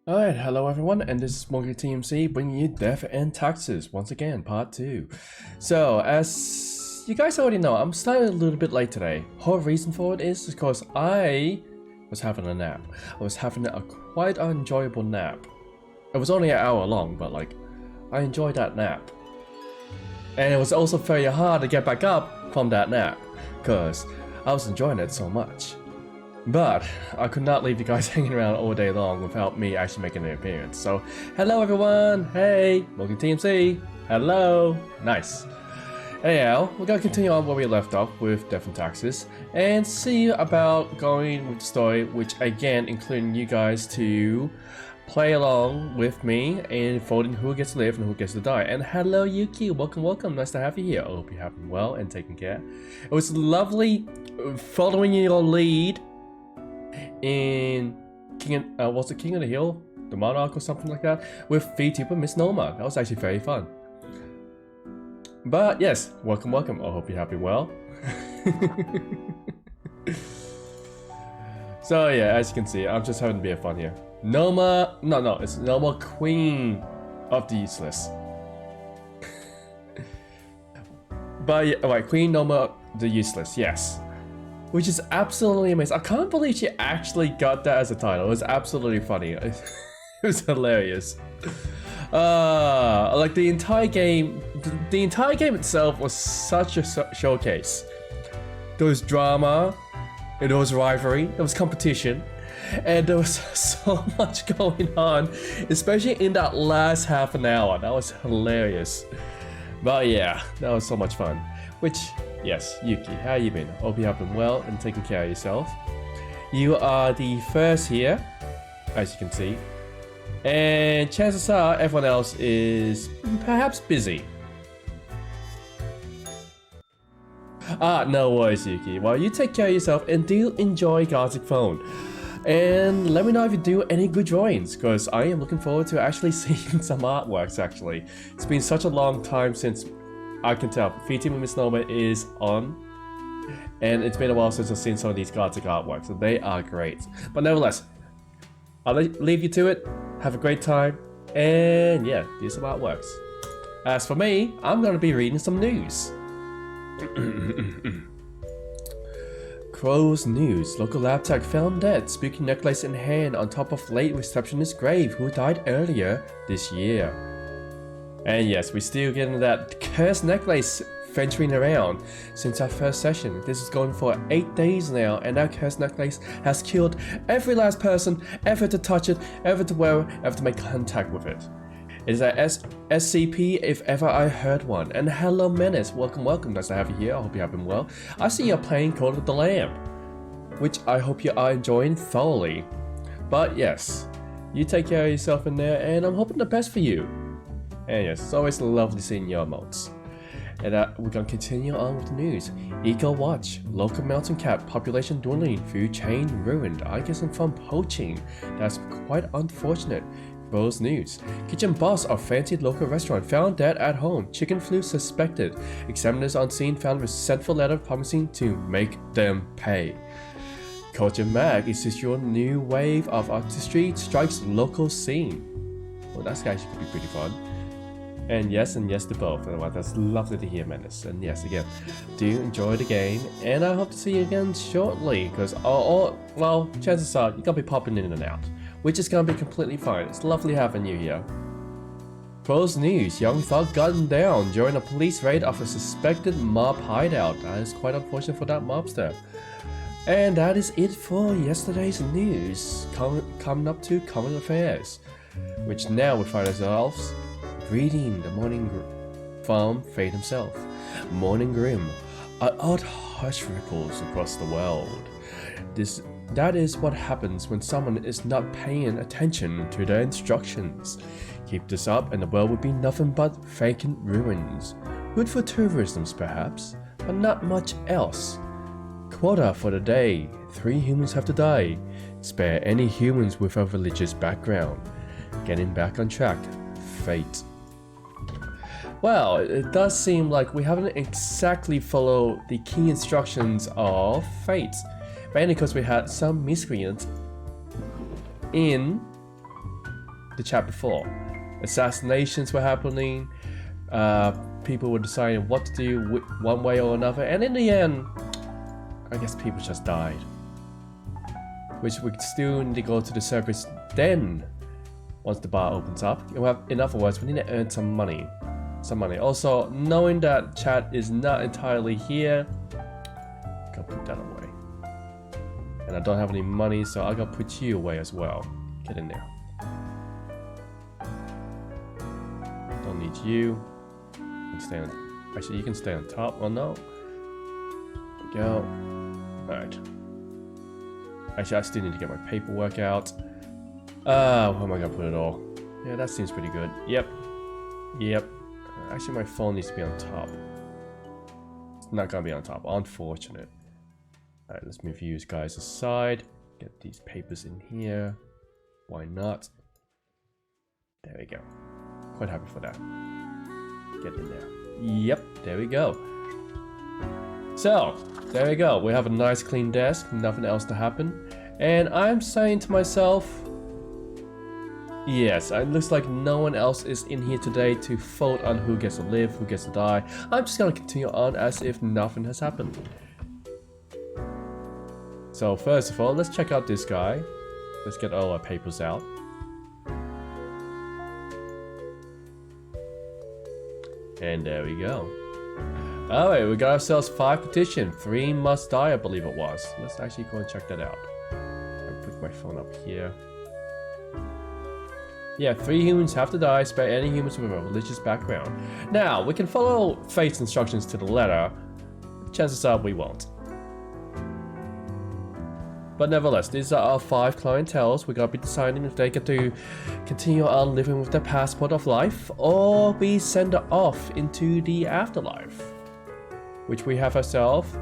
Alright, hello everyone, and this is Smokey TMC bringing you Death and Taxes once again, part 2. So, as you guys already know, I'm starting a little bit late today. Whole reason for it is because I was having a nap. I was having a quite enjoyable nap. It was only an hour long, but like, I enjoyed that nap. And it was also very hard to get back up from that nap, because I was enjoying it so much. But I could not leave you guys hanging around all day long without me actually making an appearance. So, hello everyone! Hey! Welcome to TMC! Hello! Nice. Anyhow, we're gonna continue on where we left off with Death and Taxes and see about going with the story, which again including you guys to play along with me and voting who gets to live and who gets to die. And hello Yuki! Welcome! Nice to have you here. I hope you're having well and taking care. It was lovely following your lead in King what's the King of the Hill? The Monarch or something like that? With VTuber Miss Noma. That was actually very fun. But yes, welcome. I hope you're happy well. So yeah, as you can see, I'm just having a bit of fun here. Noma, no, it's Noma Queen of the Useless. But yeah, right, Queen Noma the Useless, yes. Which is absolutely amazing. I can't believe she actually got that as a title. It was absolutely funny. It was hilarious. Like the entire game itself was such a showcase. There was drama, there was rivalry, there was competition, and there was so much going on, especially in that last half an hour. That was hilarious. But yeah, that was so much fun. Which, yes, Yuki, how you been? Hope you have been well and taking care of yourself. You are the first here, as you can see. And chances are everyone else is perhaps busy. No worries, Yuki. Well, you take care of yourself and do enjoy Gothic Phone. And let me know if you do any good drawings, because I am looking forward to actually seeing some artworks, actually. It's been such a long time since I can tell VTuber Miss Noma is on, and it's been a while since I've seen some of these Gothic artworks, and they are great. But nevertheless, I'll leave you to it. Have a great time, and yeah, do some artworks. As for me, I'm going to be reading some news. Crow's news. Local lab tech found dead, spooky necklace in hand on top of late receptionist's grave who died earlier this year. And yes, we're still getting that cursed necklace venturing around since our first session. This is going for 8 days now, and that cursed necklace has killed every last person ever to touch it, ever to wear it, ever to make contact with it. It is a SCP if ever I heard one. And hello Menace, welcome, nice to have you here. I hope you're having well. I see you're playing Call of the Lamb, which I hope you are enjoying thoroughly. But yes, you take care of yourself in there, and I'm hoping the best for you. And yes, it's always lovely seeing your emotes. And we're gonna continue on with the news. Eco Watch. Local mountain cat population dwindling. Food chain ruined. I guess from poaching. That's quite unfortunate. Rose news. Kitchen boss of fancy local restaurant found dead at home. Chicken flu suspected. Examiners on scene found resentful letter promising to make them pay. Culture Mag is your new wave of artistry strikes local scene. Well, that's actually could be pretty fun. And yes to both. Well, that's lovely to hear, Menace. And yes, again, do enjoy the game, and I hope to see you again shortly, because well, chances are you're gonna be popping in and out, which is gonna be completely fine. It's lovely having you here. Pros news. Young thug gunned down during a police raid of a suspected mob hideout. That is quite unfortunate for that mobster. And that is it for yesterday's news. Coming up to current affairs, which now we find ourselves reading the morning from Fate himself. Morning Grim. An odd hush ripples across the world. That is what happens when someone is not paying attention to their instructions. Keep this up and the world would be nothing but vacant ruins. Good for tourism perhaps, but not much else. Quota for the day. 3 humans have to die. Spare any humans with a religious background. Getting back on track. Fate. Well, it does seem like we haven't exactly followed the key instructions of Fate, mainly because we had some miscreants in the chat before. Assassinations were happening. People were deciding what to do one way or another, and in the end, I guess people just died. Which we still need to go to the surface then. Once the bar opens up, in other words, we need to earn some money. Also, knowing that chat is not entirely here, I'll put that away. And I don't have any money, so I gotta put you away as well. Get in there. Don't need you. You can stay on. Actually, you can stay on top. Oh no. There we go. Alright. Actually, I still need to get my paperwork out. Where am I gonna put it all? Yeah, that seems pretty good. Yep. Actually, my phone needs to be on top. It's not gonna be on top. Unfortunate. Alright, let's move you guys aside. Get these papers in here. Why not? There we go. Quite happy for that. Get in there. Yep, there we go. So, there we go. We have a nice clean desk. Nothing else to happen. And I'm saying to myself, yes, it looks like no one else is in here today to vote on who gets to live, who gets to die. I'm just gonna continue on as if nothing has happened. So first of all, let's check out this guy. Let's get all our papers out. And there we go. Alright, we got ourselves 5 petitions. 3 must die, I believe it was. Let's actually go and check that out. I'll put my phone up here. Yeah, 3 humans have to die, spare any humans with a religious background. Now, we can follow fate's instructions to the letter. Chances are we won't. But nevertheless, these are our 5 clienteles. We're gonna be deciding if they get to continue on living with their passport of life, or we send it off into the afterlife. Which we have ourselves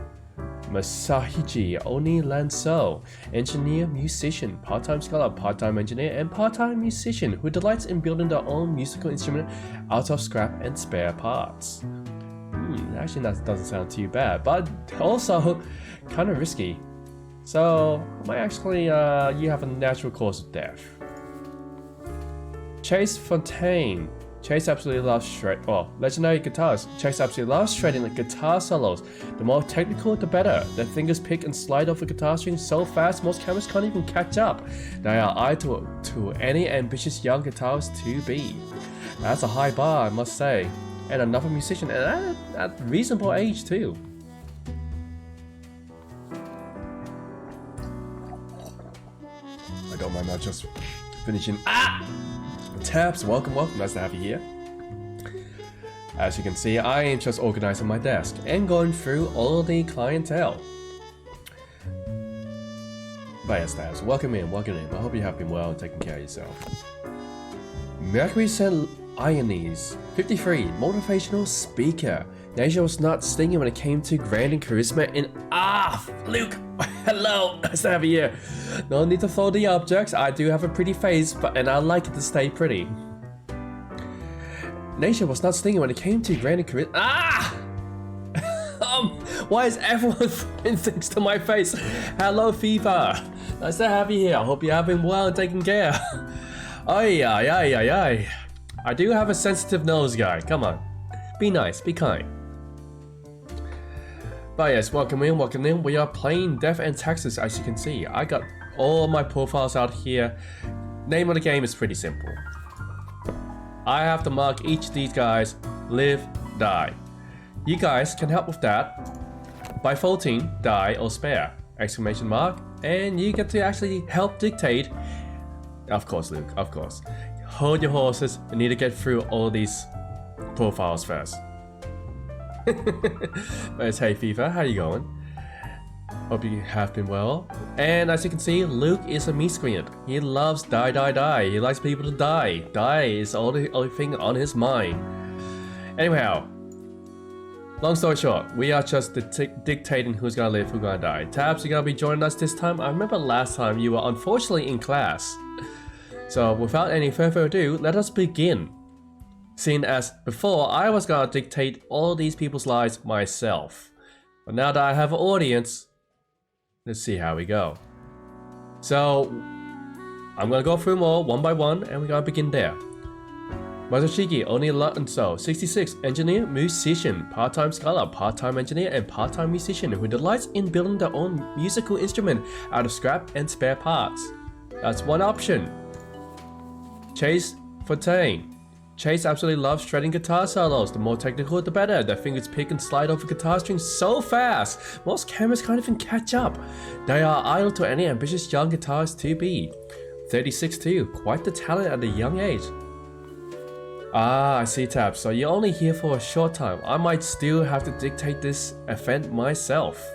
Masahiji Oni Lanso, engineer, musician, part-time scholar, part-time engineer, and part-time musician who delights in building their own musical instrument out of scrap and spare parts. Actually that doesn't sound too bad, but also kind of risky. So, might actually, you have a natural cause of death. Chase Fontaine. Chase absolutely loves legendary guitarist. Chase absolutely loves shredding the guitar solos. The more technical, the better. Their fingers pick and slide off the guitar string so fast most cameras can't even catch up. They are idle to any ambitious young guitarist to be. That's a high bar, I must say. And another musician at a reasonable age too. I don't mind that, just finishing. Tabs, welcome, nice to have you here. As you can see, I am just organizing my desk and going through all the clientele. But yes, Tabs, welcome in. I hope you have been well and taking care of yourself. Mercury St. Iones, 53, motivational speaker. Nature was not stinging when it came to granting charisma in Luke, hello, nice to have you here. No need to throw the objects, I do have a pretty face, and I like it to stay pretty. Nature was not stinging when it came to granting charisma. Why is everyone throwing things to my face? Hello, Fever. Nice to have you here. I hope you're having well and taken care. Ay. I do have a sensitive nose, guy. Come on. Be nice, be kind. But yes, welcome in. We are playing Death and Taxes, as you can see. I got all my profiles out here. Name of the game is pretty simple. I have to mark each of these guys, live, die. You guys can help with that by voting die or spare, exclamation mark, and you get to actually help dictate. Of course, Luke, of course. Hold your horses, you need to get through all these profiles first. But hey FIFA, how you going? Hope you have been well. And as you can see, Luke is a miscreant. He loves die. He likes people to die. Die is the only thing on his mind. Anyhow, long story short, we are just dictating who's gonna live, who's gonna die. Tabs, you're gonna be joining us this time. I remember last time you were unfortunately in class. So without any further ado, let us begin. Seeing as before, I was gonna dictate all these people's lives myself. But now that I have an audience, let's see how we go. So, I'm gonna go through them all one by one, and we're gonna begin there. Masashiki Onilonso, 66, engineer, musician, part-time scholar, part-time engineer, and part-time musician who delights in building their own musical instrument out of scrap and spare parts. That's one option. Chase Fontaine. Chase absolutely loves shredding guitar solos. The more technical, the better. Their fingers pick and slide over guitar strings so fast, most cameras can't even catch up. They are idol to any ambitious young guitarist to be. 36 too, quite the talent at a young age. Ah, I see, Tab. So you're only here for a short time. I might still have to dictate this event myself.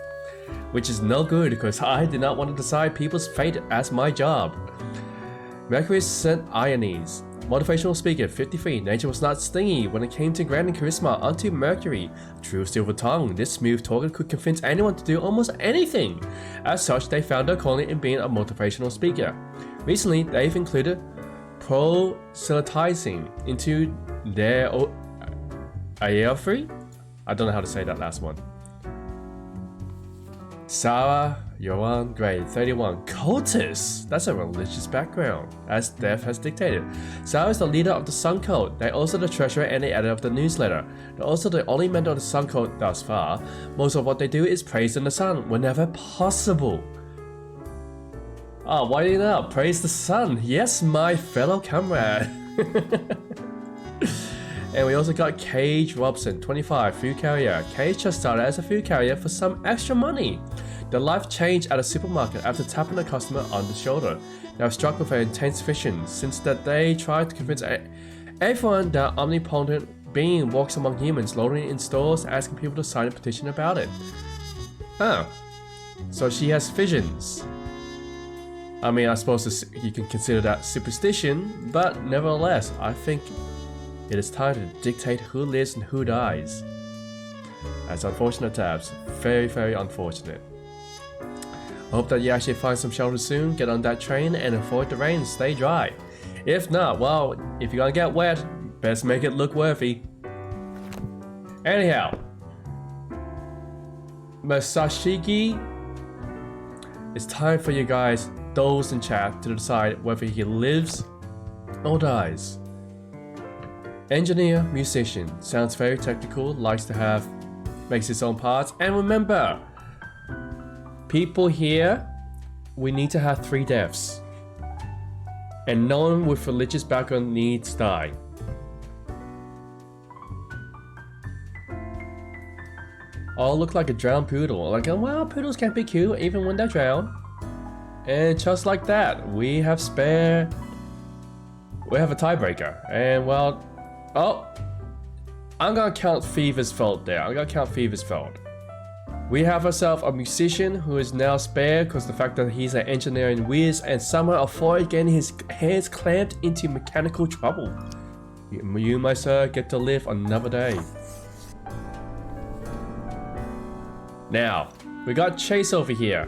Which is no good because I did not want to decide people's fate as my job. Mercury St. Iones. Motivational speaker, 53. Nature was not stingy when it came to granting charisma unto Mercury. True silver tongue, this smooth talker could convince anyone to do almost anything. As such, they found their calling in being a motivational speaker. Recently, they've included proselytizing into their Aelfrey? I don't know how to say that last one. Sarah Yoan Gray, 31. Cultist! That's a religious background, as Death has dictated. Sarah is the leader of the Sun Cult. They're also the treasurer and the editor of the newsletter. They're also the only member of the Sun Cult thus far. Most of what they do is praise in the sun whenever possible. Oh, why do you not praise the sun? Yes, my fellow comrade. And we also got Cage Robson, 25, food carrier. Cage just started as a food carrier for some extra money. Their life changed at a supermarket after tapping a customer on the shoulder. They were struck with an intense vision since that they tried to convince everyone that omnipotent being walks among humans, loading in stores, asking people to sign a petition about it. Oh, so she has visions. I mean, I suppose you can consider that superstition, but nevertheless, I think it is time to dictate who lives and who dies. That's unfortunate, Tabs. Very, very unfortunate. I hope that you actually find some shelter soon, get on that train, and avoid the rain, stay dry. If not, well, if you're gonna get wet, best make it look worthy. Anyhow, Masashiki, it's time for you guys, those in chat, to decide whether he lives or dies. Engineer, musician, sounds very technical, makes his own parts, and remember, people here, we need to have 3 deaths. And no one with religious background needs to die. All look like a drowned poodle. Like, well, poodles can be cute even when they're drowned. And just like that, we have a tiebreaker. And well, oh, I'm gonna count Fever's fault there. I'm gonna count Fever's fault. We have ourselves a musician who is now spared because the fact that he's an engineering whiz and somehow avoid getting his hands clamped into mechanical trouble. You, my sir, get to live another day. Now, we got Chase over here.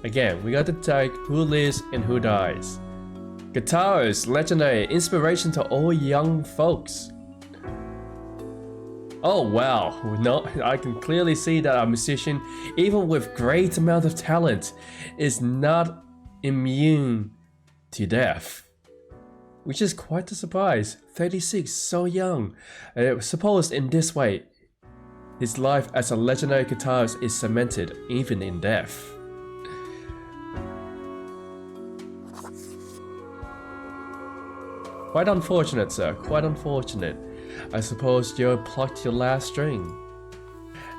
Again, we got to take who lives and who dies. Guitarist, legendary, inspiration to all young folks. Oh wow, no, I can clearly see that a musician, even with great amount of talent, is not immune to death. Which is quite a surprise. 36, so young. Supposed in this way, his life as a legendary guitarist is cemented even in death. Quite unfortunate, sir, quite unfortunate. I suppose you plucked your last string.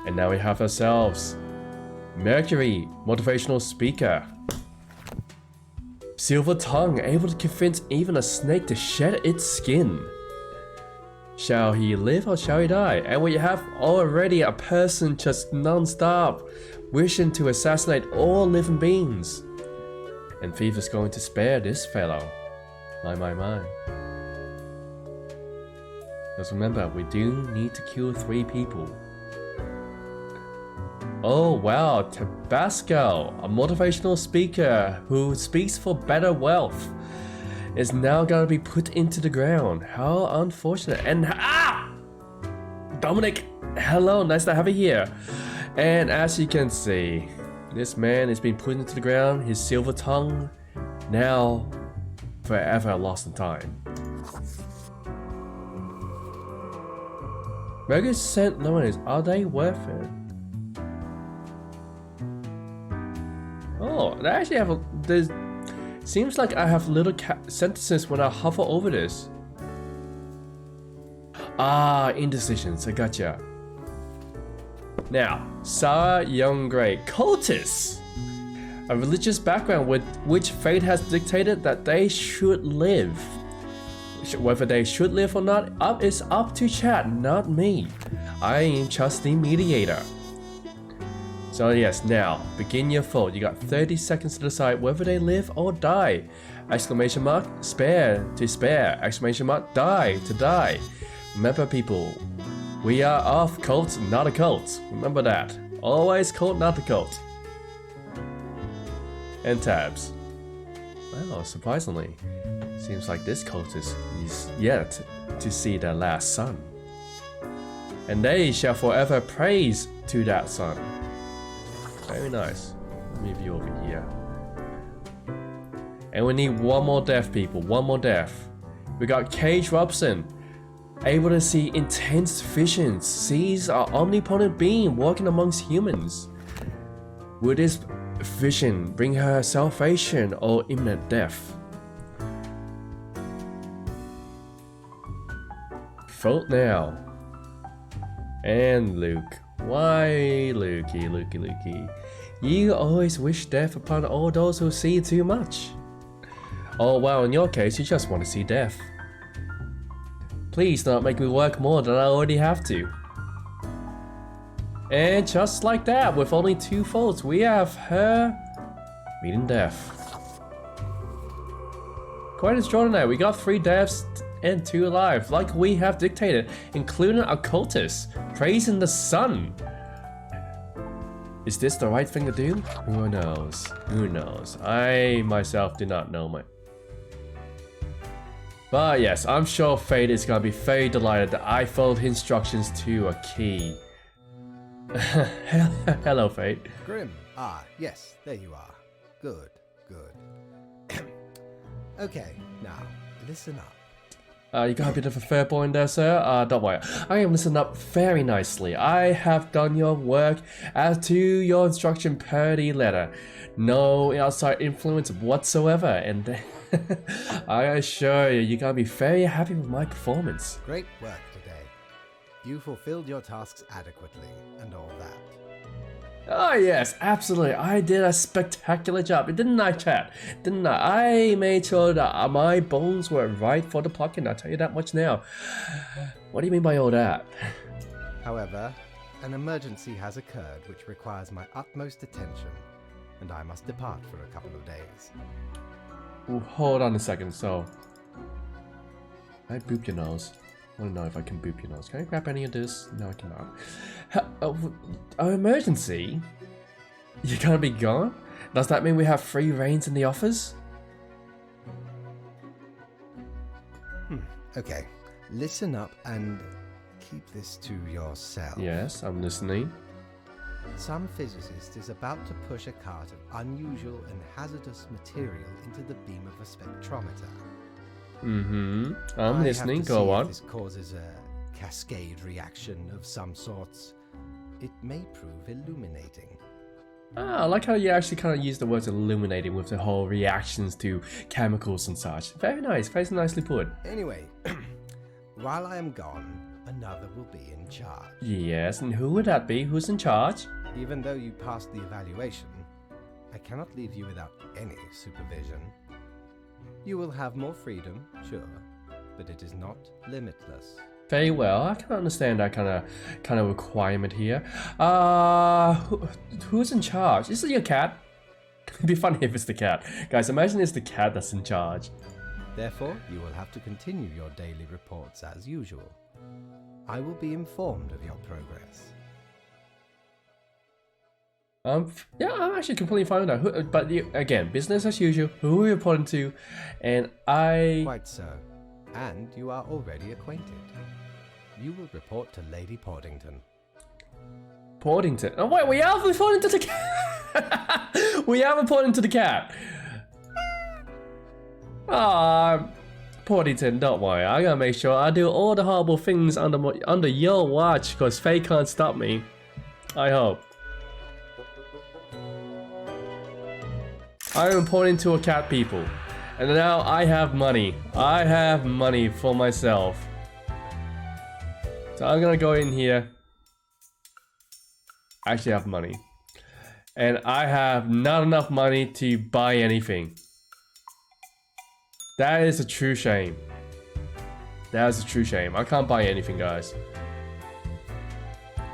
And now we have ourselves Mercury, motivational speaker. Silver tongue, able to convince even a snake to shed its skin. Shall he live or shall he die? And we have already a person just non-stop wishing to assassinate all living beings. And Fever's going to spare this fellow. My. Because remember, we do need to kill 3 people. Oh wow, Tabasco, a motivational speaker who speaks for better wealth, is now going to be put into the ground. How unfortunate. And Dominic, hello, nice to have you here. And as you can see, this man is being put into the ground, his silver tongue now forever lost in time. Regular St. Lawrence, are they worth it? Oh, they actually have a... There's... Seems like I have little sentences when I hover over this. Ah, indecisions, I gotcha. Now, Sarah Young Grey, cultists! A religious background with which fate has dictated that they should live. Whether they should live or not, is up to chat, not me. I am just the mediator. So yes, now, begin your vote. You got 30 seconds to decide whether they live or die. Exclamation mark, spare to spare. Exclamation mark, die to die. Remember people, we are of cults, not a cult. Remember that. Always cult, not a cult. And tabs. Well, surprisingly, seems like this cultist is yet to see their last son. And they shall forever praise to that son. Very nice. Let me view over here. And we need one more death, people. One more death. We got Cage Robson. Able to see intense visions. Sees our omnipotent being walking amongst humans. Would this vision bring her salvation or imminent death? Vote now. And Luke. Why, Lukey? You always wish death upon all those who see too much. Oh well, in your case, you just want to see death. Please don't make me work more than I already have to. And just like that, with only 2 votes, we have her meeting death. Quite extraordinary. We got 3 deaths and 2 alive, like we have dictated, including a cultist praising the sun. Is this the right thing to do? Who knows? Who knows? I myself do not know my. But yes, I'm sure Fate is gonna be very delighted that I followed instructions to a key. Hello, Fate. Grim. Ah, yes, there you are. Good, good. Okay, now, listen up. You got a bit of a fair point there, sir. Don't worry. I am listening up very nicely. I have done your work as to your instruction per the letter. No outside influence whatsoever, and I assure you, you're gonna be very happy with my performance. Great work today. You fulfilled your tasks adequately, and all that. Oh yes, absolutely. I did a spectacular job, didn't I, chat? Didn't I? I made sure that my bones were right for the plugin. I'll tell you that much now. What do you mean by all that? However, an emergency has occurred which requires my utmost attention, and I must depart for a couple of days. Ooh, hold on a second. So, I boop your nose. I want to know if I can boop your nose. Can I grab any of this? No, I cannot. An emergency? You're gonna be gone? Does that mean we have free reigns in the office? Okay, listen up and keep this to yourself. Yes, I'm listening. Some physicist is about to push a cart of unusual and hazardous material into the beam of a spectrometer. I'm listening. Go on. If this causes a cascade reaction of some sorts. It may prove illuminating. I like how you actually kind of use the words illuminating with the whole reactions to chemicals and such. Very nice. Very nicely put. Anyway, while I am gone, another will be in charge. Yes, and who would that be? Who's in charge? Even though you passed the evaluation, I cannot leave you without any supervision. You will have more freedom, sure, but it is not limitless. Very well. I can understand that kind of requirement here. Who's in charge? Is it your cat? It'd be funny if it's the cat. Guys, imagine it's the cat that's in charge. Therefore, you will have to continue your daily reports as usual. I will be informed of your progress. Yeah, I'm actually completely fine with that. But again, business as usual. Who are we reporting to? And I... Quite so. And you are already acquainted. You will report to Lady Pawdington. Pawdington? Oh wait, we are reporting to the cat! We are reporting to the cat! Ah, Pawdington, don't worry. I gotta make sure I do all the horrible things under your watch, cause Faye can't stop me. I hope. I am pointing to a cat people. And now I have money. I have money for myself. So I'm gonna go in here. Actually have money. And I have not enough money to buy anything. That is a true shame. That is a true shame. I can't buy anything, guys.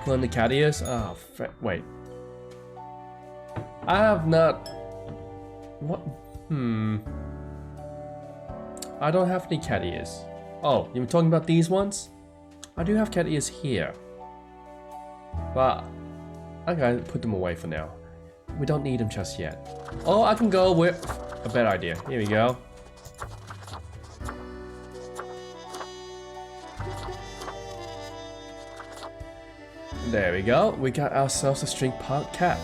Put in the cat ears? Oh, wait. I have not... What? I don't have any cat ears. Oh, you were talking about these ones? I do have cat ears here. But I'm gonna put them away for now. We don't need them just yet. Oh, I can go with a better idea. Here we go. There we go. We got ourselves a string park cat.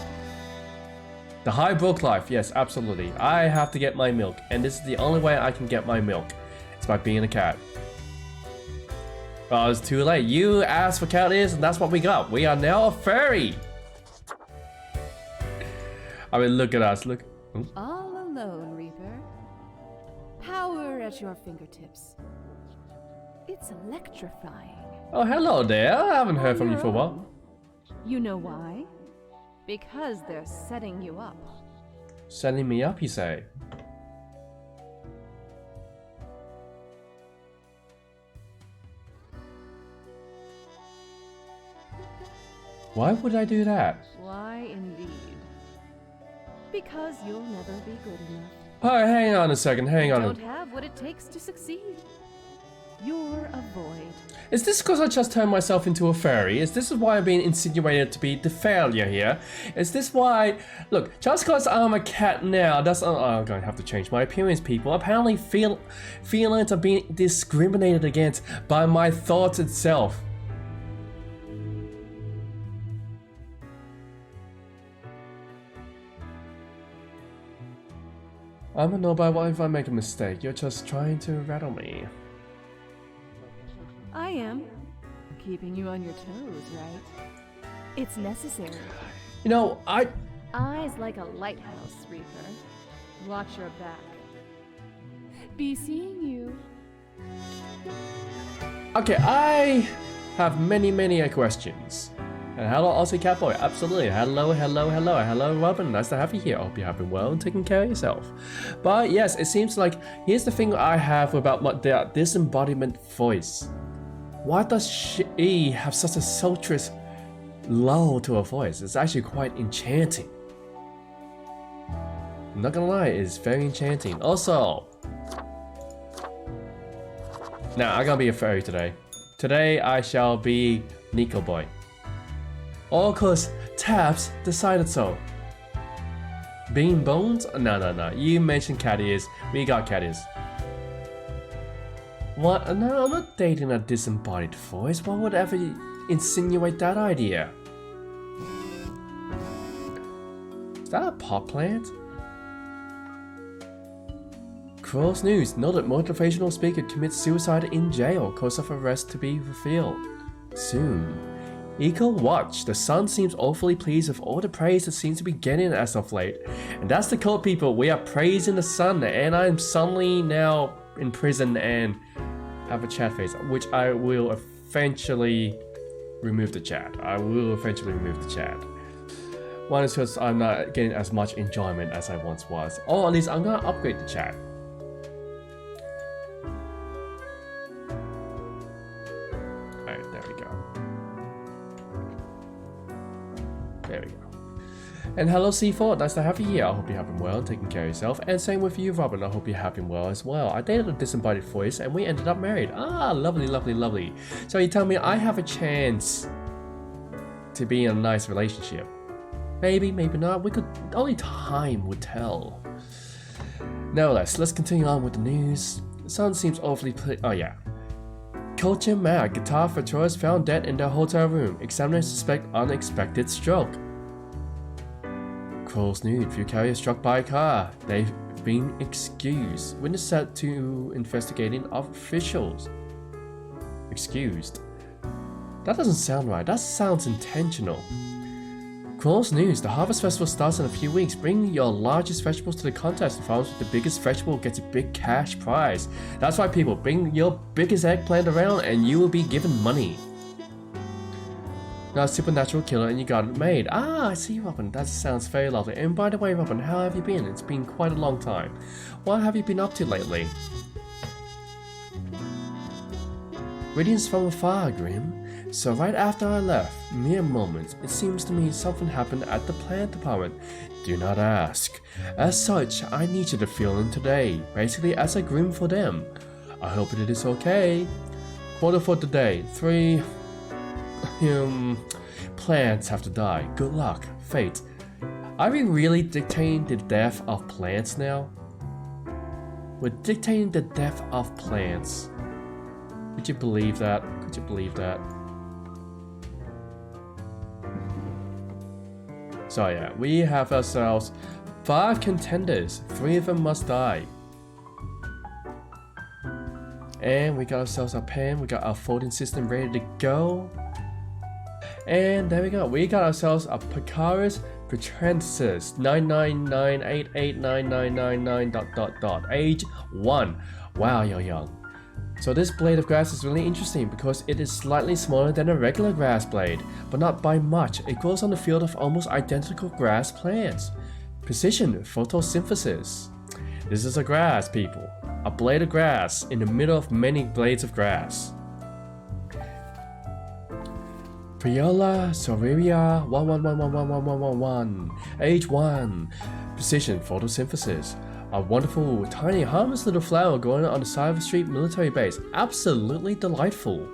The high broke life, yes, absolutely. I have to get my milk, and this is the only way I can get my milk. It's by being a cat. Well, it's too late. You asked for cat ears, and that's what we got. We are now a furry. I mean, look at us. Look. Ooh. All alone, Reaper. Power at your fingertips. It's electrifying. Oh, hello there. I haven't heard from you for a while. You know why? Because they're setting you up. Setting me up, you say? Why would I do that? Why indeed? Because you'll never be good enough. Oh, hang on a second, hang on. You don't have what it takes to succeed. You're a void. Is this because I just turned myself into a fairy? Is this why I'm being insinuated to be the failure here? Is this why... Look, just because I'm a cat now, that's... Oh, I'm going to have to change my appearance, people. Apparently feelings are being discriminated against by my thoughts itself. I don't know about what if I make a mistake. You're just trying to rattle me. I am. Keeping you on your toes, right? It's necessary. You know, Eyes like a lighthouse, Reaper. Watch your back. Be seeing you. Okay, I have many questions. And hello, Aussie Catboy. Absolutely. Hello, Robin. Nice to have you here. I hope you're having well and taking care of yourself. But yes, it seems like here's the thing I have about the disembodiment voice. Why does she have such a sultrous lull to her voice? It's actually quite enchanting. I'm not gonna lie, it's very enchanting. Also, now I'm gonna be a fairy today. Today I shall be Nico Boy. All cause Taps decided so. Bean Bones? No. You mentioned cat ears. We got cat ears. What? No, I'm not dating a disembodied voice. What would ever insinuate that idea? Is that a pot plant? Cross News. Noted motivational speaker commits suicide in jail. Cause of arrest to be revealed soon. Eco Watch. The sun seems awfully pleased with all the praise it seems to be getting as of late. And that's the code, people. We are praising the sun, and I'm suddenly now in prison and have a chat face, which I will eventually remove the chat. One is because I'm not getting as much enjoyment as I once was. Or at least I'm gonna upgrade the chat. Alright, there we go. There we go. And hello C4, nice to have you here. I hope you're having well and taking care of yourself. And same with you, Robin. I hope you're having well as well. I dated a disembodied voice and we ended up married. Ah, lovely. So you tell me I have a chance to be in a nice relationship. Maybe not. Only time would tell. Nevertheless, let's continue on with the news. The sun seems awfully oh yeah. Culture Mag, guitar virtuoso found dead in their hotel room. Examiners suspect unexpected stroke. Crow's Nude, few carriers struck by a car. They being excused. Witness set to investigating officials. Excused. That doesn't sound right. That sounds intentional. Cross news. The Harvest Festival starts in a few weeks. Bring your largest vegetables to the contest. The farmers with the biggest vegetable gets a big cash prize. That's right, people. Bring your biggest eggplant around and you will be given money. Now, supernatural killer and you got it made. Ah, I see, Robin. That sounds very lovely. And by the way, Robin, how have you been? It's been quite a long time. What have you been up to lately? Greetings from afar, Grim. So right after I left, mere moments, it seems to me something happened at the plant department. Do not ask. As such, I need you to fill in today, basically as a Grim for them. I hope it is okay. Quota for today, 3... plants have to die. Good luck. Fate. Are we really dictating the death of plants now? We're dictating the death of plants. Could you believe that? Could you believe that? So yeah, we have ourselves 5 contenders. 3 of them must die. And we got ourselves our pen. We got our folding system ready to go. And there we go. We got ourselves a Picaris Petrensis 999889999 ... age 1. Wow, you're young. So this blade of grass is really interesting because it is slightly smaller than a regular grass blade, but not by much. It grows on the field of almost identical grass plants. Precision photosynthesis. This is a grass, people. A blade of grass in the middle of many blades of grass. Priola Soreria 111111111. Age 1. Precision photosynthesis. A wonderful, tiny, harmless little flower growing on the side of a street military base. Absolutely delightful.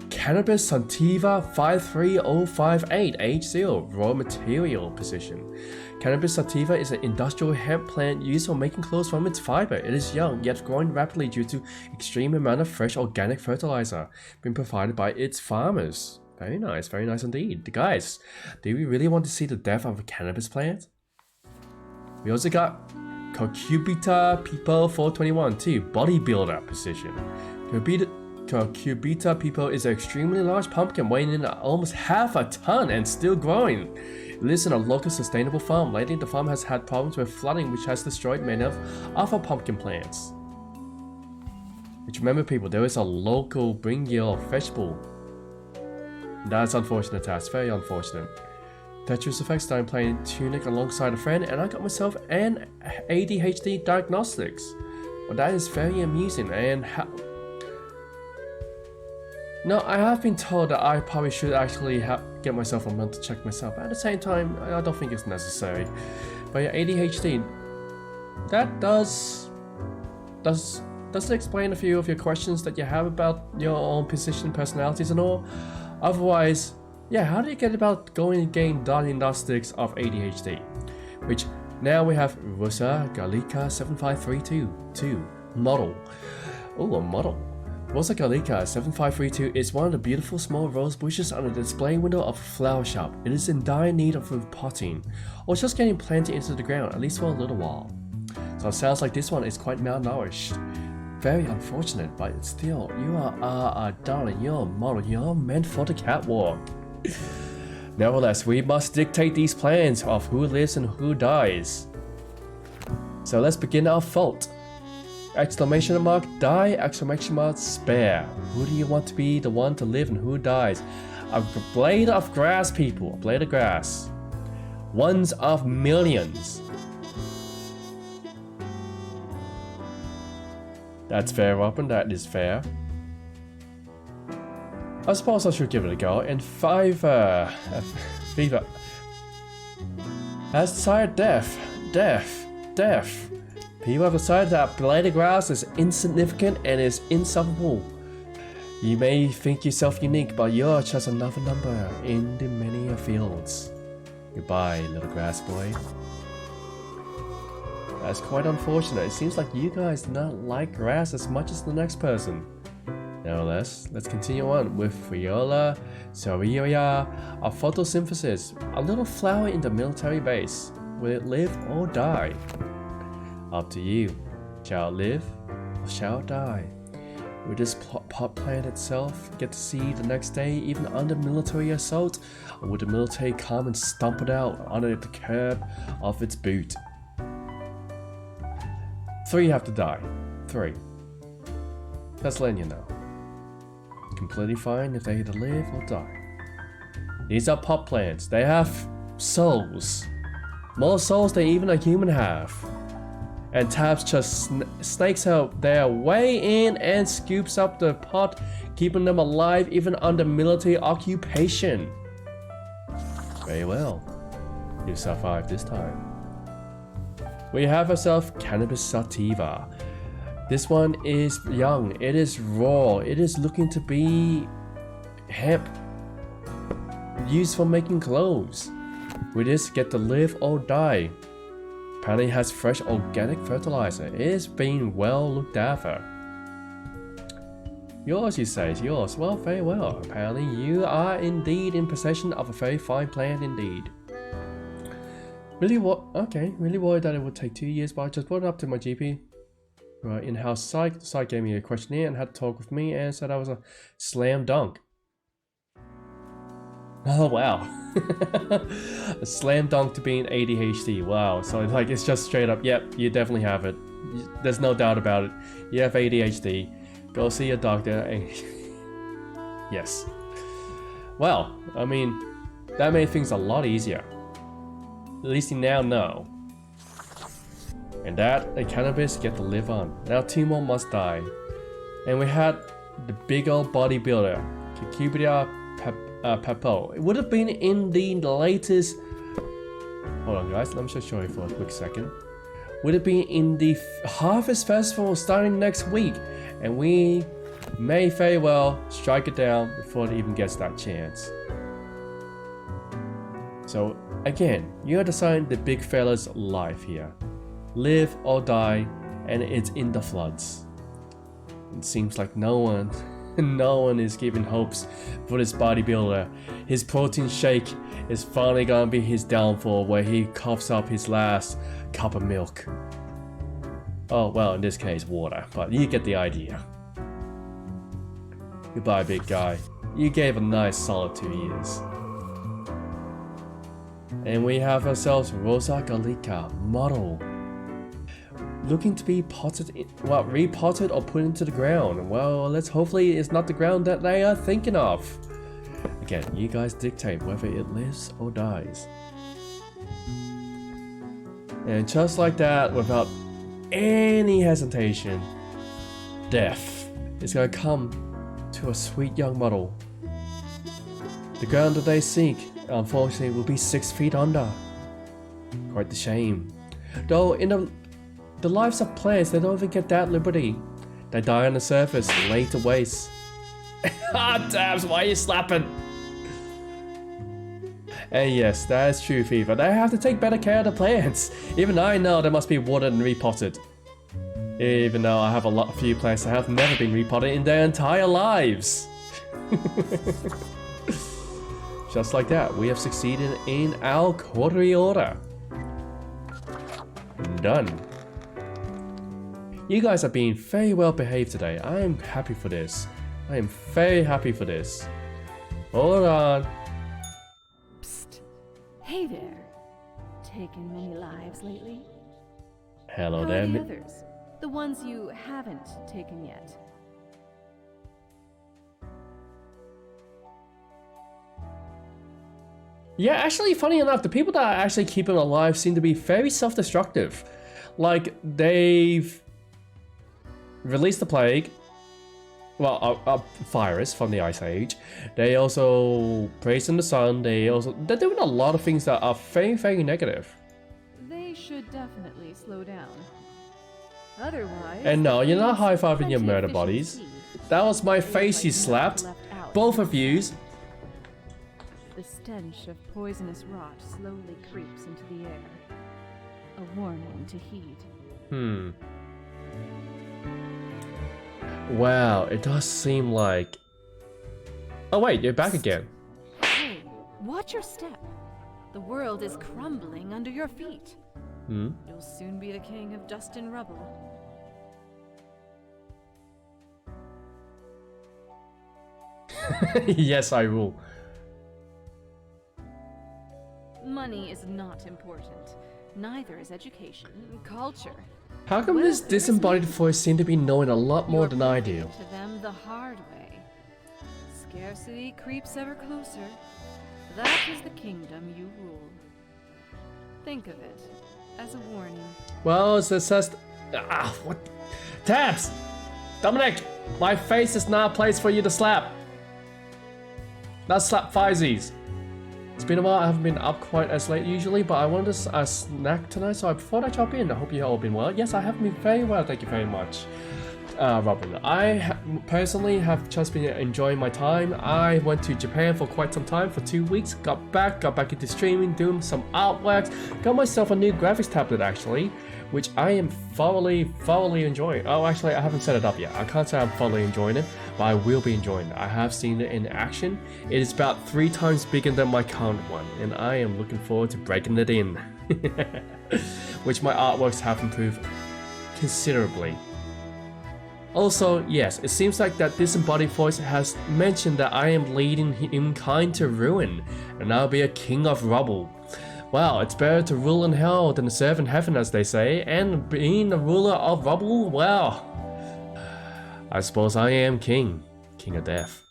Cannabis sativa 53058. Age 0. Raw material position. Cannabis sativa is an industrial hemp plant used for making clothes from its fiber. It is young, yet growing rapidly due to extreme amount of fresh organic fertilizer being provided by its farmers. Very nice indeed. Guys, do we really want to see the death of a cannabis plant? We also got Cucurbita People 421 too, bodybuilder position. Cucurbita People is an extremely large pumpkin weighing in at almost half a ton and still growing. It lives in a local sustainable farm. Lately, the farm has had problems with flooding, which has destroyed many of our pumpkin plants. Which, remember, people, there is a local bring your vegetable. That's unfortunate. That's very unfortunate. Tetris Effects started playing Tunic alongside a friend, and I got myself an ADHD diagnostics. Well, that is very amusing. And no, I have been told that I probably should actually get myself a month to check myself. But at the same time, I don't think it's necessary. But yeah, ADHD, that does it explain a few of your questions that you have about your own position, personalities, and all. Otherwise, yeah, how do you get about going and getting diagnostics of ADHD? Which now we have Rosa Gallica 75322 model. Oh, a model. Rosa Gallica 7532 is one of the beautiful small rose bushes on the display window of a flower shop. It is in dire need of repotting, or just getting planted into the ground, at least for a little while. So it sounds like this one is quite malnourished. Very unfortunate, but still, you are darling, you're a model, you're meant for the catwalk. Nevertheless, we must dictate these plans of who lives and who dies. So let's begin our fault. Exclamation mark die, exclamation mark spare. Who do you want to be the one to live and who dies? A blade of grass, people. A blade of grass. Ones of millions. That's fair, Robin. That is fair. I suppose I should give it a go. And Fever has decided death. People have decided that blade of grass is insignificant and is insufferable. You may think yourself unique, but you're just another number in the many fields. Goodbye, little grass boy. That's quite unfortunate. It seems like you guys do not like grass as much as the next person. Nevertheless, let's continue on with Viola Soria, a photosynthesis, a little flower in the military base. Will it live or die? Up to you. Shall it live or shall it die? Will this pot plant itself get to see the next day even under military assault? Or would the military come and stomp it out under the curb of its boot? 3 have to die. 3. That's letting you know. Completely fine if they either live or die. These are pot plants. They have souls. More souls than even a human have. And Tabs just snakes out their way in and scoops up the pot, keeping them alive even under military occupation. Very well. You survived this time. We have ourselves Cannabis sativa. This one is young, it is raw, it is looking to be hemp. Used for making clothes. We just get to live or die. Apparently it has fresh organic fertilizer. It is being well looked after. Yours, you say, is yours. Well, very well. Apparently you are indeed in possession of a very fine plant indeed. Really really worried that it would take 2 years, but I just brought it up to my GP. In-house psych. The psych gave me a questionnaire and had to talk with me and said I was a slam dunk. Oh wow. A slam dunk to being ADHD. Wow. So like it's just straight up, yep, you definitely have it. There's no doubt about it. You have ADHD. Go see your doctor and yes. Well, I mean, that made things a lot easier. At least you now know. And that a cannabis get to live on. Now 2 more must die. And we had the big old bodybuilder, Cucurbita Papo. It would have been in the latest. Hold on, guys. Let me just show you for a quick second. Would have been in the Harvest Festival starting next week, and we may very well strike it down before it even gets that chance. So again, you are deciding the big fella's life here. Live or die, and it's in the floods. It seems like no one is giving hopes for this bodybuilder. His protein shake is finally gonna be his downfall, where he coughs up his last cup of milk. Oh, well, in this case, water, but you get the idea. Goodbye, big guy. You gave a nice solid 2 years. And we have ourselves Rosa Gallica, model. Looking to be repotted or put into the ground. Well, let's hopefully it's not the ground that they are thinking of. Again, you guys dictate whether it lives or dies. And just like that, without any hesitation, death is gonna come to a sweet young model. The ground that they seek, unfortunately, will be 6 feet under. Quite the shame. Though in the lives of plants, they don't even get that liberty. They die on the surface, laid to waste. Ah, Tabs, why are you slapping? And yes, that is true, Fever. They have to take better care of the plants. Even I know they must be watered and repotted. Even though I have a few plants that have never been repotted in their entire lives. Just like that, we have succeeded in our quarterly order. Done. You guys are being very well behaved today. I am happy for this. I am very happy for this. Hold on. Psst. Hey there. Taken many lives lately? Hello How there. are the others? The ones you haven't taken yet? Yeah, actually, funny enough, the people that are actually keeping alive seem to be very self-destructive. Like, they've released the plague, well, a virus from the Ice Age. They also praising the sun. They're doing a lot of things that are very, very negative. They should definitely slow down. Otherwise... And no, you're not high-fiving your plenty murder of bodies. efficiency. That was my face you slapped. Both of yous. The stench of poisonous rot slowly creeps into the air. A warning to heed. Wow, it does seem like... Oh wait, you're back again. Hey, watch your step. The world is crumbling under your feet. Hmm? You'll soon be the king of dust and rubble. Yes, I will. Money is not important. Neither is education, culture. How come Well, this there is disembodied me. voice seem to be knowing a lot more You're than I proving do? to them the hard way. Scarcity creeps ever closer. That is the kingdom you rule. Think of it as a warning. Well, it says... what? Tabs! Dominic! My face is not a place for you to slap. Not slap Fizzies. It's been a while, I haven't been up quite as late usually, but I wanted a snack tonight, so I thought I'd drop in. I hope you all been well. Yes, I have been very well, thank you very much. Robin, I personally have just been enjoying my time. I went to Japan for quite some time, for 2 weeks, got back into streaming, doing some artworks, got myself a new graphics tablet actually, which I am thoroughly enjoying. Oh, actually, I haven't set it up yet. I can't say I'm thoroughly enjoying it, but I will be enjoying it. I have seen it in action. It is about 3 times bigger than my current one, and I am looking forward to breaking it in. Which my artworks have improved considerably. Also, yes, it seems like that disembodied voice has mentioned that I am leading humankind to ruin, and I'll be a king of rubble. Well, it's better to rule in hell than to serve in heaven, as they say, and being a ruler of rubble, well, I suppose I am king of death.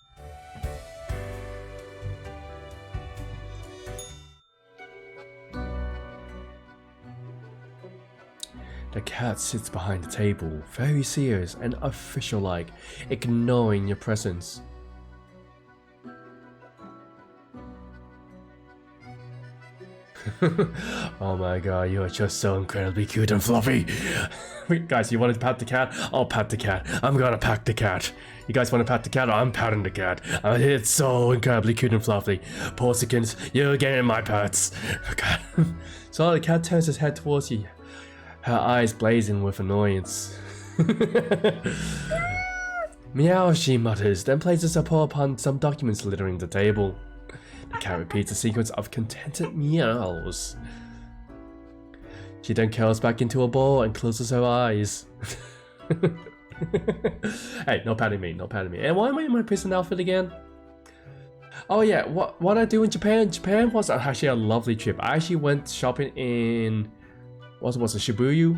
The cat sits behind the table, very serious and official-like, ignoring your presence. Oh my god, you are just so incredibly cute and fluffy. Wait, guys, you want to pat the cat? I'll pat the cat. I'm gonna pat the cat. You guys want to pat the cat? I'm patting the cat. It's so incredibly cute and fluffy. Porcicans, you're getting my pets. God. So the cat turns his head towards you, her eyes blazing with annoyance. Meow, she mutters, then places her paw upon some documents littering the table. The cat repeats a sequence of contented meows. She then curls back into a ball and closes her eyes. Hey, no patting me, no patting me. And why am I in my prison outfit again? Oh yeah, what I do in Japan? Japan was actually a lovely trip. I actually went shopping in... what was it, Shibuya?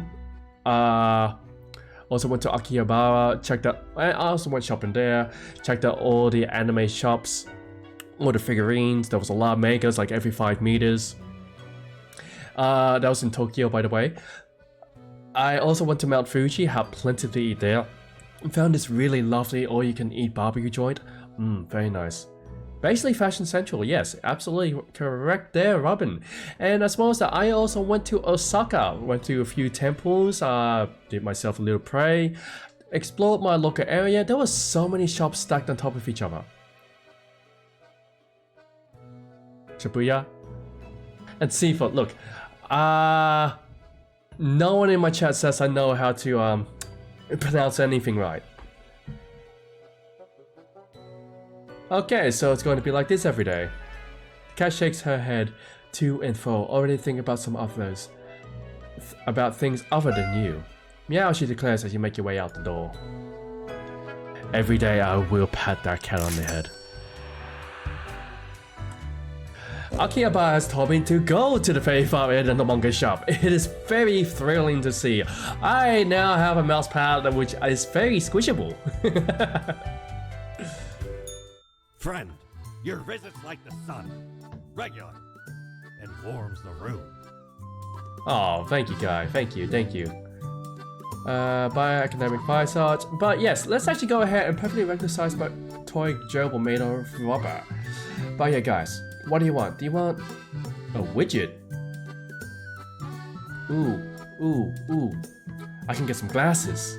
Also went to Akihabara, checked out... I also went shopping there, checked out all the anime shops, all the figurines. There was a lot of mangas, like every 5 meters. That was in Tokyo, by the way. I also went to Mount Fuji, had plenty to eat there. Found this really lovely all-you-can-eat barbecue joint. Very nice. Basically Fashion Central, yes, absolutely correct there, Robin. And as well as that, I also went to Osaka, went to a few temples, did myself a little pray, explored my local area. There were so many shops stacked on top of each other. Shibuya. And seafood, look. No one in my chat says I know how to pronounce anything right. Okay, so it's going to be like this every day. The cat shakes her head to and fro, already thinking about some others. About things other than you. Meow, she declares as you make your way out the door. Every day I will pat that cat on the head. Akihabara has told me to go to the very far end of the manga shop. It is very thrilling to see. I now have a mouse pad which is very squishable. Friend, your visit's like the sun, regular, and warms the room. Oh, thank you, Guy. Thank you. Bioacademic Firesarge. But yes, let's actually go ahead and perfectly recognize my toy gerbil made of rubber. But yeah, guys, what do you want? Do you want a widget? Ooh. I can get some glasses.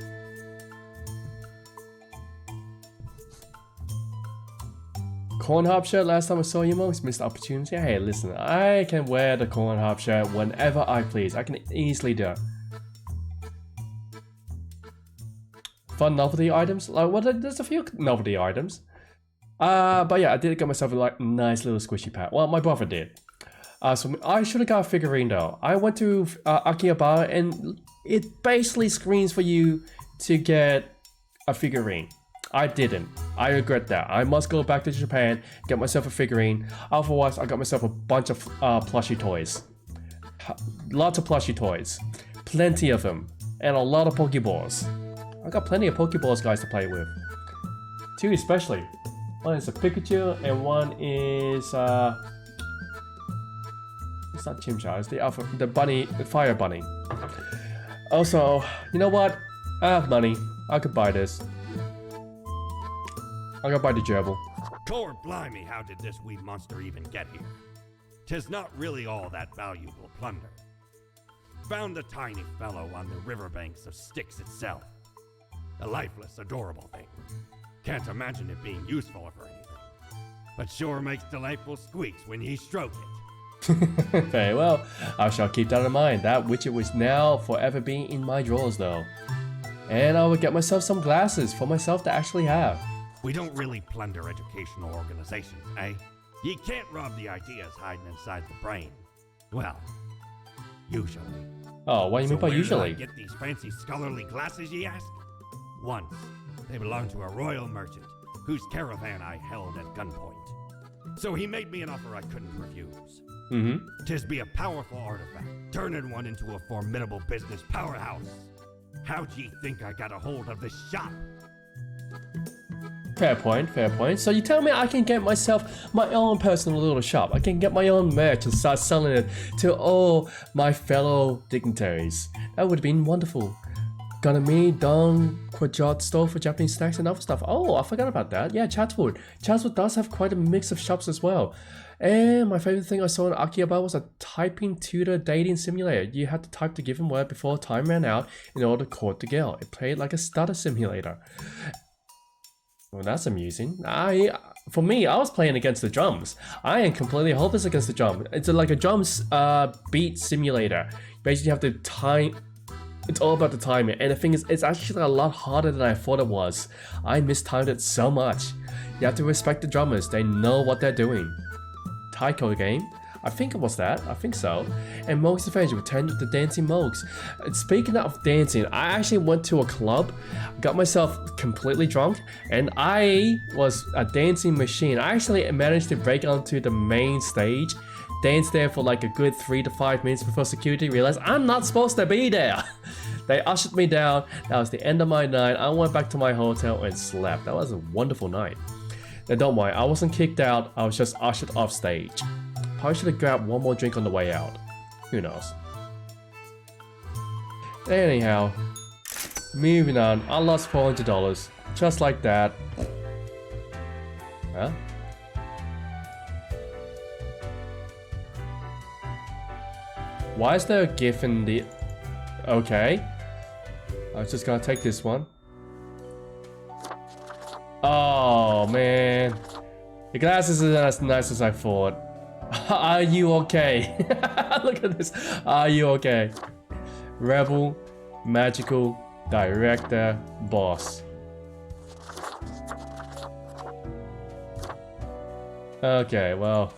Corn hop shirt, last time I saw you most missed opportunity. Hey, listen, I can wear the corn hop shirt whenever I please. I can easily do it. Fun novelty items? Like, well, there's a few novelty items. But yeah, I did get myself a like nice little squishy pad. Well, my brother did. So I should have got a figurine though. I went to Akihabara and it basically screens for you to get a figurine. I didn't. I regret that. I must go back to Japan, get myself a figurine. Otherwise, I got myself a bunch of plushie toys. Lots of plushie toys. Plenty of them. And a lot of Pokeballs. I got plenty of Pokeballs guys to play with. Two especially. One is a Pikachu and one is it's not Chimchar, it's the bunny, the fire bunny. Also, you know what? I have money. I could buy this. I gotta buy the gerbil. Core blimey, how did this wee monster even get here? 'Tis not really all that valuable plunder. Found the tiny fellow on the riverbanks of Styx itself. A lifeless, adorable thing. Can't imagine it being useful for anything. But sure makes delightful squeaks when ye stroke it. Very well. I shall keep that in mind. That widget was now forever being in my drawers though. And I will get myself some glasses for myself to actually have. We don't really plunder educational organizations, eh? Ye can't rob the ideas hiding inside the brain. Well, usually. Oh, what do you mean by usually? Where did I get these fancy scholarly glasses, ye ask? Once, they belonged to a royal merchant, whose caravan I held at gunpoint. So he made me an offer I couldn't refuse. Mm-hmm. 'Tis be a powerful artifact, turning one into a formidable business powerhouse. How'd ye think I got a hold of this shop? Fair point, fair point. So you tell me I can get myself my own personal little shop. I can get my own merch and start selling it to all my fellow dignitaries. That would have been wonderful. Got a me Don Quajot store for Japanese snacks and other stuff. Oh, I forgot about that. Yeah, Chatswood. Chatswood does have quite a mix of shops as well. And my favorite thing I saw in Akihabara was a typing tutor dating simulator. You had to type the given word before time ran out in order to court the girl. It played like a stutter simulator. Well, that's amusing. For me, I was playing against the drums. I am completely hopeless against the drum. It's like a drums beat simulator. Basically, you have to time. It's all about the timing. And the thing is, it's actually a lot harder than I thought it was. I mistimed it so much. You have to respect the drummers. They know what they're doing. Taiko game. I think it was that. I think so. And Moog's Adventure returned with the Dancing Moogs. Speaking of dancing, I actually went to a club, got myself completely drunk, and I was a dancing machine. I actually managed to break onto the main stage, danced there for like a good 3 to 5 minutes before security realized I'm not supposed to be there. They ushered me down. That was the end of my night. I went back to my hotel and slept. That was a wonderful night. Now don't worry, I wasn't kicked out. I was just ushered off stage. Probably should have grabbed one more drink on the way out. Who knows? Anyhow, moving on. I lost $400. Just like that. Huh? Why is there a GIF in the... Okay. I was just gonna take this one. Oh, man. The glasses isn't as nice as I thought. Are you okay? Look at this. Are you okay? Rebel, magical, director, boss. Okay, well.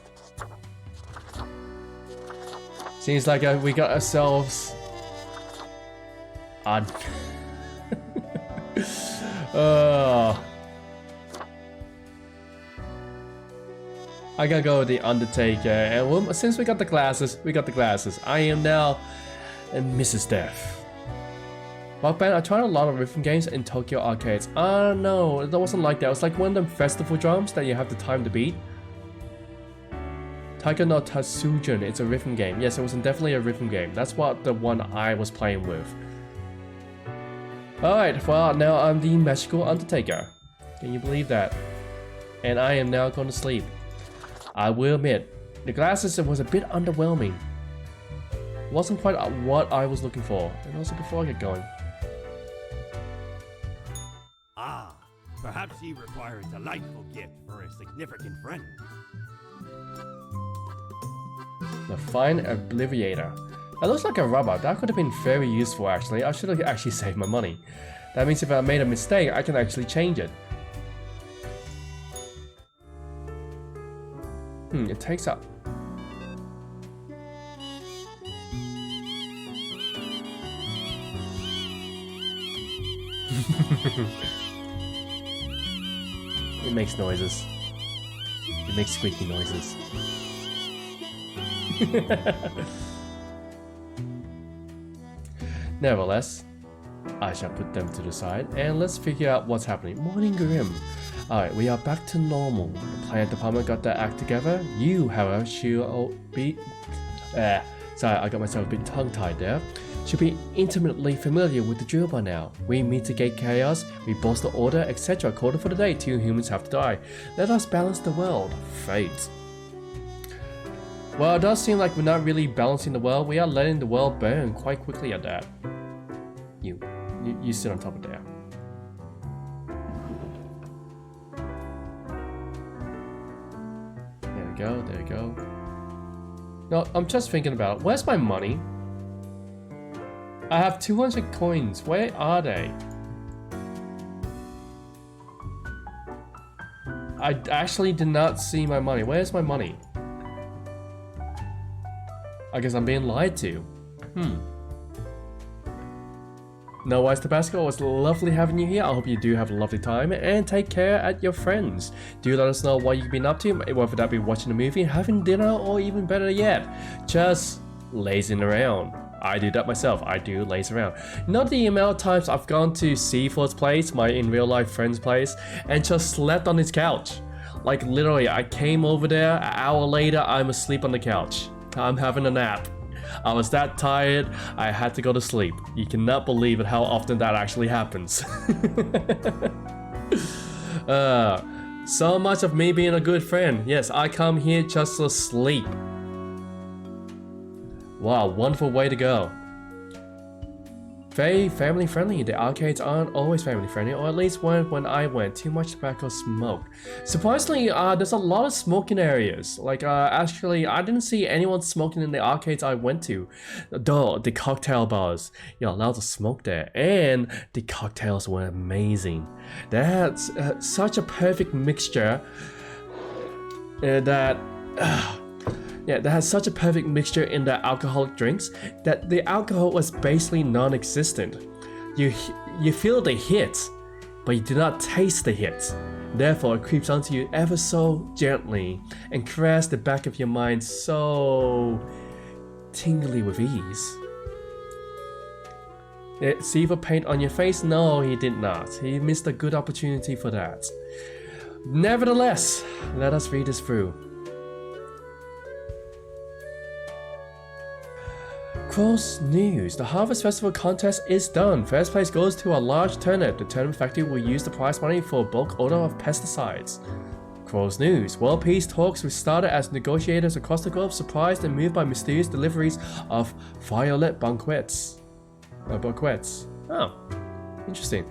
Seems like we got ourselves... I gotta go with the Undertaker, and since we got the glasses, I am now Mrs. Death. Rock Band, I tried a lot of rhythm games in Tokyo arcades. No, it wasn't like that. It was like one of them festival drums that you have to time the beat. Taika no Tatsujin, it's a rhythm game. Yes, it was definitely a rhythm game. That's what the one I was playing with. Alright, well, now I'm the magical Undertaker. Can you believe that? And I am now going to sleep. I will admit, the glasses was a bit underwhelming. Wasn't quite what I was looking for. And also before I get going. Ah, perhaps ye require a delightful gift for a significant friend. The Fine Obliviator. That looks like a rubber. That could have been very useful actually. I should have actually saved my money. That means if I made a mistake, I can actually change it. It takes up. It makes noises. It makes squeaky noises. Nevertheless, I shall put them to the side and let's figure out what's happening. Morning Grim. Alright, we are back to normal. The plant department got their act together. You, however, should be... sorry, I got myself a bit tongue-tied there. Should be intimately familiar with the drill by now. We mitigate chaos, we bolster order, etc. According for the day, 2 humans have to die. Let us balance the world. Fate. Well, it does seem like we're not really balancing the world. We are letting the world burn quite quickly at that. You sit on top of there. There we go, there we go. No, I'm just thinking about it. Where's my money? I have 200 coins. Where are they? I actually did not see my money. Where's my money? I guess I'm being lied to. No worries, Tabasco. It was lovely having you here. I hope you do have a lovely time and take care at your friends. Do let us know what you've been up to, whether that be watching a movie, having dinner, or even better yet, just lazing around. I do that myself. I do laze around. Not the amount of times I've gone to C4's place, my in real life friend's place, and just slept on his couch. Like literally, I came over there, an hour later, I'm asleep on the couch. I'm having a nap. I was that tired, I had to go to sleep. You cannot believe it how often that actually happens. So much of me being a good friend. Yes, I come here just to sleep. Wow, wonderful way to go. Very family friendly. The arcades aren't always family friendly, or at least when I went, too much tobacco smoked. Surprisingly, there's a lot of smoking areas. Like, actually, I didn't see anyone smoking in the arcades I went to. Though, the cocktail bars, you're allowed to smoke there, and the cocktails were amazing. That's such a perfect mixture that has such a perfect mixture in the alcoholic drinks that the alcohol was basically non-existent. You feel the hits, but you do not taste the hits. Therefore, it creeps onto you ever so gently and caress the back of your mind so tingly with ease. See the paint on your face? No, he did not. He missed a good opportunity for that. Nevertheless, let us read this through. Cross News. The Harvest Festival contest is done. First place goes to a large turnip. The turnip factory will use the prize money for a bulk order of pesticides. Cross News. World peace talks restarted as negotiators across the globe surprised and moved by mysterious deliveries of violet bouquets. Oh, interesting.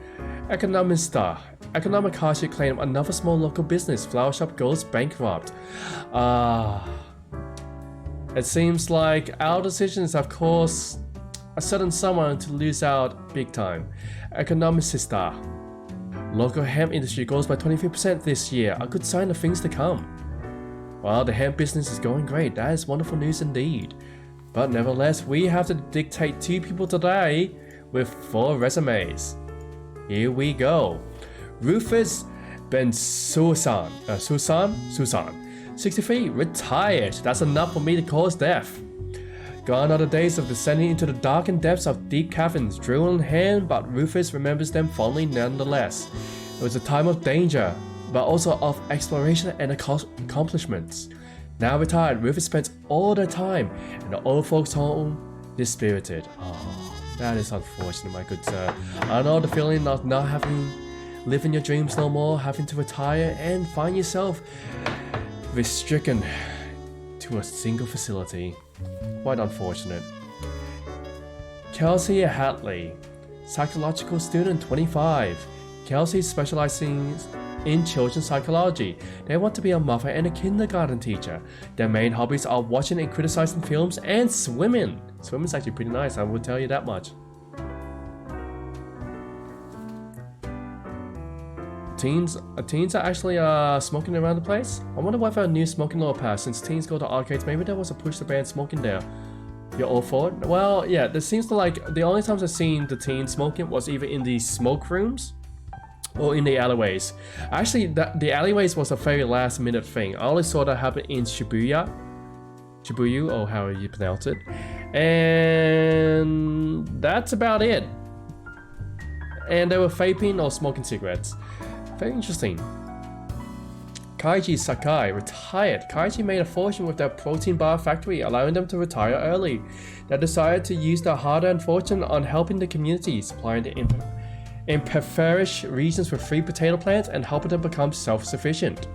Economic Star. Economic hardship claim another small local business. Flower shop goes bankrupt. It seems like our decisions have caused a certain someone to lose out big time. Economicista. Local hemp industry goes by 23% this year, a good sign of things to come. Well, the hemp business is going great, that is wonderful news indeed. But nevertheless, we have to dictate 2 people today with 4 resumes. Here we go. Rufus Ben Susan. 63, retired. That's enough for me to cause death. Gone are the days of descending into the darkened depths of deep caverns, drill in hand, but Rufus remembers them fondly nonetheless. It was a time of danger, but also of exploration and accomplishments. Now retired, Rufus spends all their time in the old folks' home, dispirited. Oh, that is unfortunate, my good sir. I know the feeling of not living your dreams no more, having to retire and find yourself restricted to a single facility. Quite unfortunate. Kelsey Hatley, psychological student 25. Kelsey specializing in children's psychology. They want to be a mother and a kindergarten teacher. Their main hobbies are watching and criticizing films and swimming. Swimming's actually pretty nice, I will tell you that much. Teens are actually smoking around the place. I wonder whether a new smoking law passed since teens go to arcades. Maybe there was a push to ban smoking there. You're all for it? Well, yeah, there seems to like the only times I've seen the teens smoking was either in the smoke rooms or in the alleyways. Actually, the alleyways was a very last minute thing. I only saw that happen in Shibuya, or how you pronounce it, and that's about it. And they were vaping or smoking cigarettes. Very interesting. Kaiji Sakai retired. Kaiji made a fortune with their protein bar factory, allowing them to retire early. They decided to use their hard-earned fortune on helping the community, supplying the impoverished regions with free potato plants and helping them become self-sufficient.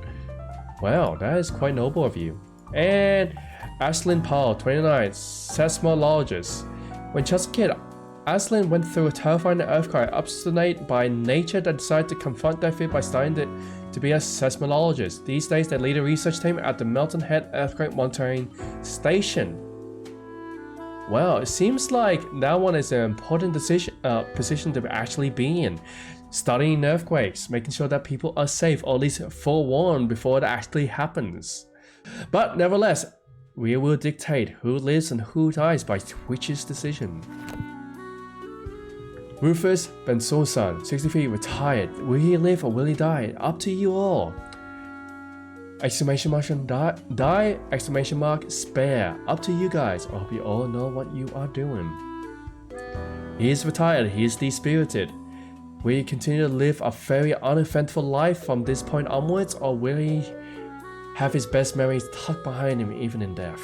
Wow, that is quite noble of you. And Ashlyn Paul, 29, seismologist. When just a kid, Ashlyn went through a terrifying earthquake, obstinate by nature that decided to confront their fear by studying to be a seismologist. These days, they lead a research team at the Melton Head Earthquake Monitoring Station. Well, it seems like that one is an important position to actually be in. Studying earthquakes, making sure that people are safe, or at least forewarned before it actually happens. But nevertheless, we will dictate who lives and who dies by Twitch's decision. Rufus Bensosan, 63, retired. Will he live or will he die? Up to you all. Exclamation mark die, exclamation mark spare. Up to you guys. I hope you all know what you are doing. He is retired, he is dispirited. Will he continue to live a very uneventful life from this point onwards, or will he have his best memories tucked behind him even in death?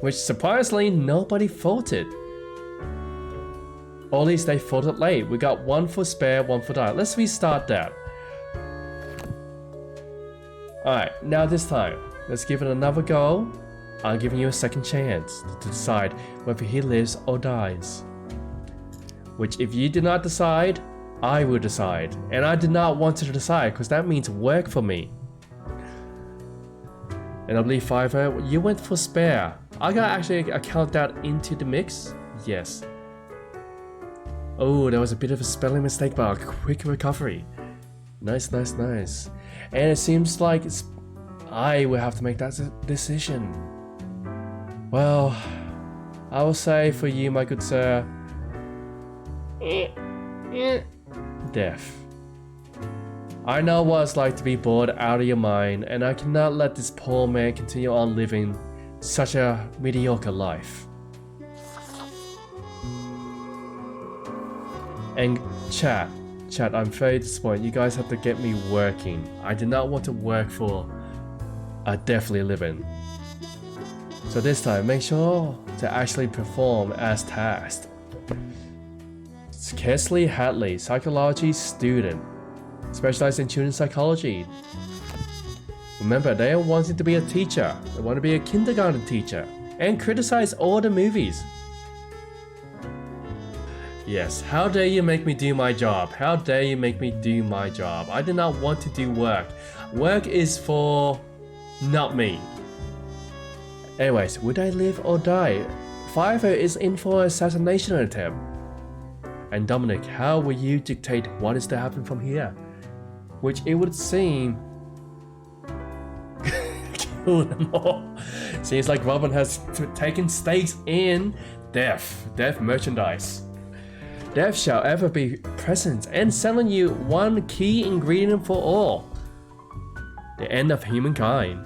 Which surprisingly nobody voted. Or at least they voted late. We got one for spare, one for die. Let's restart that. Alright, now this time, let's give it another go. I'm giving you a second chance to decide whether he lives or dies. Which if you do not decide, I will decide. And I did not want to decide because that means work for me. And I believe Fiverr, you went for spare. I gotta actually count that into the mix. Yes. Oh, there was a bit of a spelling mistake, but a quick recovery. Nice, nice, nice. And it seems like I will have to make that decision. Well, I will say for you, my good sir, death. I know what it's like to be bored out of your mind, and I cannot let this poor man continue on living such a mediocre life. And chat, I'm very disappointed. You guys have to get me working. I did not want to work for a deathly living. So this time, make sure to actually perform as tasked. Kesley Hadley, psychology student, specialized in children's psychology. Remember, they are wanting to be a teacher. They want to be a kindergarten teacher and criticize all the movies. Yes, how dare you make me do my job? How dare you make me do my job? I did not want to do work. Work is for not me. Anyways, would I live or die? Fiverr is in for an assassination attempt. And Dominic, how will you dictate what is to happen from here? Which it would seem kill them all. Seems like Robin has taken stakes in death merchandise. Death shall ever be present and selling you one key ingredient for all. The end of humankind.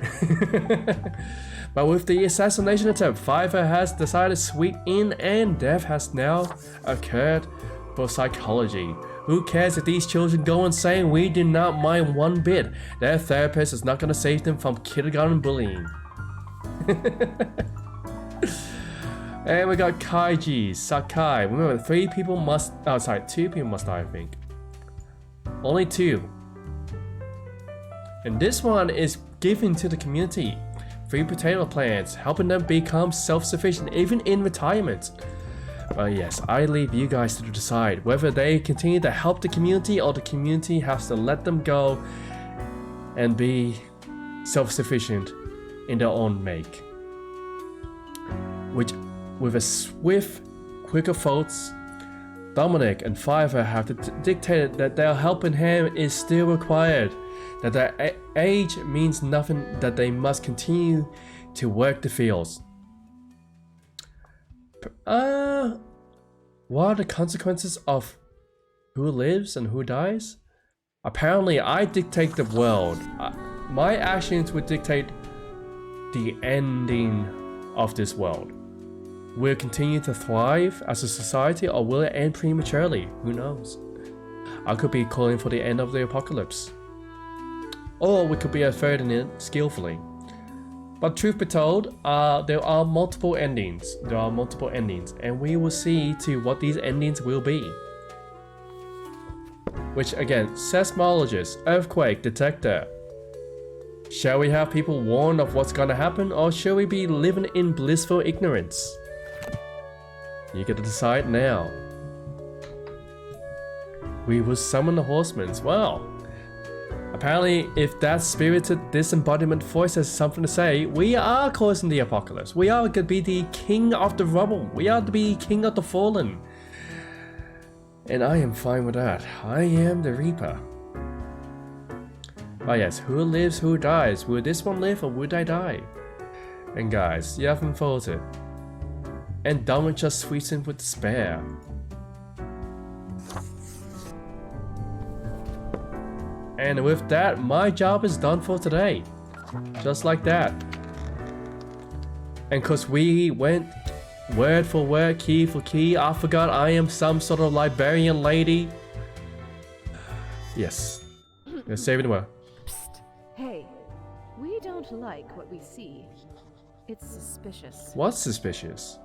But with the assassination attempt, Fiverr has decided to sweep in and death has now occurred for psychology. Who cares if these children go insane? We do not mind one bit. Their therapist is not going to save them from kindergarten bullying. And we got Kaiji Sakai. Remember, 2 people must die, I think. Only 2. And this one is given to the community. Free potato plants, helping them become self-sufficient even in retirement. But yes, I leave you guys to decide whether they continue to help the community or the community has to let them go and be self-sufficient in their own make. Which, with a swift, quicker votes, Dominic and Fiverr have dictated that their helping hand is still required. that their age means nothing, that they must continue to work the fields. What are the consequences of who lives and who dies? Apparently, I dictate the world. My actions would dictate the ending of this world. Will it continue to thrive as a society, or will it end prematurely? Who knows? I could be calling for the end of the apocalypse. Or we could be averting it skillfully. But truth be told, there are multiple endings. And we will see to what these endings will be. Which again, seismologist, earthquake detector. Shall we have people warned of what's gonna happen, or shall we be living in blissful ignorance? You get to decide now. We will summon the horsemen. Well, apparently, if that spirited disembodiment voice has something to say, we are causing the apocalypse. We are gonna be the king of the rubble. We are to be king of the fallen. And I am fine with that. I am the Reaper. Oh yes, who lives, who dies? Will this one live or would I die? And guys, you haven't voted. And don't just sweeten with despair. And with that, my job is done for today. Just like that. And cause we went word for word, key for key, I forgot I am some sort of librarian lady. Yes. Let's save it well. Psst. Hey, we don't like what we see. It's suspicious. What's suspicious?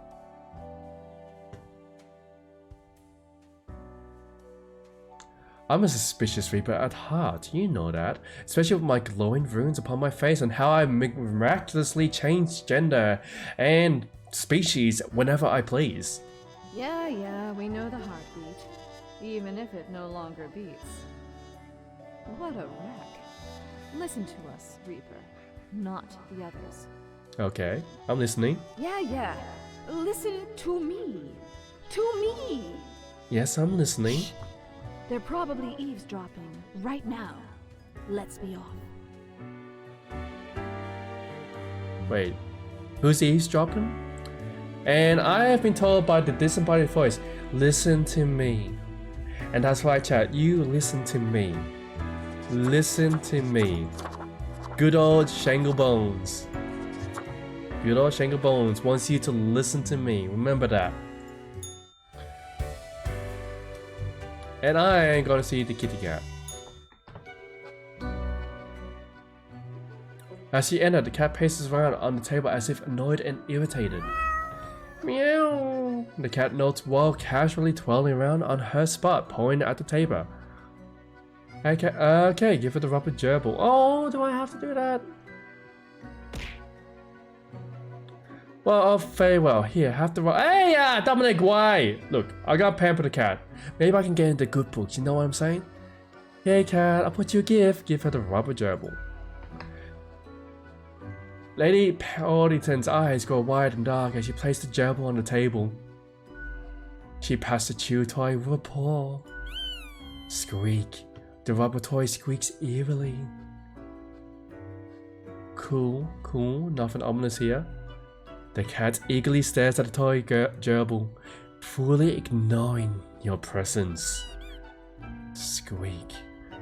I'm a suspicious Reaper at heart, you know that. Especially with my glowing runes upon my face and how I miraculously change gender and species whenever I please. Yeah, we know the heartbeat. Even if it no longer beats. What a wreck. Listen to us, Reaper. Not the others. Okay, I'm listening. Yeah. Listen to me. To me! Yes, I'm listening. They're probably eavesdropping right now. Let's be off. Wait, who's eavesdropping? And I have been told by the disembodied voice, listen to me. And that's why, chat, you listen to me. Listen to me. Good old Shanglebones. Good old Shanglebones wants you to listen to me. Remember that. And I ain't gonna see the kitty cat. As she entered, the cat paces around on the table as if annoyed and irritated. Meow! The cat notes while casually twirling around on her spot, pointing at the table. Okay, give her the rubber gerbil. Oh, do I have to do that? Well, very well. Here, have the Hey, Dominic, why? Look, I got pamper the cat. Maybe I can get into good books, you know what I'm saying? Hey, cat, I'll put you a gift. Give her the rubber gerbil. Lady Pawdington's eyes go wide and dark as she placed the gerbil on the table. She passed the chew toy with a paw. Squeak. The rubber toy squeaks eerily. Cool, nothing ominous here. The cat eagerly stares at the toy gerbil, fully ignoring your presence. Squeak.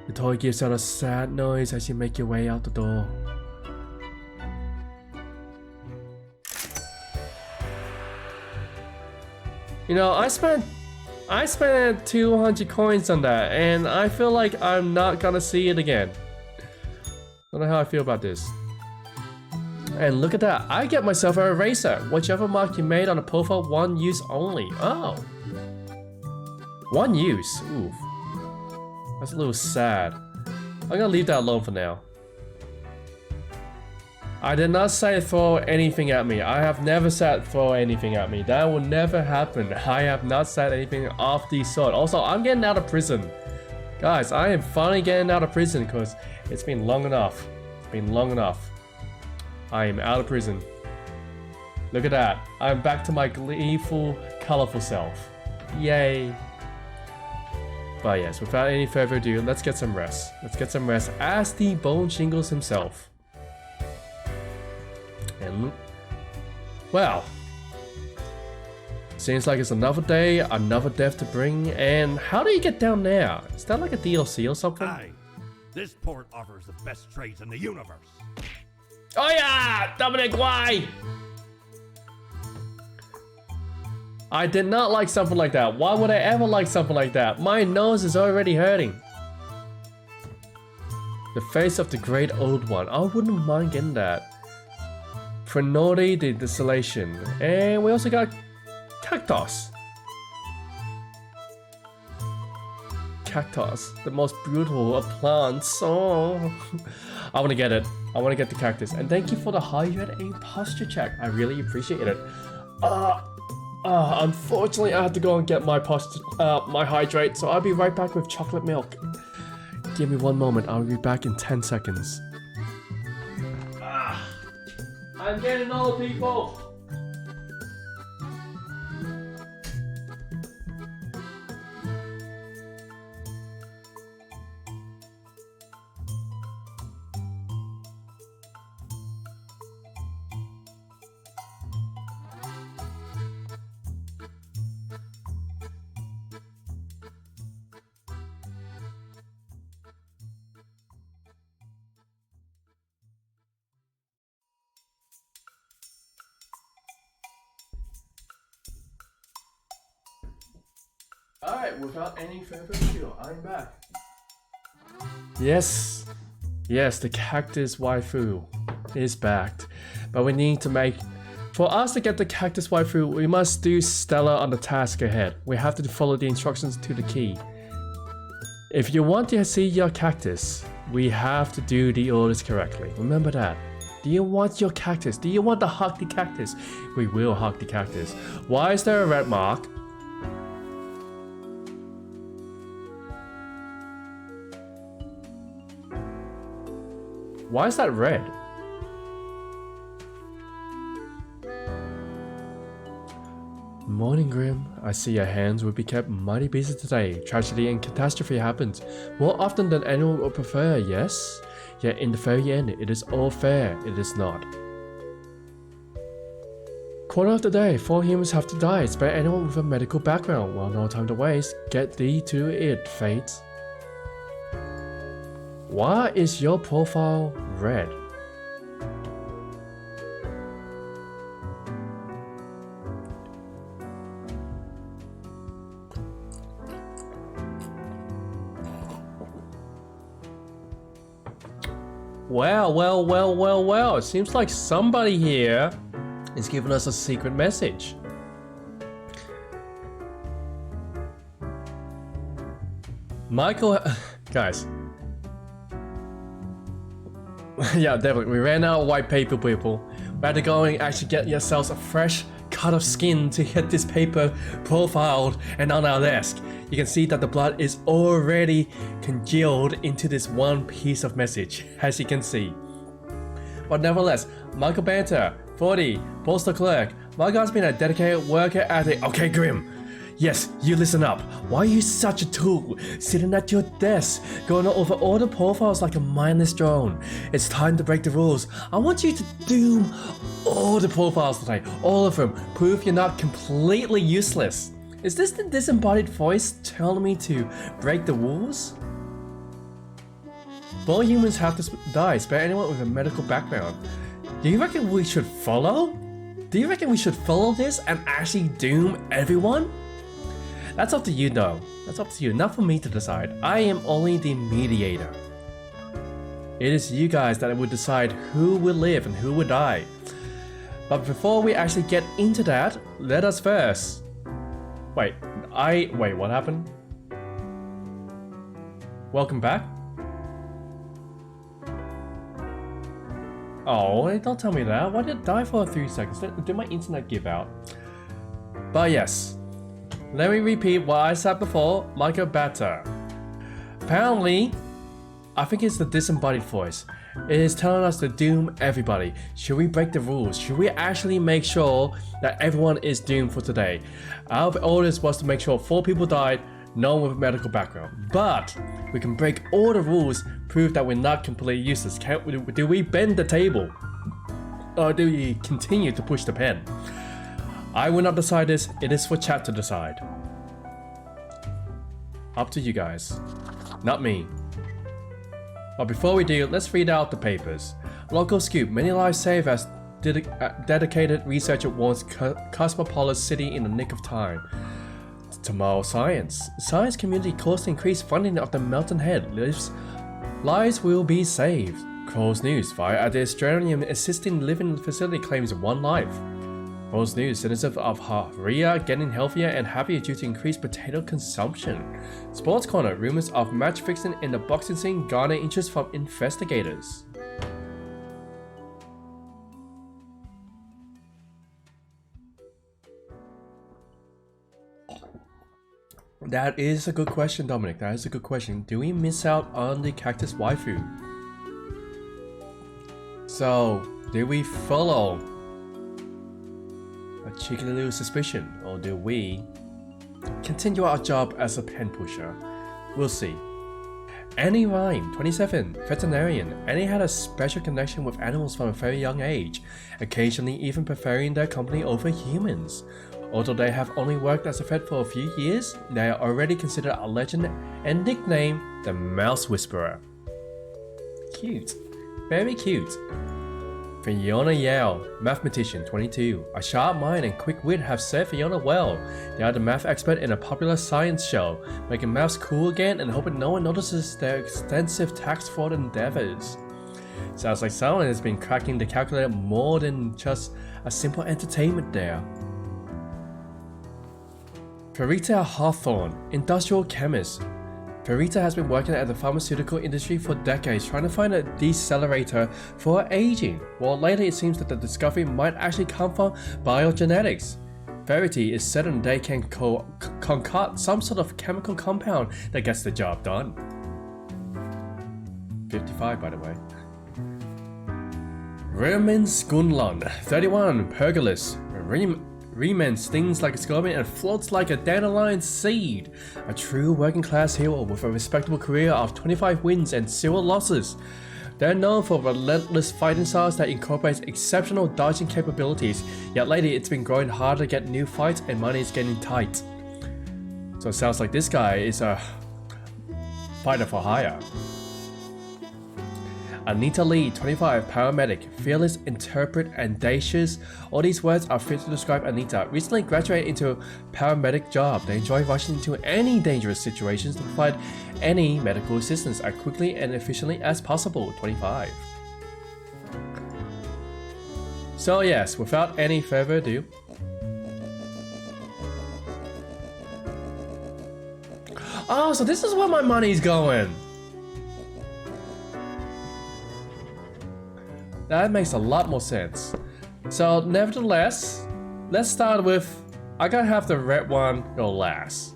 The toy gives out a sad noise as you make your way out the door. You know, I spent 200 coins on that, and I feel like I'm not gonna see it again. Don't know how I feel about this. And look at that, I get myself an eraser. Whichever mark you made on a profile, one use only. Oh. One use, oof. That's a little sad. I'm gonna leave that alone for now. I did not say throw anything at me. I have never said throw anything at me. That will never happen. I have not said anything of the sort. Also, I'm getting out of prison. Guys, I am finally getting out of prison because it's been long enough. It's been long enough. I am out of prison. Look at that. I'm back to my gleeful, colorful self. Yay. But yes, without any further ado, let's get some rest. Let's get some rest as the Bone Shingles himself. And well, seems like it's another day, another death to bring. And how do you get down there? Is that like a DLC or something? Aye, this port offers the best trades in the universe. Oh yeah, Dominic, why? I did not like something like that. Why would I ever like something like that? My nose is already hurting. The face of the great old one. I wouldn't mind getting that. Prenodi the Desolation. And we also got Cactus. Cactus, the most beautiful of plants. Oh, I want to get it. I want to get the cactus. And thank you for the hydrate and posture check. I really appreciate it. Unfortunately, I had to go and get my my hydrate, so I'll be right back with chocolate milk. Give me one moment. I'll be back in 10 seconds. I'm getting old, people. Alright, without any further ado, I'm back. Yes, the cactus waifu is back. But we need to make... For us to get the cactus waifu, we must do Stella on the task ahead. We have to follow the instructions to the key. If you want to see your cactus, we have to do the orders correctly. Remember that. Do you want your cactus? Do you want to hug the cactus? We will hug the cactus. Why is there a red mark? Why is that red? Morning, Grim. I see your hands will be kept mighty busy today. Tragedy and catastrophe happens more often than anyone would prefer, yes? Yet in the very end, it is all fair, it is not. Quarter of the day, 4 humans have to die. Spare anyone with a medical background. Well, no time to waste. Get thee to it, fate. Why is your profile red? Well. It seems like somebody here is giving us a secret message. Michael, guys. Yeah, definitely. We ran out of white paper, people. We had to go and actually get yourselves a fresh cut of skin to get this paper profiled and on our desk. You can see that the blood is already congealed into this one piece of message, as you can see. But nevertheless, Michael Banter, 40, postal clerk. Michael has been a dedicated worker at the... Okay, Grim. Yes, you listen up. Why are you such a tool? Sitting at your desk, going over all the profiles like a mindless drone. It's time to break the rules. I want you to doom all the profiles today. All of them. Prove you're not completely useless. Is this the disembodied voice telling me to break the rules? All humans have to die. Spare anyone with a medical background. Do you reckon we should follow? Do you reckon we should follow this and actually doom everyone? That's up to you though. That's up to you, not for me to decide. I am only the mediator. It is you guys that will decide who will live and who will die. But before we actually get into that, let us first... Wait, what happened? Welcome back? Oh, don't tell me that. Why did it die for 3 seconds? Did my internet give out? But yes. Let me repeat what I said before, Michael Batter. Apparently, I think it's the disembodied voice. It is telling us to doom everybody. Should we break the rules? Should we actually make sure that everyone is doomed for today? Our orders was to make sure 4 people died, no one with a medical background. But we can break all the rules, prove that we're not completely useless. Do we bend the table? Or do we continue to push the pen? I will not decide this, it is for chat to decide. Up to you guys, not me. But before we do, let's read out the papers. Local scoop, many lives saved as dedicated researcher warns Cosmopolis City in the nick of time. Tomorrow Science. Science community calls to increase funding of the Melton Head. Lives will be saved. Crow's News, via the Australian Assisted Living Facility claims 1 life. Crow's News, citizens of Haria getting healthier and happier due to increased potato consumption. Sports Corner, rumors of match fixing in the boxing scene garner interest from investigators. That is a good question, Dominic. That is a good question. Do we miss out on the cactus waifu? So, do we follow a cheeky little suspicion, or do we continue our job as a pen pusher? We'll see. Annie Rhyme, 27, veterinarian. Annie had a special connection with animals from a very young age, occasionally even preferring their company over humans. Although they have only worked as a vet for a few years, they are already considered a legend and nicknamed the Mouse Whisperer. Cute. Very cute. Fiona Yale, mathematician, 22. A sharp mind and quick wit have served Fiona well. They are the math expert in a popular science show, making maths cool again and hoping no one notices their extensive tax fraud endeavors. Sounds like someone has been cracking the calculator more than just a simple entertainment there. Farita Hawthorne, industrial chemist. Farita has been working at the pharmaceutical industry for decades trying to find a decelerator for aging, while later it seems that the discovery might actually come from biogenetics. Verity is certain they can concoct some sort of chemical compound that gets the job done. 55 by the way. Remen Skunlund, 31, Pergolis. Remen stings like a scorpion and floats like a dandelion seed. A true working class hero with a respectable career of 25 wins and 0 losses. They're known for relentless fighting styles that incorporates exceptional dodging capabilities, yet lately it's been growing harder to get new fights and money is getting tight. So it sounds like this guy is a fighter for hire. Anita Lee, 25, paramedic, fearless, interpret, audacious. All these words are fit to describe Anita. Recently graduated into a paramedic job. They enjoy rushing into any dangerous situations to provide any medical assistance as quickly and efficiently as possible. 25. So yes, without any further ado, oh, so this is where my money's going. That makes a lot more sense. So nevertheless, let's start with, I gotta have the red one go last.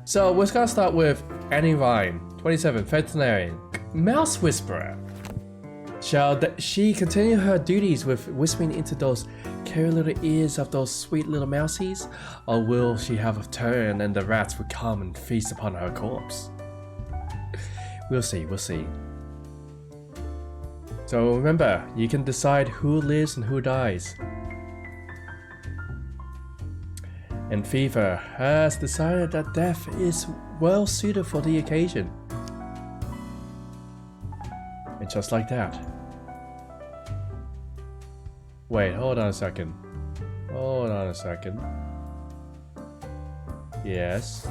So we're gonna start with Annie Ryan, 27, veterinarian, Mouse Whisperer. Shall she continue her duties with whispering into those curly little ears of those sweet little mousies? Or will she have a turn and the rats will come and feast upon her corpse? We'll see, we'll see. So remember, you can decide who lives and who dies. And Fever has decided that death is well suited for the occasion. And just like that. Wait, hold on a second. Hold on a second. Yes.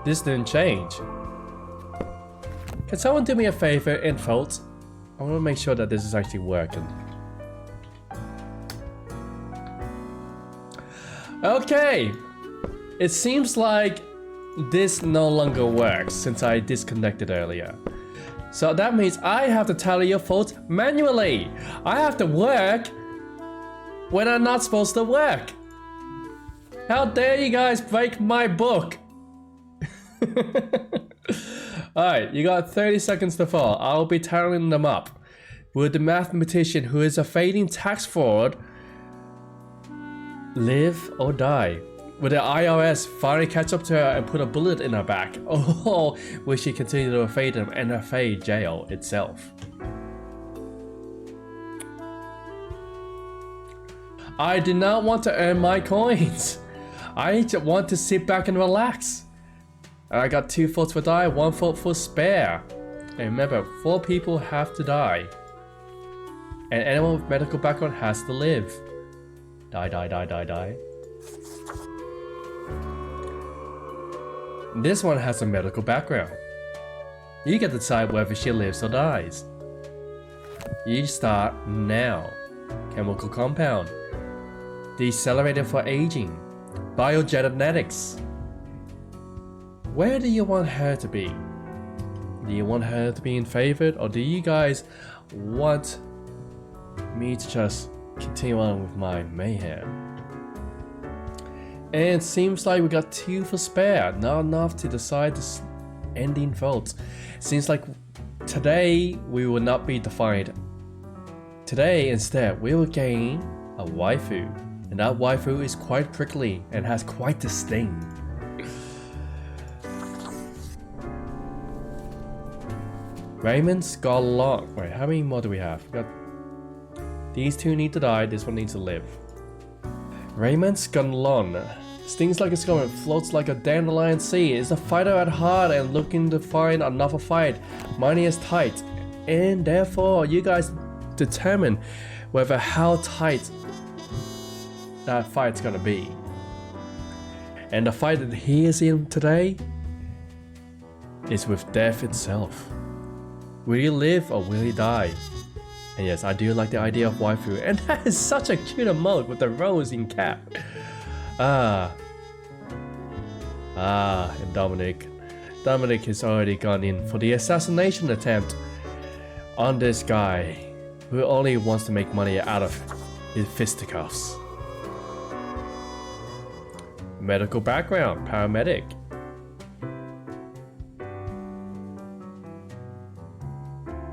This didn't change. Can someone do me a favor and vote? I want to make sure that this is actually working. Okay, it seems like this no longer works since I disconnected earlier. So that means I have to tally your votes manually. I have to work when I'm not supposed to work. How dare you guys break my book? Alright, you got 30 seconds to fall. I'll be tallying them up. Would the mathematician who is evading tax fraud live or die? Will the IRS finally catch up to her and put a bullet in her back? Oh, will she continue to evade them and evade jail itself? I do not want to earn my coins. I just want to sit back and relax. I got 2 votes for die, 1 vote for spare. And remember, 4 people have to die. And anyone with medical background has to live. Die, die, die, die, die. This one has a medical background. You get to decide whether she lives or dies. You start now. Chemical compound. Decelerator for aging. Biogenetics. Where do you want her to be? Do you want her to be in favored, or do you guys want me to just continue on with my mayhem? And it seems like we got 2 for spare, not enough to decide this ending votes. Seems like today we will not be defined. Today instead we will gain a waifu, and that waifu is quite prickly and has quite the sting. Raymond Scarlett. Wait, how many more do we have? We got these 2 need to die, this one needs to live. Raymond Scanlon. Stings like a scorpion, floats like a dandelion sea, is a fighter at heart and looking to find another fight. Money is tight, and therefore you guys determine whether how tight that fight's gonna be. And the fight that he is in today is with death itself. Will he live or will he die? And yes, I do like the idea of waifu, and that is such a cute emote with the rose in cap. And Dominic has already gone in for the assassination attempt on this guy who only wants to make money out of his fisticuffs. Medical background, paramedic.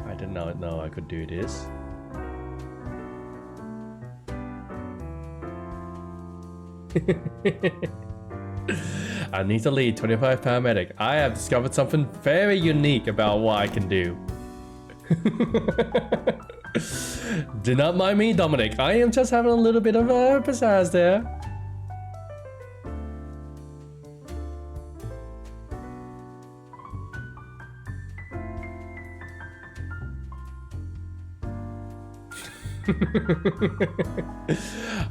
I did not know I could do this. I need to lead 25 paramedic. I have discovered something very unique about what I can do. Do not mind me, Dominic. I am just having a little bit of a pizzazz there.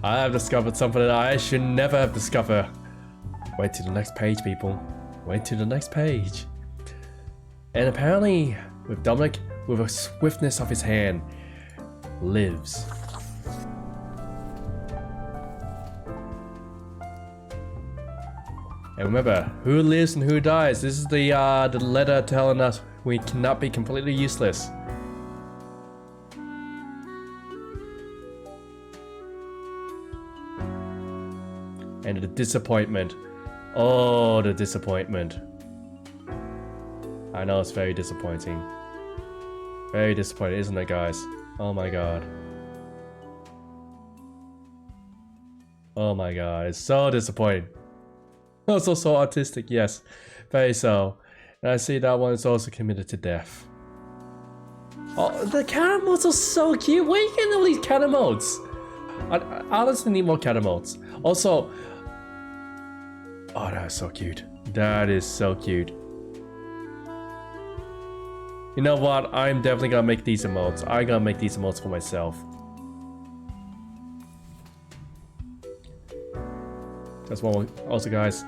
I have discovered something that I should never have discovered. Wait to the next page, people. Wait to the next page. And apparently, with Dominic, with a swiftness of his hand, lives. And remember, who lives and who dies. This is the letter telling us we cannot be completely useless. And the disappointment. Oh, the disappointment. I know it's very disappointing. Very disappointing, isn't it, guys? Oh my god. Oh my god, it's so disappointing. Also so autistic, yes. Very so. And I see that one is also committed to death. Oh, the cat emotes are so cute. Where are you getting all these cat emotes? I honestly need more cat emotes. Also, oh, that is so cute. That is so cute. You know what? I'm definitely gonna make these emotes. I'm gonna make these emotes for myself. That's one. Also, guys.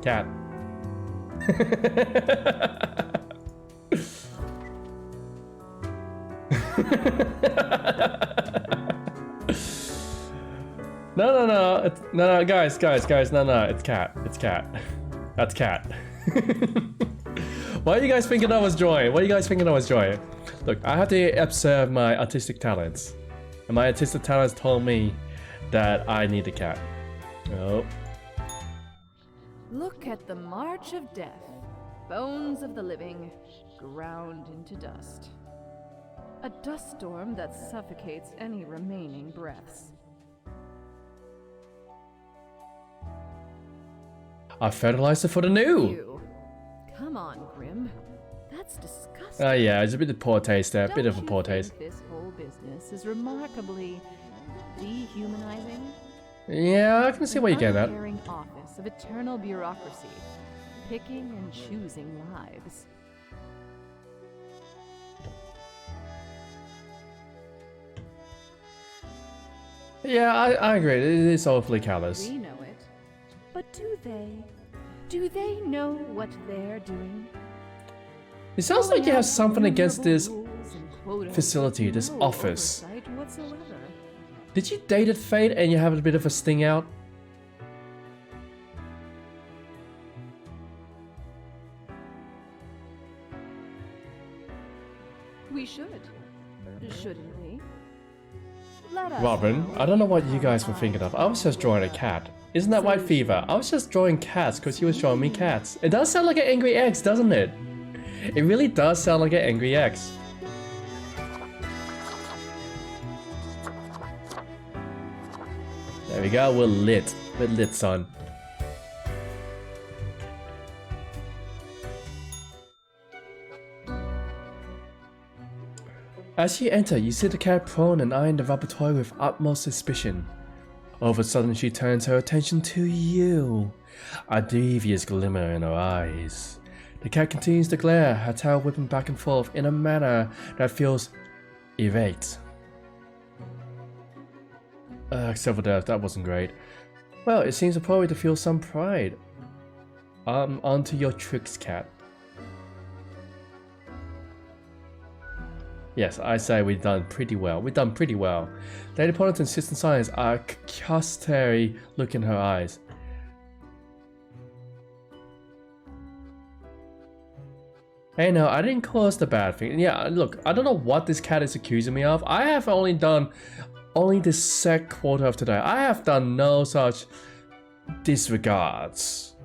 Cat. No, guys, no, it's cat. It's cat. That's cat. Why are you guys thinking I was drawing? What are you guys thinking I was drawing? Look, I have to observe my artistic talents. And my artistic talents told me that I need a cat. Oh. Look at the march of death. Bones of the living, ground into dust. A dust storm that suffocates any remaining breaths. I fertilized it for the new. Ew. Come on, Grim. That's disgusting. Oh yeah, it's a bit of poor taste there. Don't Bit of a you poor think taste. This whole business is remarkably dehumanizing. Yeah, I can see where you're getting at. An unerring office of eternal bureaucracy, picking and choosing lives. Yeah, I agree. It is awfully callous. We know it. But do they? Do they know what they're doing? It sounds like you have something against this Rules and quotas facility, with this no office. oversight whatsoever. Did you date it, Fate, and you have a bit of a sting out? We should. Shouldn't we? Let us Robin, know. I don't know what you guys were thinking of. I was just drawing a cat. Isn't that White Fever? I was just drawing cats because he was showing me cats. It does sound like an angry X, doesn't it? It really does sound like an angry X. There we go, we're lit. We're lit, son. As you enter, you see the cat prone and eyeing the rubber toy with utmost suspicion. All of a sudden, she turns her attention to you, a devious glimmer in her eyes. The cat continues to glare, her tail whipping back and forth in a manner that feels irate. Except for that wasn't great. Well, it seems appropriate to feel some pride. Onto your tricks, cat. Yes, I say we've done pretty well. We've done pretty well. Lady Pawdington's insistent silence, a customary look in her eyes. Hey, no, I didn't cause the bad thing. Yeah, look, I don't know what this cat is accusing me of. I have only done the second quarter of today. I have done no such disregards.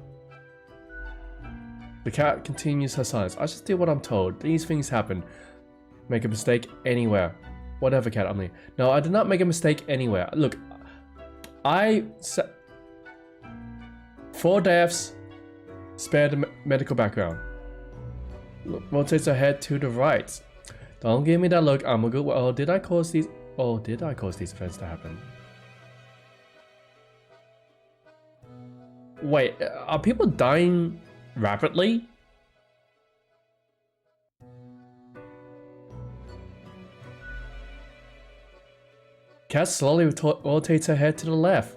The cat continues her silence. I just do what I'm told. These things happen. Make a mistake anywhere. Whatever, cat, I'm like, no, I did not make a mistake anywhere. Look, 4 deaths, spare the medical background. Look, rotates her head to the right. Don't give me that look. I'm a good one. Oh, did I cause these? Oh, did I cause these events to happen? Wait, are people dying rapidly? Cat slowly rotates her head to the left.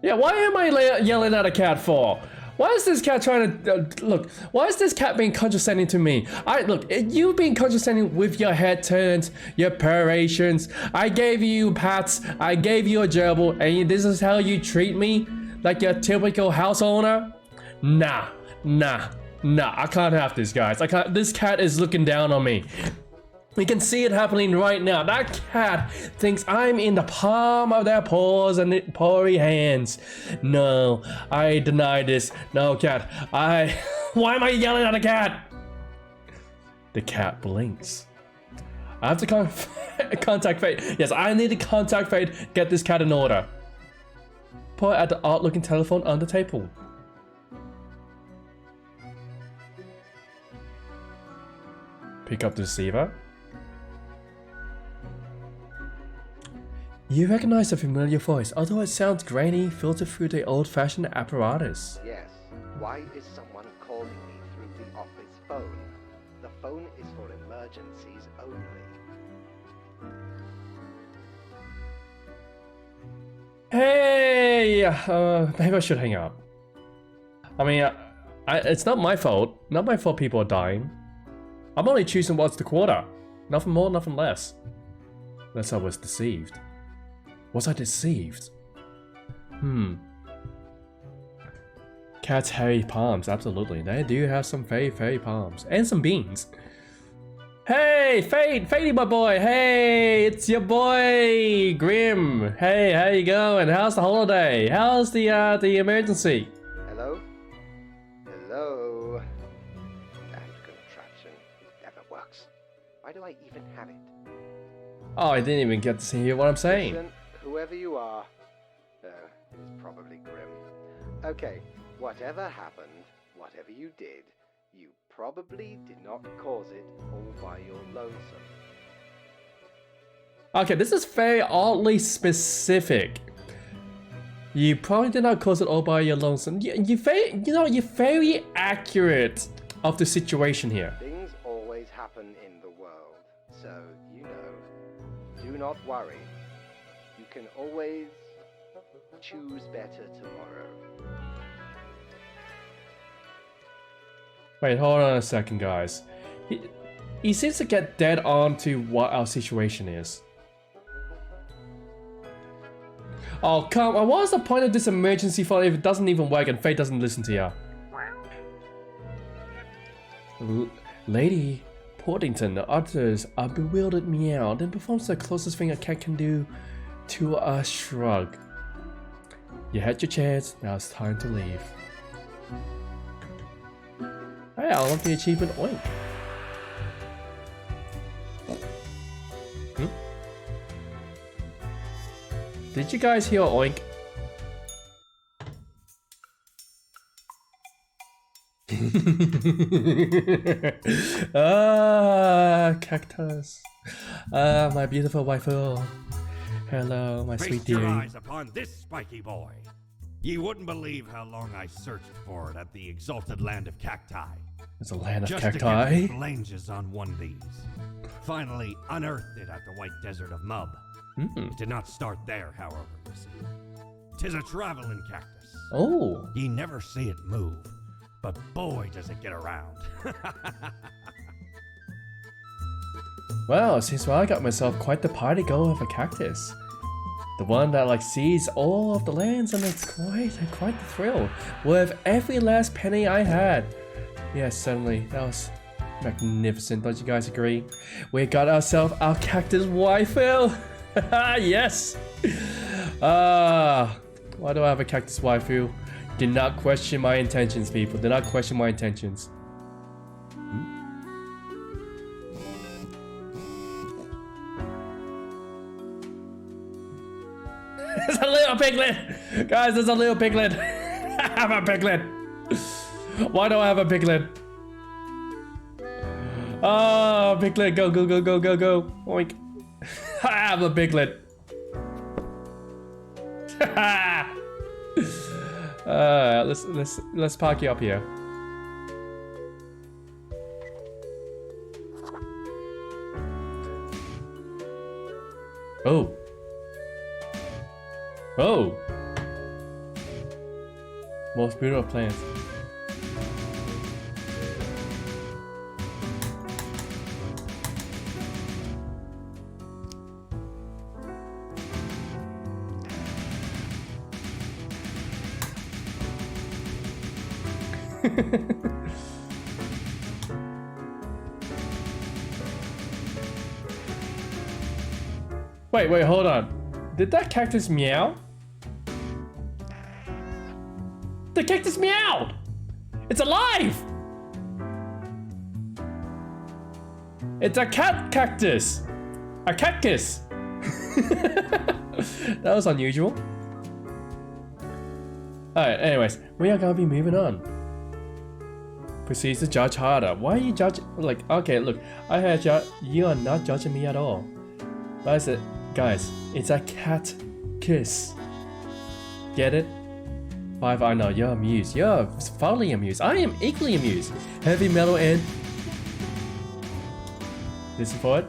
Yeah, why am I yelling at a cat for? Why is this cat trying to look? Why is this cat being condescending to me? Look, you being condescending with your head turns, your perorations. I gave you pats, I gave you a gerbil, and this is how you treat me, like your typical house owner? Nah. I can't have this, guys. I can't. This cat is looking down on me. We can see it happening right now. That cat thinks I'm in the palm of their paws and pawry hands. No, I deny this. No, cat. Why am I yelling at a cat? The cat blinks. I have to contact Fate. Yes, I need to contact Fate. Get this cat in order. Point at the odd-looking telephone on the table. Pick up the receiver. You recognize a familiar voice, although it sounds grainy, filtered through the old-fashioned apparatus. Yes. Why is someone calling me through the office phone? The phone is for emergencies only. Hey! Maybe I should hang up. I mean, it's not my fault. Not my fault people are dying. I'm only choosing what's the quarter. Nothing more, nothing less. Unless I was deceived. Was I deceived? Cat's hairy palms, absolutely. They do have some fairy palms. And some beans. Hey, Fady my boy. Hey, it's your boy, Grim. Hey, how you going? How's the holiday? How's the emergency? Hello? Hello? Damn contraption. It never works. Why do I even have it? Oh, I didn't even get to hear what I'm saying. Listen, whoever you are, it's probably Grim. Okay, whatever happened, whatever you did, you probably did not cause it all by your lonesome. Okay, this is very oddly specific. You probably did not cause it all by your lonesome. You're very accurate of the situation here. Things always happen in the world, so you know. Do not worry. You can always choose better tomorrow. Wait, hold on a second, guys. He seems to get dead on to what our situation is. Oh, come on. What's the point of this emergency phone if it doesn't even work and Faye doesn't listen to you? Lady Pawdington utters a bewildered meow, then performs the closest thing a cat can do to a shrug. You had your chance, now it's time to leave. Hey, I want the achievement oink. Did you guys hear oink? Cactus. My beautiful waifu. Hello, my sweet Feast your dearie. eyes upon this spiky boy. Ye wouldn't believe how long I searched for it at the exalted land of cacti. It's a land of Just cacti. to get phalanges on one of these. Finally unearthed it at the White Desert of Mub. It did not start there, however, you see. 'Tis a traveling cactus. Oh. Ye never see it move, but boy does it get around. Well, it seems I got myself quite the party going of a cactus. The one that like sees all of the lands, and it's quite the thrill. Worth every last penny I had. Yes, certainly. That was magnificent, don't you guys agree? We got ourselves our cactus waifu! Yes! Why do I have a cactus waifu? Did not question my intentions, people. Did not question my intentions. There's a little piglet! Guys, there's a little piglet! I have a piglet! Why do I have a piglet? Oh, piglet, go, go, go, go, go, go. Oink. I have a piglet. Let's park you up here. Oh. Oh. Most beautiful plants. Wait, hold on. Did that cactus meow? The cactus meowed! It's alive! It's a cactus! A cactus! That was unusual. Alright, anyways, we are gonna be moving on. Proceeds to judge harder. Why are you judging? Like, okay, look, I heard you are not judging me at all. But I said, guys, it's a cat kiss. Get it? Five, I know, you're amused. You're thoroughly amused. I am equally amused. Heavy metal and... Listen for it.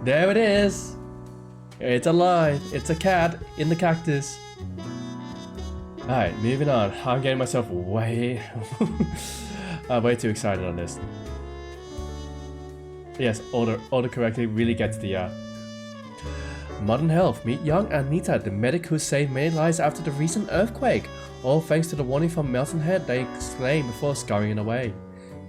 There it is. It's alive. It's a cat in the cactus. Alright, moving on. I'm getting myself way too excited on this. Yes, autocorrecting really gets the Modern Health, meet young Anita, the medic who saved many lives after the recent earthquake. All thanks to the warning from Melton Head they exclaimed before scurrying away.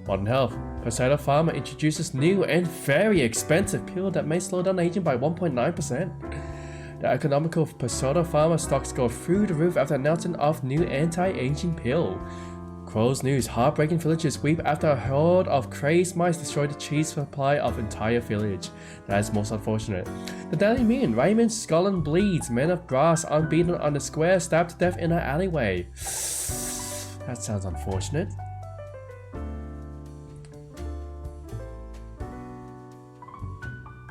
Modern Health, Potato Farmer introduces new and very expensive pill that may slow down aging by 1.9%. The economical Potato Farmer stocks go through the roof after announcing of new anti-aging pill. Crow's News, heartbreaking villagers weep after a horde of crazed mice destroyed the cheese supply of entire village. That is most unfortunate. The Daily Mirror, Raymond Scotland bleeds, men of brass unbeaten on the square stabbed to death in an alleyway. That sounds unfortunate.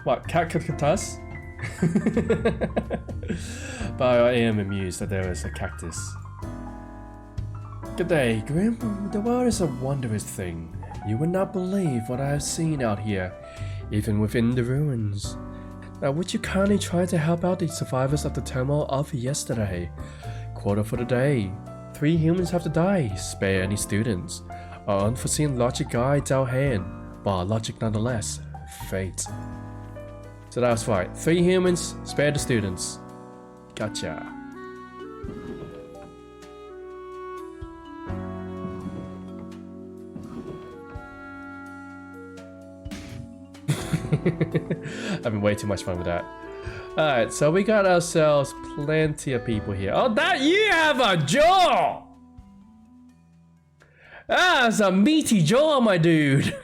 What, cat cactus? But I am amused that there is a cactus. Good day, Grim. The world is a wondrous thing. You would not believe what I have seen out here, even within the ruins. Now, would you kindly try to help out the survivors of the turmoil of yesterday? Quota for the day. 3 humans have to die. Spare any students. Our unforeseen logic guides our hand, but logic nonetheless. Fate. So that's right. 3 humans, spare the students. Gotcha. Having way too much fun with that. Alright, so we got ourselves plenty of people here. Oh, that you have a jaw! That's a meaty jaw, my dude.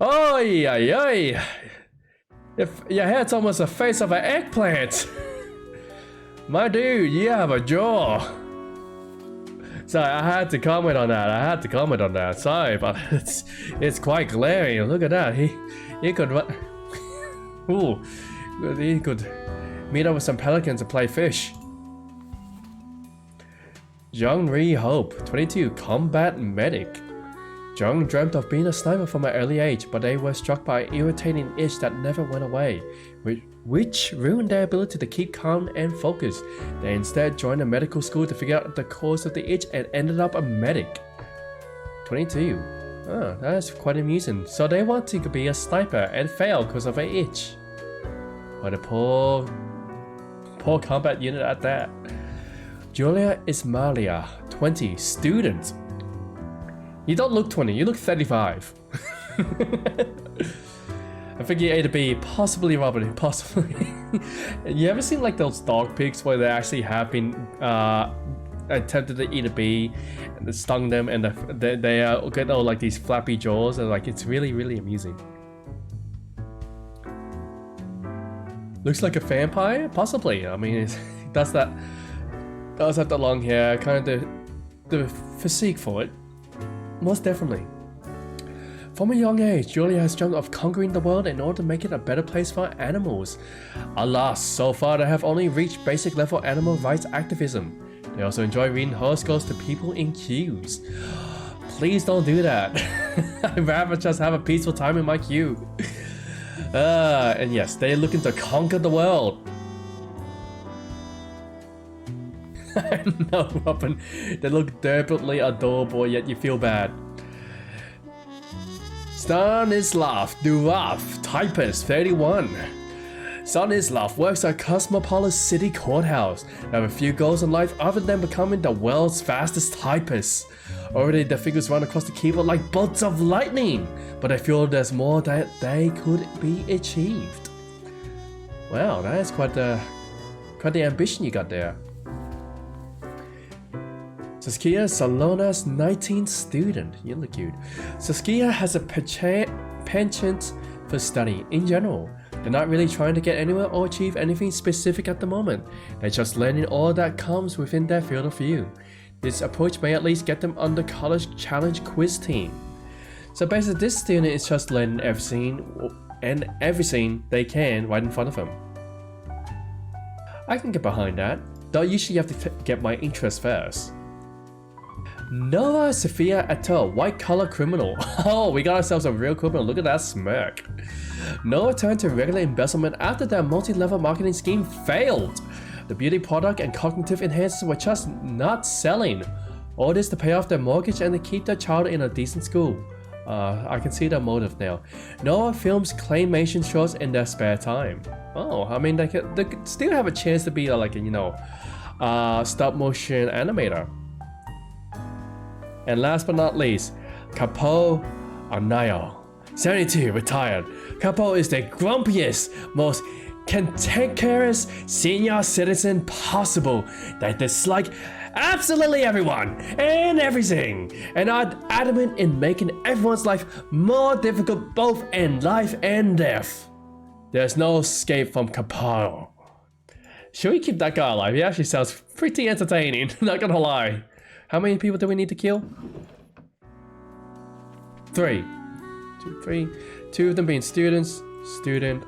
Oi, oi, oi. If your head's almost the face of an eggplant. My dude, you have a jaw. Sorry, I had to comment on that. Sorry, but it's quite glaring. Look at that. He could run. Ooh, he could meet up with some pelicans and play fish. Jung Ri Hope, 22, combat medic. Jung dreamt of being a sniper from an early age, but they were struck by an irritating itch that never went away, which ruined their ability to keep calm and focused. They instead joined a medical school to figure out the cause of the itch and ended up a medic. 22. Oh, that's quite amusing. So they want to be a sniper and fail because of an itch. What a poor combat unit at that. Julia Ismailia, 20, student. You don't look 20, you look 35. I think you're A to B, possibly Robert, possibly. You ever seen like those dog pigs where they actually have been attempted to eat a bee and it stung them and they get all like these flappy jaws and like it's really, really amusing. Looks like a vampire? Possibly. I mean, it does have the long hair, kind of the physique for it. Most definitely. From a young age, Julia has dreamt of conquering the world in order to make it a better place for animals. Alas, so far they have only reached basic level animal rights activism. They also enjoy reading horoscopes to people in queues. Please don't do that. I'd rather just have a peaceful time in my queue. And yes, they're looking to conquer the world. No, Robin, they look desperately adorable, yet you feel bad. Stanislav Duraf, typist, 31. Stanislav works at Cosmopolis City Courthouse. They have a few goals in life other than becoming the world's fastest typist. Already the figures run across the keyboard like bolts of lightning, but I feel there's more that they could be achieved. Wow, that is quite the ambition you got there. Saskia Salona's 19th student. You look cute. Saskia has a penchant for study in general. They're not really trying to get anywhere or achieve anything specific at the moment. They're just learning all that comes within their field of view. This approach may at least get them on the college challenge quiz team. So basically this student is just learning everything they can right in front of them. I can get behind that, though usually you have to get my interest first. Nova Sophia Eto, white collar criminal. Oh, we got ourselves a real criminal. Look at that smirk. Nova turned to regular embezzlement after their multi-level marketing scheme failed. The beauty product and cognitive enhancers were just not selling. All this to pay off their mortgage and to keep their child in a decent school. I can see the motive now. Noah films claymation shorts in their spare time. Oh, I mean, they could still have a chance to be like, you know, stop motion animator. And last but not least, Capo Arnayo, 72, retired. Capo is the grumpiest, most cantankerous senior citizen possible. They dislike absolutely everyone and everything, and are adamant in making everyone's life more difficult both in life and death. There's no escape from Capo. Should we keep that guy alive? He actually sounds pretty entertaining, not gonna lie. How many people do we need to kill? 3. 2, 3. 2 of them being students. Student.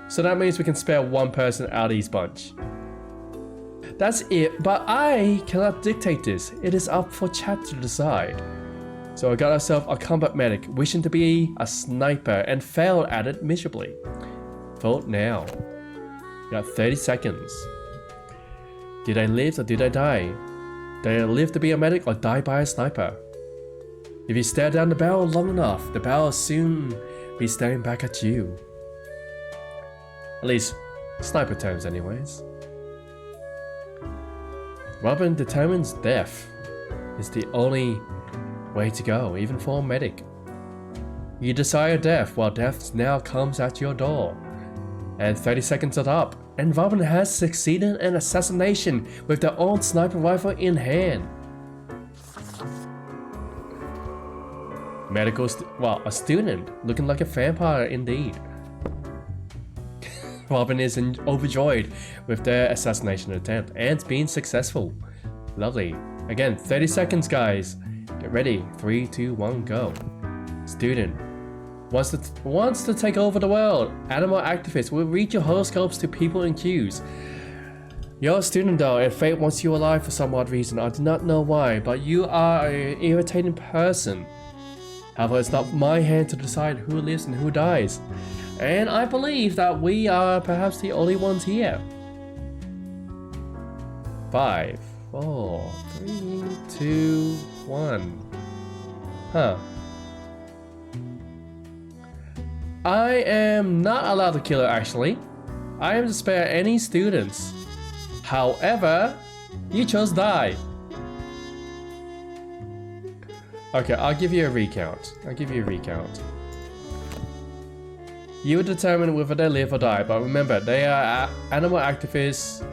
So that means we can spare one person out of these bunch. That's it, but I cannot dictate this. It is up for chat to decide. So I got ourselves a combat medic wishing to be a sniper and failed at it miserably. Vote now. You got 30 seconds. Did I live or did I die? Did I live to be a medic or die by a sniper? If you stare down the barrel long enough, the barrel will soon be staring back at you. At least, sniper terms anyways. Robin determines death is the only way to go, even for a medic. You desire death while death now comes at your door. And 30 seconds are up, and Robin has succeeded in assassination with their own sniper rifle in hand. A student, looking like a vampire indeed. Robin is overjoyed with their assassination attempt and being successful. Lovely. Again, 30 seconds, guys. Get ready. 3, 2, 1, go. Student wants to take over the world. Animal activists will read your horoscopes to people in queues. You're a student though, and fate wants you alive for some odd reason. I do not know why, but you are an irritating person. However, it's not my hand to decide who lives and who dies. And I believe that we are perhaps the only ones here. 5, 4, 3, 2, 1. Huh. I am not allowed to kill her actually. I am to spare any students. However, you chose die. Okay, I'll give you a recount. You will determine whether they live or die, but remember, they are animal activists.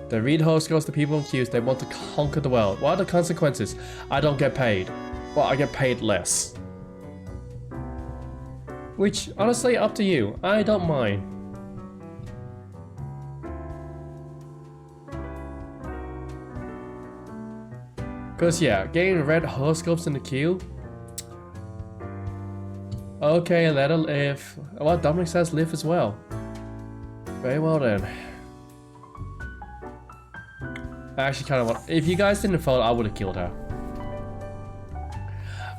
They read horoscopes to people in queues. They want to conquer the world. What are the consequences? I don't get paid. Well, I get paid less. Which, honestly, up to you. I don't mind. Because, yeah, getting red horoscopes in the queue. Okay, let her live. Well, Dominic says live as well. Very well then. I actually kind of want... If you guys didn't vote, I would have killed her.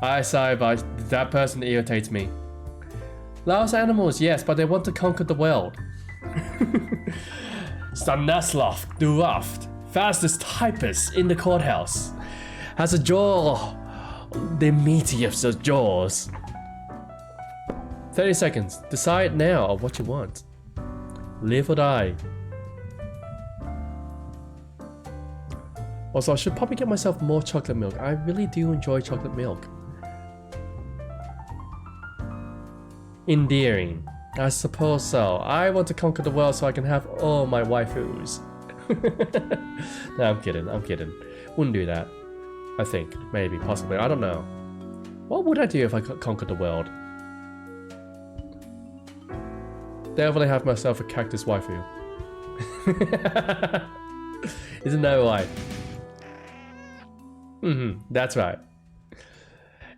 I sorry, but that person irritates me. Lost animals, yes, but they want to conquer the world. Stanislav Duroft, fastest typist in the courthouse, has a jaw, the meatiest of jaws. 30 seconds. Decide now of what you want. Live or die. Also, I should probably get myself more chocolate milk. I really do enjoy chocolate milk. Endearing. I suppose so. I want to conquer the world so I can have all my waifus. No, I'm kidding. Wouldn't do that. I think. Maybe. Possibly. I don't know. What would I do if I conquered the world? Definitely have myself a cactus waifu. Isn't that right? That's right.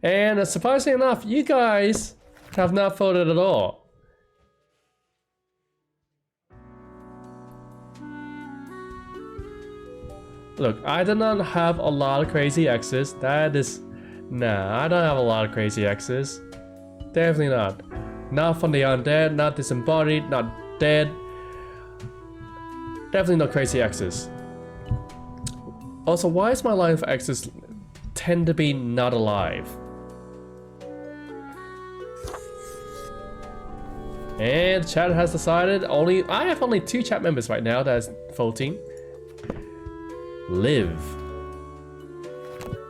And surprisingly enough, you guys have not voted at all. Look, I do not have a lot of crazy exes. That is... Nah, I don't have a lot of crazy exes. Definitely not. Not from the undead, not disembodied, not dead. Definitely no crazy exes. Also, why is my line for exes tend to be not alive. And chat has decided I have only 2 chat members right now that's voting. Live.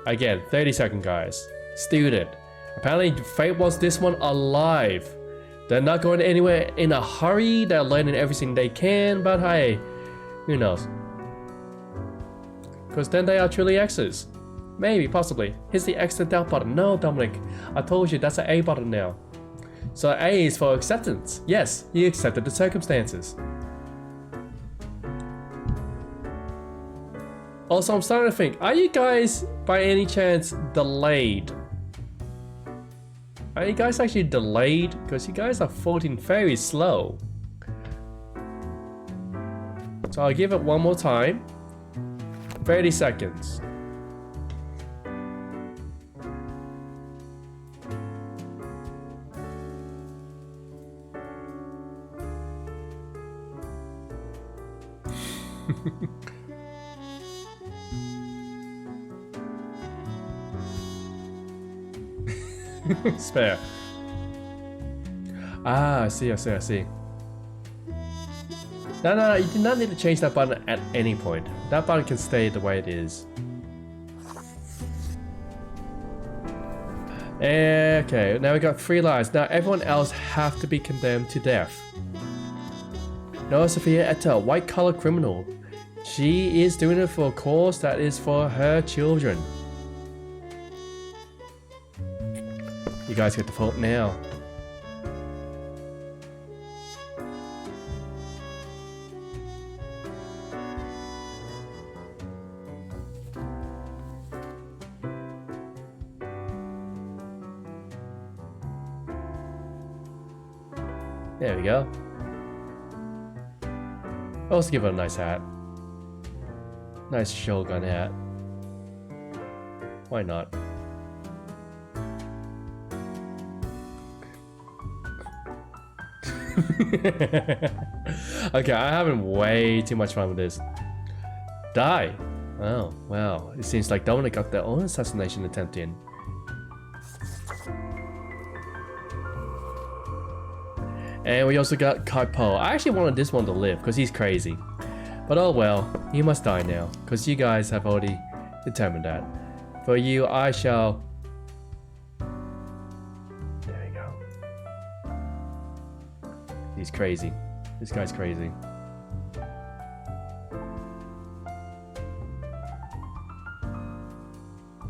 Again, 30-second guys. Student. Apparently Fate wants this one alive. They're not going anywhere in a hurry. They're learning everything they can, but hey, who knows? Because then they are truly X's. Maybe, possibly. Here's the X to doubt button. No, Dominic. I told you that's an A button now. So A is for acceptance. Yes, you accepted the circumstances. Also, I'm starting to think, are you guys, by any chance, delayed? Are you guys actually delayed? Because you guys are voting very slow. So I'll give it one more time. 30 seconds. Spare. Ah, I see. No, you do not need to change that button at any point. That button can stay the way it is. Okay, now we got 3 lives. Now everyone else have to be condemned to death. No, Sophia Etta, white-collar criminal. She is doing it for a cause that is for her children. You guys get to vote now. There we go. I'll also give it a nice hat. Nice shotgun hat. Why not? Okay, I'm having way too much fun with this. Die! Oh, well, it seems like Dominic got their own assassination attempt in. And we also got Kaipo. I actually wanted this one to live because he's crazy. But oh well, you must die now because you guys have already determined that. For you, I shall... There we go. He's crazy. This guy's crazy.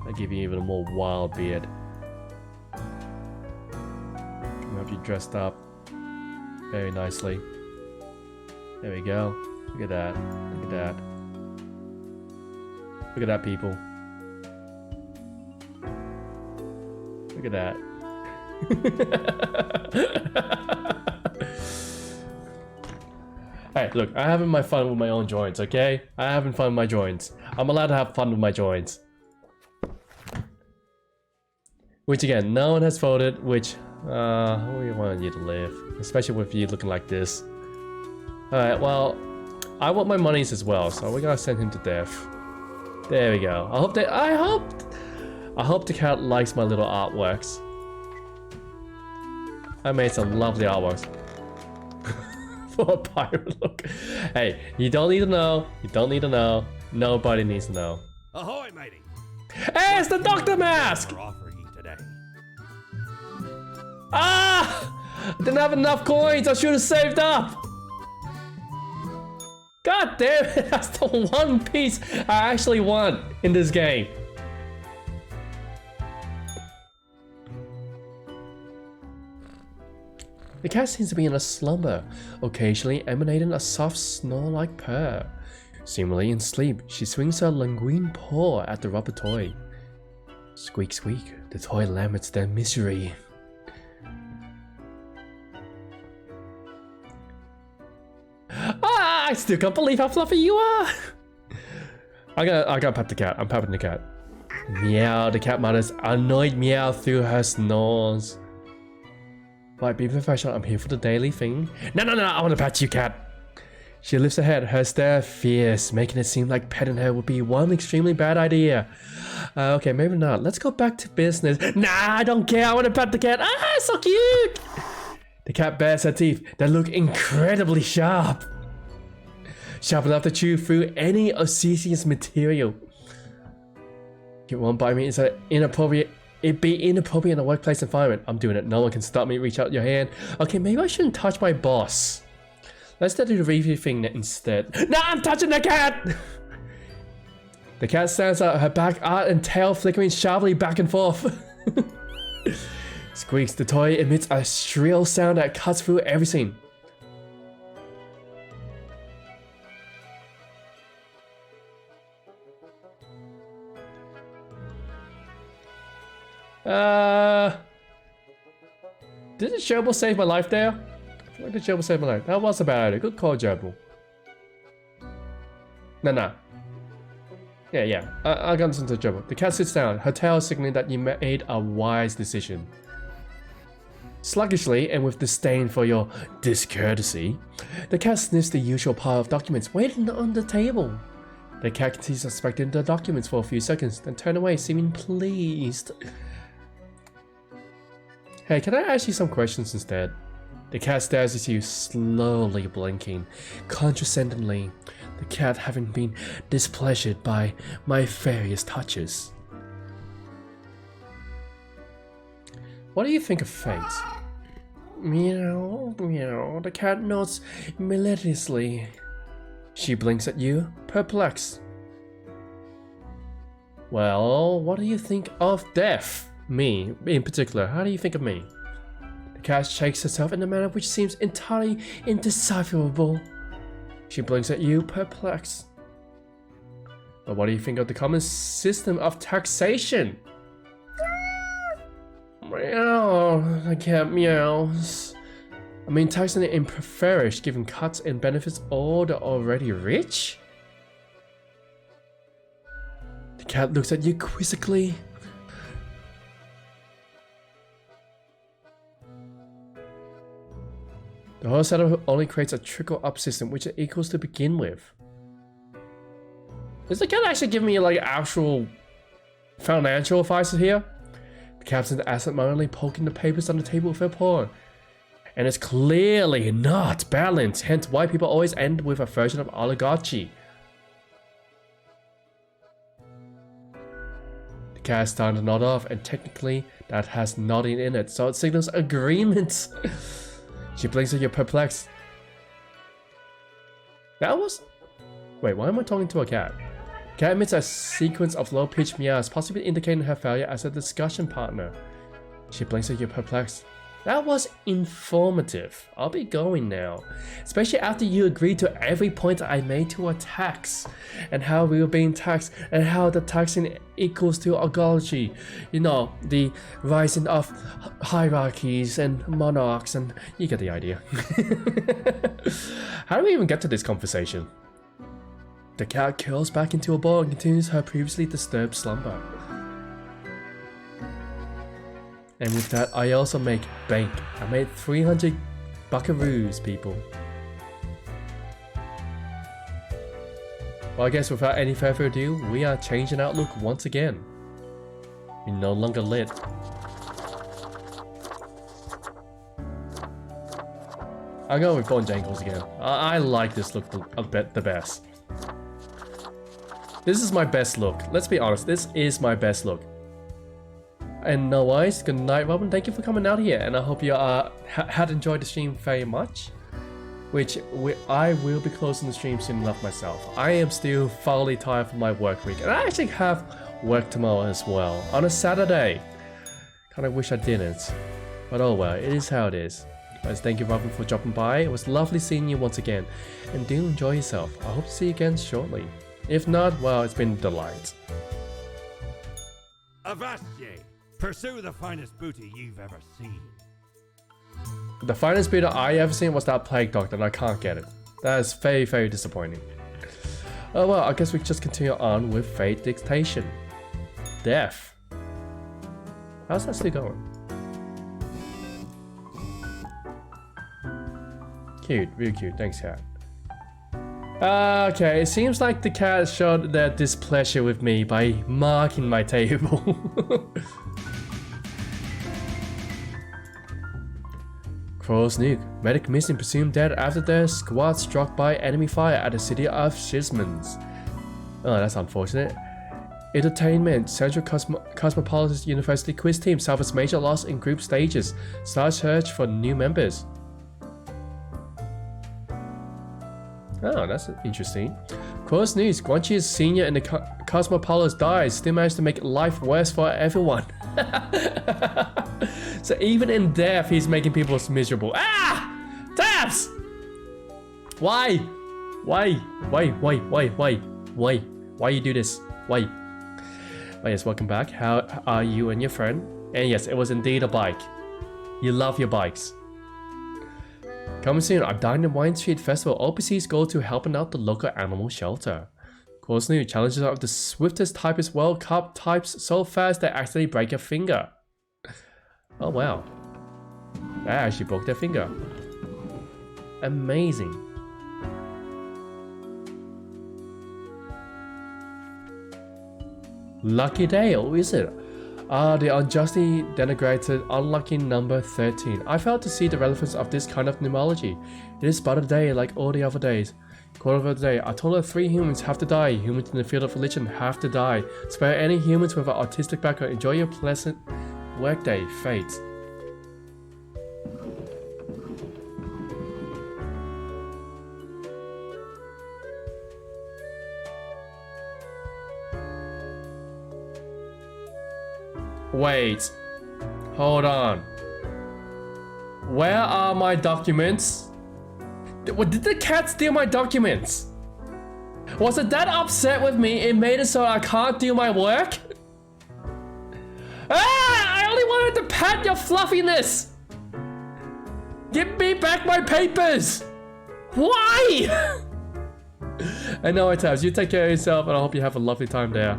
I give you even a more wild beard. Can have you dressed up very nicely. There we go. Look at that. Look at that. Look at that, people. Look at that. Hey, look, I'm having my fun with my own joints, okay? I'm having fun with my joints. I'm allowed to have fun with my joints. Which again, no one has voted, which we want you to live. Especially with you looking like this. Alright, well, I want my monies as well, so we're gonna send him to death. There we go. I hope the cat likes my little artworks. I made some lovely artworks. For a pirate look. Hey, you don't need to know. You don't need to know. Nobody needs to know. Ahoy, matey! Hey, it's the doctor mask! Offer ye today. Ah! I didn't have enough coins. I should have saved up. God damn it, that's the one piece I actually want in this game. The cat seems to be in a slumber, occasionally emanating a soft snore-like purr. Seemingly in sleep, she swings her languid paw at the rubber toy. Squeak squeak, the toy laments their misery. I still can't believe how fluffy you are! I gotta pet the cat. I'm patting the cat. Meow, the cat mutters, annoyed meow through her snores. Might be professional, I'm here for the daily thing. No, I wanna pet you, cat. She lifts her head, her stare fierce, making it seem like petting her would be one extremely bad idea. Okay, maybe not. Let's go back to business. Nah, I don't care. I want to pet the cat. Ah, so cute. The cat bares her teeth that look incredibly sharp. Sharp enough to chew through any obsequious material. You won't bite me. It's inappropriate. It'd be inappropriate in a workplace environment. I'm doing it. No one can stop me. Reach out your hand. Okay, maybe I shouldn't touch my boss. Let's do the review thing instead. Nah, I'm touching the cat! The cat stands out, her back arm and tail flickering sharply back and forth. Squeaks. The toy emits a shrill sound that cuts through everything. Did the gerbil save my life there? I feel like the gerbil saved my life. That was a bad idea. Good call, gerbil. Nah. Yeah. I got into the gerbil. The cat sits down, her tail signaling that you made a wise decision. Sluggishly, and with disdain for your discourtesy, the cat sniffs the usual pile of documents waiting on the table. The cat continues inspecting the documents for a few seconds, then turn away, seeming pleased. Hey, can I ask you some questions instead? The cat stares at you, slowly blinking. Condescendingly, the cat having been displeasured by my various touches. What do you think of fate? Meow, meow. The cat nods melodiously. She blinks at you, perplexed. Well, what do you think of death? Me, in particular. How do you think of me? The cat shakes herself in a manner which seems entirely indecipherable. She blinks at you, perplexed. But what do you think of the common system of taxation? Meow, the cat meows. I mean, taxing the impoverished, giving cuts and benefits all the already rich? The cat looks at you quizzically. The whole setup only creates a trickle-up system, which it equals to begin with. Is the cat actually giving me like actual financial advice here? The cat's absent-mindedly poking the papers on the table with her paw. And it's clearly not balanced, hence why people always end with a version of oligarchy. The cat is starting to nod off, and technically that has nodding in it, so it signals agreement. She blinks at you, perplexed. That was... Wait, why am I talking to a cat? Cat emits a sequence of low-pitched meows, possibly indicating her failure as a discussion partner. She blinks at you, perplexed. That was informative. I'll be going now. Especially after you agreed to every point I made to a tax. And how we were being taxed. And how the taxing equals to oligarchy. You know, the rising of hierarchies and monarchs, and you get the idea. How do we even get to this conversation? The cat curls back into a ball and continues her previously disturbed slumber. And with that, I also make bank. I made 300 buckaroos, people. Well, I guess without any further ado, we are changing outlook once again. We're no longer lit. I'll go with Bojangles again. I like this look the best. This is my best look. Let's be honest, this is my best look. And no worries, good night, Robin. Thank you for coming out here, and I hope you had enjoyed the stream very much. I will be closing the stream soon enough myself. I am still thoroughly tired from my work week, and I actually have work tomorrow as well, on a Saturday. Kinda wish I didn't, but oh well, it is how it is. Guys, thank you, Robin, for dropping by. It was lovely seeing you once again, and do enjoy yourself. I hope to see you again shortly. If not, well, it's been a delight. Avast ye! Pursue the finest booty you've ever seen. The finest beta I ever seen was that Plague Doctor, and I can't get it. That is very, very disappointing. Oh well, I guess we just continue on with Fate Dictation. Death. How's that still going? Cute, really cute. Thanks, cat. Okay, it seems like the cat showed their displeasure with me by marking my table. Crow's Nuke. Medic missing, presumed dead after their squad struck by enemy fire at the city of Shizmans. Oh, that's unfortunate. Entertainment. Central Cosmopolitan University quiz team suffers major loss in group stages. Start search for new members. Oh, that's interesting. Crow's News. Guanchi's senior in the Cosmopolis dies. Still managed to make life worse for everyone. So even in death, he's making people miserable. Ah! Tabs! Why? Why? Why you do this? Why? Oh yes, welcome back. How are you and your friend? And yes, it was indeed a bike. You love your bikes. Coming soon, our Dine and Wine Street Festival OPC's goal to helping out the local animal shelter. Course new challenges of the swiftest typist World Cup types so fast they accidentally break a finger. Oh wow. They actually broke their finger. Amazing. Lucky day, or is it? The unjustly denigrated unlucky number 13. I failed to see the relevance of this kind of numerology. It is but a day like all the other days. Quarter of the day, I told her 3 humans have to die. Humans in the field of religion have to die. Spare any humans with an autistic background. Enjoy your pleasant workday, fate. Wait, hold on. Where are my documents? Did the cat steal my documents? Was it that upset with me it made it so I can't do my work? Ah! I only wanted to pat your fluffiness! Give me back my papers! Why? I know it has. You take care of yourself and I hope you have a lovely time there.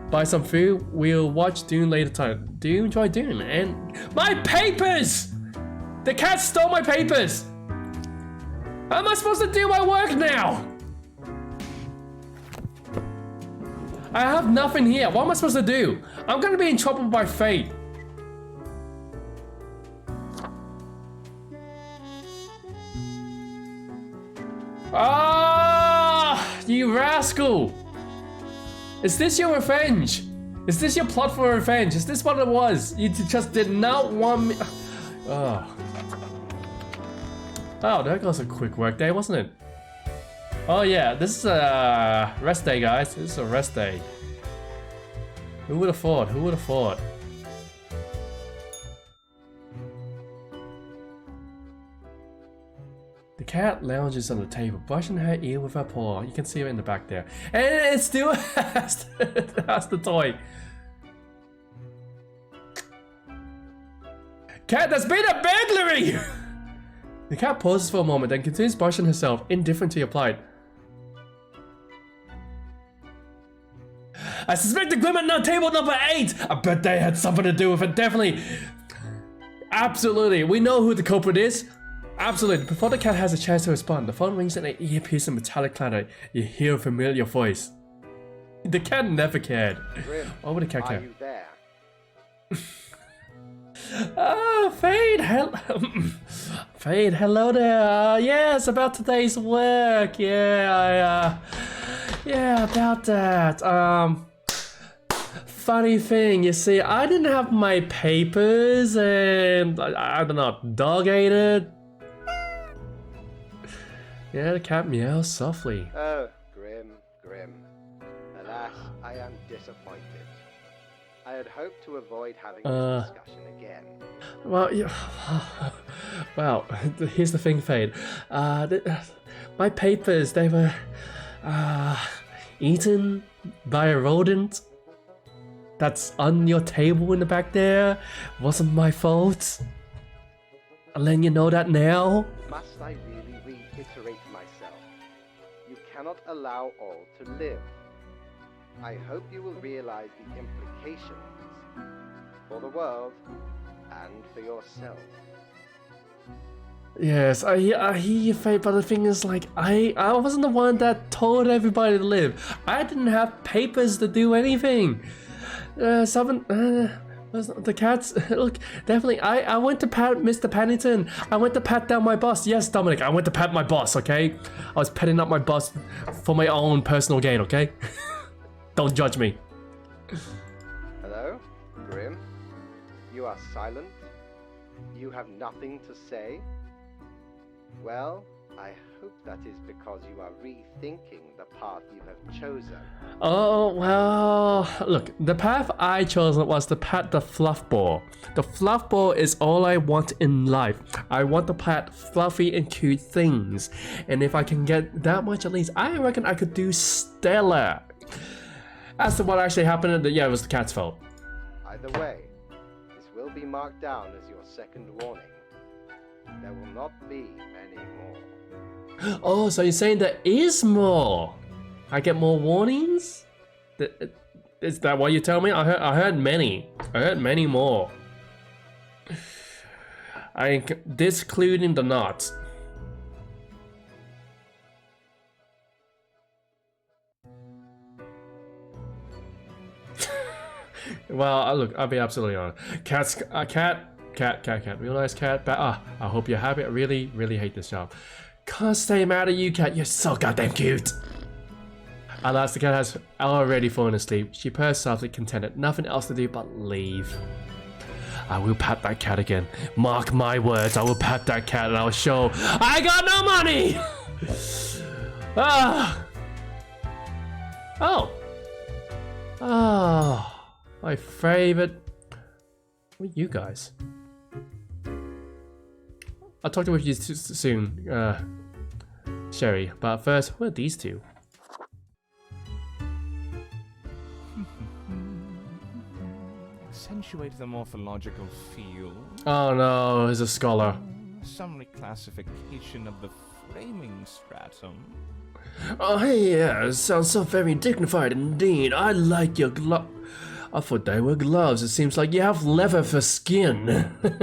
Buy some food, we'll watch Dune later time. Do you enjoy Dune? And my papers! The cat stole my papers! How am I supposed to do my work now? I have nothing here. What am I supposed to do? I'm gonna be in trouble by fate. Ah, you rascal! Is this your revenge? Is this your plot for revenge? Is this what it was? You just did not want me. Oh. Oh, that was a quick work day, wasn't it? Oh yeah, this is a rest day, guys. This is a rest day. Who would have thought? Who would have thought? The cat lounges on the table, brushing her ear with her paw. You can see her in the back there. And it still has the toy. Cat, there's been a burglary! The cat pauses for a moment, then continues brushing herself, indifferent to your plight. I suspect the glimmer on table number 8! I bet they had something to do with it, definitely. Absolutely, we know who the culprit is. Absolutely. Before the cat has a chance to respond, the phone rings and an ear-piercing metallic clatter. You hear a familiar voice. The cat never cared. Grim, Why would the cat care? are you there? Fade, Fade, hello there. Yes, about today's work. Yeah, yeah, about that. Funny thing, you see, I didn't have my papers and I don't know, dog ate it. Yeah, the cat meows softly. Oh, Grim. Alas, I am disappointed. I had hoped to avoid having this discussion again. Well, yeah, well, here's the thing, Fade. My papers, they were eaten by a rodent. That's on your table in the back there. Wasn't my fault. I'm letting you know that now. Must I really reiterate myself? You cannot allow all to live. I hope you will realize the implications for the world and for yourself. Yes, I hear you, Fate, but the thing is, like, I wasn't the one that told everybody to live. I didn't have papers to do anything. The cats, look, definitely, I went to pat Mr. Pawdington. I went to pat down my boss. Yes, Dominic, I went to pat my boss, okay? I was petting up my boss for my own personal gain, okay? Don't judge me. Hello, Grim? You are silent? You have nothing to say? Well, I hope that is because you are rethinking the path you have chosen. Oh, well, look, the path I chose was to pat the fluff ball. The fluff ball is all I want in life. I want to pat fluffy and cute things. And if I can get that much at least, I reckon I could do stellar. As to what actually happened, yeah, it was the cat's fault. Either way, this will be marked down as your second warning. There will not be many more. Oh, so you're saying there is more? I get more warnings? Is that what you tell me? I heard many. I heard many more. Discluding the knots. Well, look, I'll be absolutely honest. Cat. Real nice cat. I hope you're happy. I really, really hate this job. Can't stay mad at you, cat. You're so goddamn cute. At last, the cat has already fallen asleep. She purrs softly, contented. Nothing else to do but leave. I will pat that cat again. Mark my words. I will pat that cat and I'll show I got no money. My favorite. What are you guys? I'll talk to you soon, Sherry. But first, what are these two? Accentuate the morphological feel. Oh no, he's a scholar. Some reclassification of the framing stratum. Oh hey, yeah, sounds so very dignified indeed. I like your glove. I thought they were gloves. It seems like you have leather for skin. I'm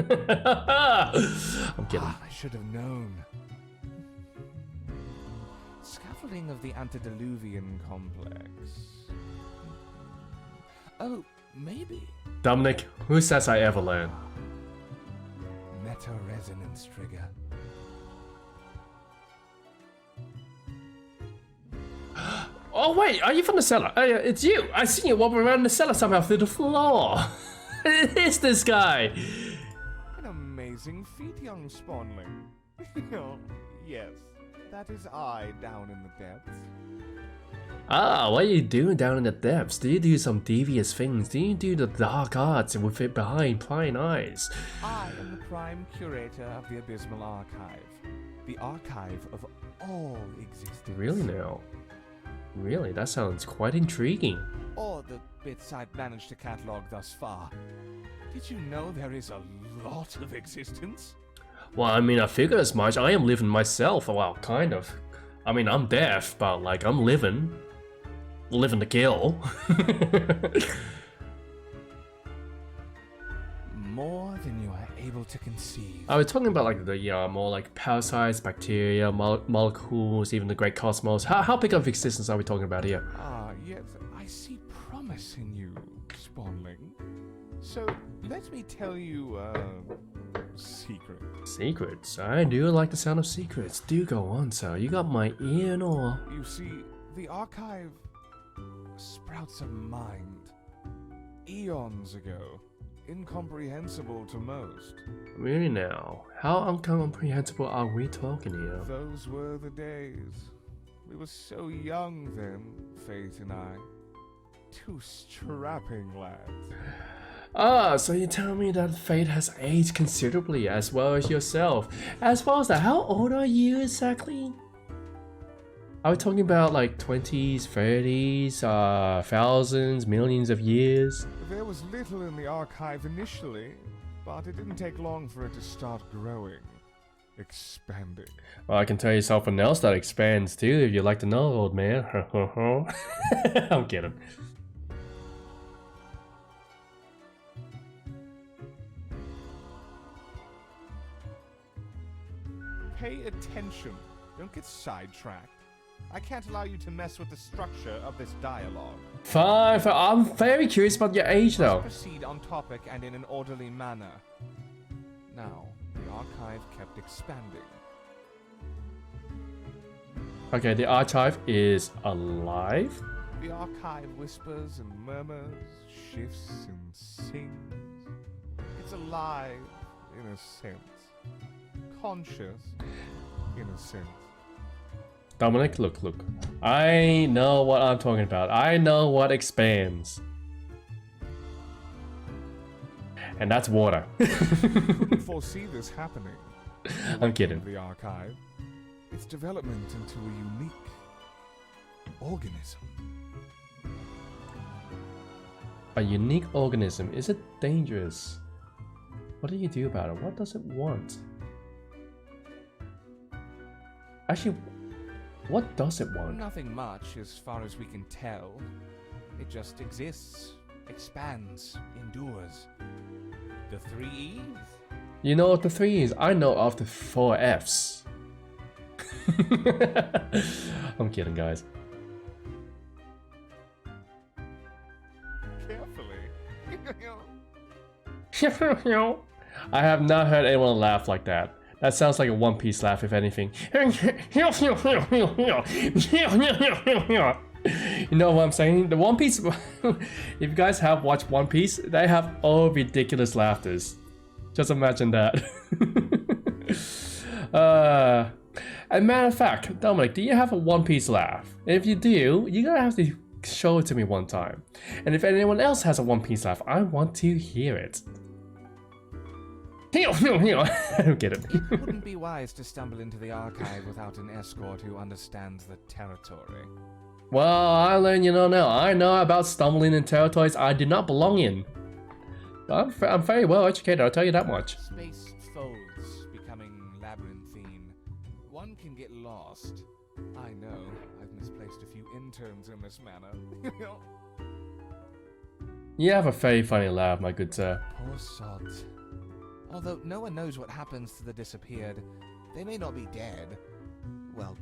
kidding. I should have known. Scaffolding of the antediluvian complex. Oh, maybe. Dominic, who says I ever learn? Meta-resonance trigger. Oh wait, are you from the cellar? It's you. I seen you wobbling around the cellar somehow through the floor. It is this guy. An amazing feat, young spawnling. Oh, yes, that is I down in the depths. Ah, what are you doing down in the depths? Do you do some devious things? Do you do the dark arts with it behind prying eyes? I am the prime curator of the Abysmal Archive. The archive of all existence. Really now? Really? That sounds quite intriguing. Or the bits I've managed to catalog thus far. Did you know there is a lot of existence? Well, I mean, I figured as much. I am living myself. Well, kind of. I mean, I'm deaf, but like, I'm living. Living to kill. More than you are able to conceive. I was talking about like the more like parasites, bacteria, molecules, even the great cosmos. How big of existence are we talking about here? Ah, yes, I see promise in you, spawnling. So, let me tell you a secret. Secrets? I do like the sound of secrets. Do go on, sir. You got my ear and all. You see, the archive sprouts a mind. Eons ago. Incomprehensible to most. Really now? How incomprehensible are we talking here? Those were the days. We were so young then, Fate and I. Two strapping lads. Ah, so you tell me that Fate has aged considerably as well as yourself. As well as that, how old are you exactly? Are we talking about like 20s, 30s, thousands, millions of years? There was little in the archive initially, but it didn't take long for it to start growing, expanding. Well, I can tell you something else that expands too, if you'd like to know, old man. I'm kidding. pay attention. Don't get sidetracked. I can't allow you to mess with the structure of this dialogue. Fine, fine. I'm very curious about your age, though. Proceed on topic and in an orderly manner. Now, the archive kept expanding. Okay, the archive is alive. The archive whispers and murmurs, shifts and sings. It's alive, in a sense. Conscious, in a sense. Dominic, look. I know what I'm talking about. I know what expands. And that's water. Couldn't foresee this happening. I'm kidding. The archive. Its development into a unique organism. A unique organism. Is it dangerous? What do you do about it? What does it want? Actually, what does it want? Nothing much as far as we can tell. It just exists, expands, endures. The 3 E's? You know what the 3 is? I know of the 4 F's. I'm kidding, guys. Carefully. I have not heard anyone laugh like that. That sounds like a One Piece laugh, if anything. You know what I'm saying? The One Piece... if you guys have watched One Piece, they have all ridiculous laughters. Just imagine that. As a matter of fact, Dominic, do you have a One Piece laugh? If you do, you're gonna have to show it to me one time. And if anyone else has a One Piece laugh, I want to hear it. I don't get it. It wouldn't be wise to stumble into the archive without an escort who understands the territory. Well, I learned you don't know. I know about stumbling in territories I do not belong in. I'm very well educated, I'll tell you that much. Space folds becoming labyrinthine. One can get lost. I know, I've misplaced a few interns in this manner. You have a very funny laugh, my good sir. Poor sods. Although no one knows what happens to the disappeared, they may not be dead. Well,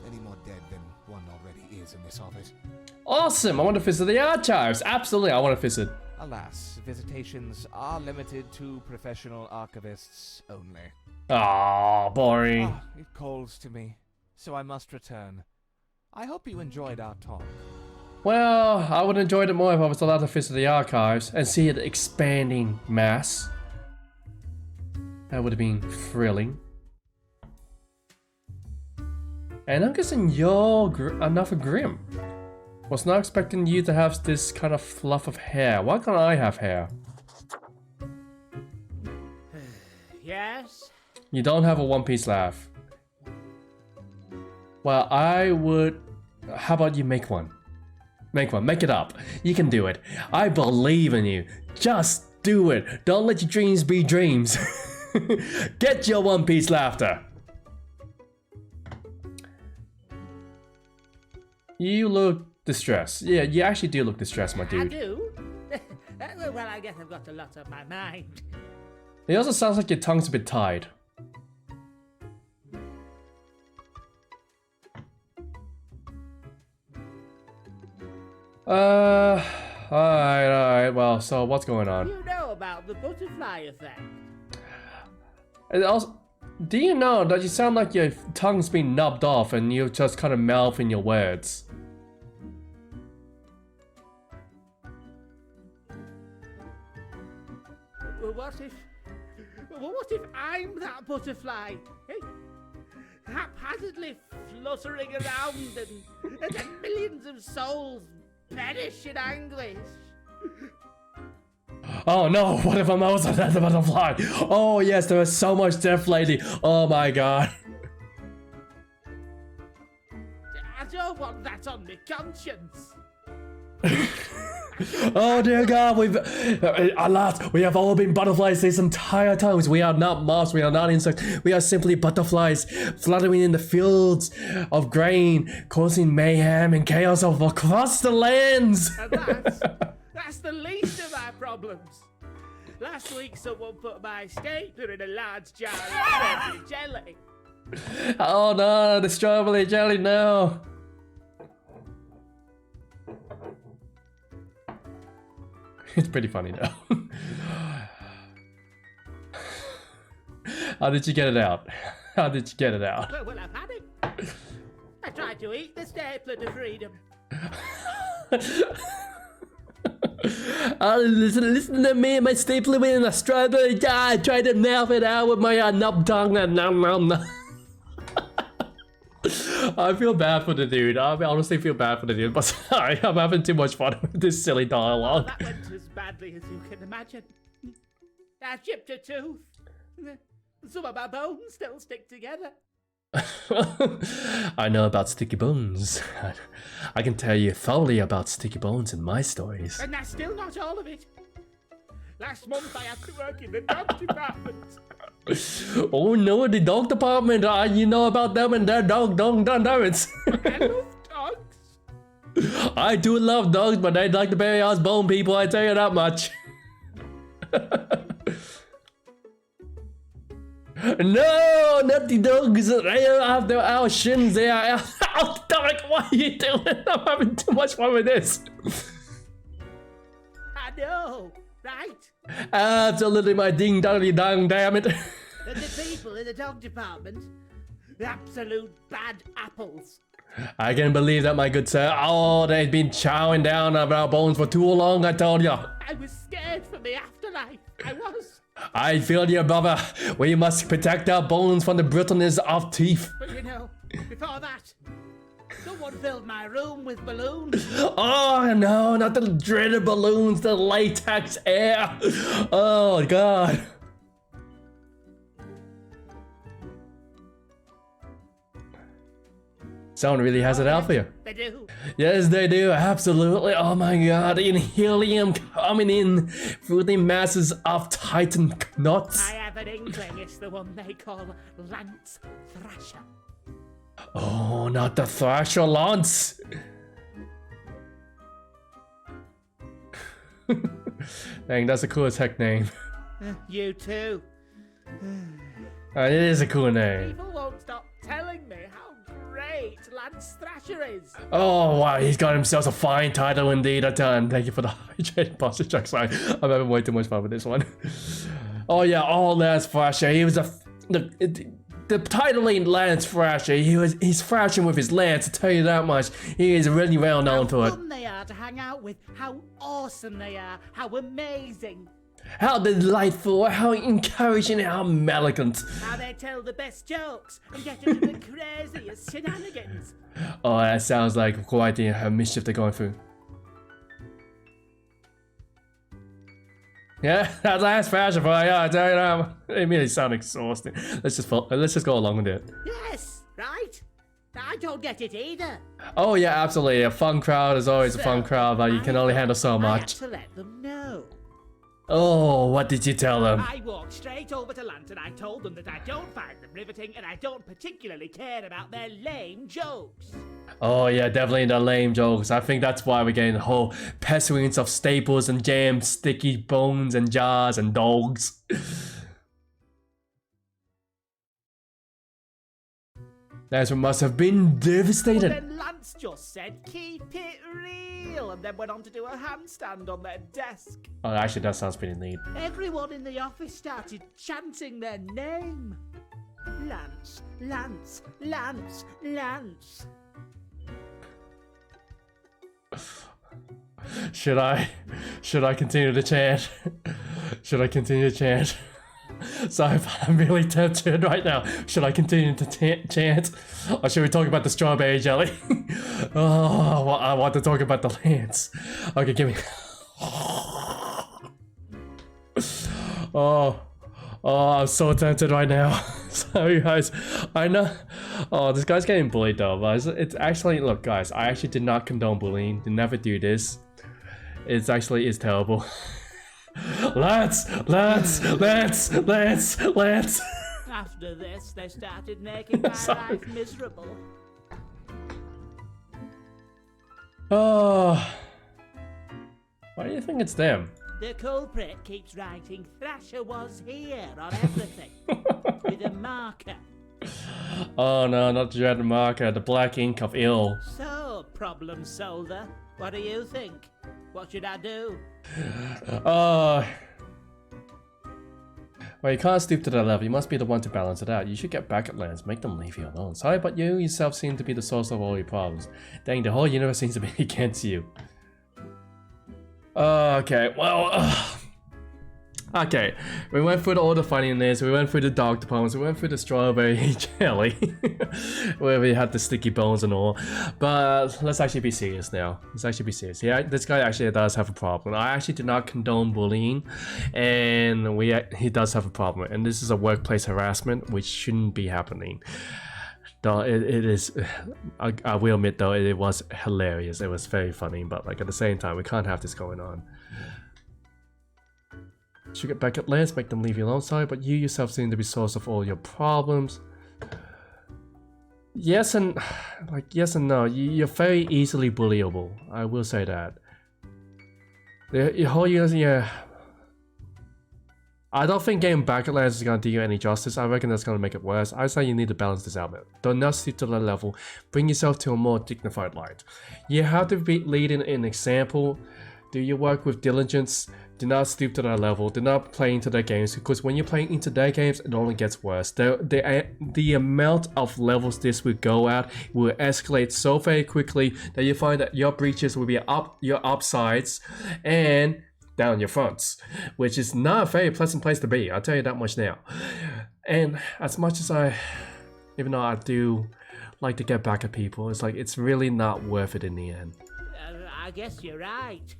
any more dead than one already is in this office. Awesome! I want to visit the archives. Absolutely, I want to visit. Alas, visitations are limited to professional archivists only. Ah, boring. Ah, it calls to me, so I must return. I hope you enjoyed our talk. Well, I would have enjoyed it more if I was allowed to visit the archives and see it expanding mass. That would have been thrilling. And I'm guessing you're another Grim. Was not expecting you to have this kind of fluff of hair. Why can't I have hair? Yes? You don't have a One Piece laugh. Well, I would... How about you make one? Make one. Make it up. You can do it. I believe in you. Just do it. Don't let your dreams be dreams. Get your One Piece laughter. You look distressed. Yeah, you actually do look distressed, my I dude. do? Well, I guess I've got a lot on my mind. It also sounds like your tongue's a bit tied. Alright, well, so what's going on? You know about the butterfly effect. And also, do you know that you sound like your tongue's been knobbed off and you're just kind of mouthing your words? What if I'm that butterfly? Eh? Haphazardly fluttering around and then millions of souls perish in anguish. Oh no, what if I'm also that butterfly? Oh yes, there is so much death lately. Oh my god. I don't want that on my conscience. Oh dear god, alas, we have all been butterflies this entire time. We are not moths, we are not insects, we are simply butterflies fluttering in the fields of grain, causing mayhem and chaos across the lands. And that's the least of our problems. Last week someone put my stapler in a large jar of jelly. Oh no, the strawberry jelly, no. It's pretty funny though. How did you get it out? How did you get it out? Well, I've had it. I tried to eat the stapler to freedom. Listen to me, my stapler in a strawberry. I tried to mouth it out with my nub tongue. Nom. I feel bad for the dude. I honestly feel bad for the dude, but sorry, I'm having too much fun with this silly dialogue. That went as badly as you can imagine. I chipped a tooth. Some of my bones still stick together. I know about sticky bones. I can tell you thoroughly about sticky bones in my stories. And that's still not all of it. Last month I had to work in the dog department. Oh no, the dog department. You know about them and their dog it's. I love dogs. I do love dogs, but they like to bury us bone people, I tell you that much. No, not the dogs. They have our shins. They are out. Dominic, what are you doing? I'm having too much fun with this. I know, right? Absolutely, my ding dong dong, damn it. And the people in the dog department, absolute bad apples. I can believe that, my good sir. Oh, they've been chowing down on our bones for too long, I told you. I was scared for the afterlife. I was. I feel you, brother. We must protect our bones from the brittleness of teeth. But you know, before that, someone filled my room with balloons. Oh no, not the dreaded balloons, the latex air. Oh god. Someone really has it out for you. They do. Yes, they do, absolutely. Oh my god, in helium coming in through the masses of Titan knots. I have an inkling it's the one they call Lance Thrasher. Oh, not the Thrasher Lance. Dang, that's a cool as heck name. You too. It is a cool name. People won't stop telling me how great Lance Thrasher is. Oh wow, he's got himself a fine title indeed. I tell him. Thank you for the hydrated posture check. Sorry, I'm having way too much fun with this one. Oh yeah, Lance Thrasher. He was the title ain't Lance Thrasher. He's thrashing with his lance. To tell you that much, he is really well known for it. How fun they are to hang out with. How awesome they are. How amazing. How delightful, how encouraging, how elegant. How they tell the best jokes and get into the craziest shenanigans. Oh, that sounds like quite the mischief they're going through. Yeah, that's Lance Thrasher for you. I tell you that. It really sounds exhausting. Let's just go along with it. Yes, right? I don't get it either. Oh yeah, absolutely. A fun crowd is always a fun crowd, but you can only handle so I had much. to let them know. Oh, what did you tell them? I walked straight over to Lance and I told them that I don't find them riveting and I don't particularly care about their lame jokes. Oh yeah, definitely the lame jokes. I think that's why we're getting the whole pestilence of staples and jams, sticky bones and jars and dogs. That must have been devastating. Then Lance just said, keep it real, and then went on to do a handstand on their desk. Oh, actually, that sounds pretty neat. Everyone in the office started chanting their name. Lance, Lance, Lance, Lance. Should I continue to chant? Should I continue to chant? Sorry, I'm really tempted right now. Should I continue to chant? Or should we talk about the strawberry jelly? Oh, well, I want to talk about the lance. Okay, give me... Oh, I'm so tempted right now. Sorry, guys. I know... Oh, this guy's getting bullied though, but it's actually... Look, guys, I actually did not condone bullying. Did never do this. It's terrible. Lance! After this, they started making my life miserable. Oh. Why do you think it's them? The culprit keeps writing Thrasher was here on everything with a marker. Oh no, not the dreaded marker, the black ink of ill. So, problem solver, what do you think? What should I do? Oh. Well, you can't stoop to that level. You must be the one to balance it out. You should get back at lands. Make them leave you alone. Sorry, but you yourself seem to be the source of all your problems. Dang, the whole universe seems to be against you. Okay, well... Okay, we went through all the funny names, we went through the dog departments, we went through the strawberry jelly, where we had the sticky bones and all. But let's actually be serious now. Let's actually be serious. Yeah, this guy actually does have a problem. I actually do not condone bullying, and he does have a problem. And this is a workplace harassment, which shouldn't be happening. Though it is, I will admit though, it was hilarious. It was very funny, but like at the same time, we can't have this going on. Should get back at lands, make them leave you alone, sorry, but you yourself seem to be source of all your problems. Yes and no. You're very easily bullyable. I will say that. The whole yeah. I don't think getting back at lands is gonna do you any justice. I reckon that's gonna make it worse. I say you need to balance this out, man. Don't not stick to that level. Bring yourself to a more dignified light. You have to be leading an example. Do your work with diligence. Do not stoop to that level. Do not play into their games, because when you're playing into their games, it only gets worse. The amount of levels this will go at will escalate so very quickly that you find that your breaches will be up your upsides and down your fronts, which is not a very pleasant place to be. I'll tell you that much now. And as much as even though I do like to get back at people, it's like it's really not worth it in the end. I guess you're right.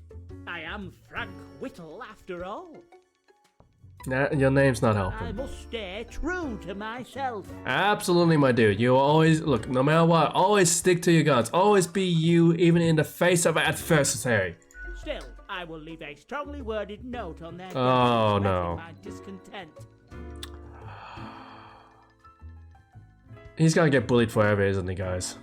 I am Frank Whittle after all. Nah, your name's not I helping. must stay true to myself. Absolutely, my dude. You always, look, no matter what, always stick to your guns. Always be you, even in the face of adversity. Still, I will leave a strongly worded note on their Oh, no. my discontent. He's gonna get bullied forever, isn't he, guys?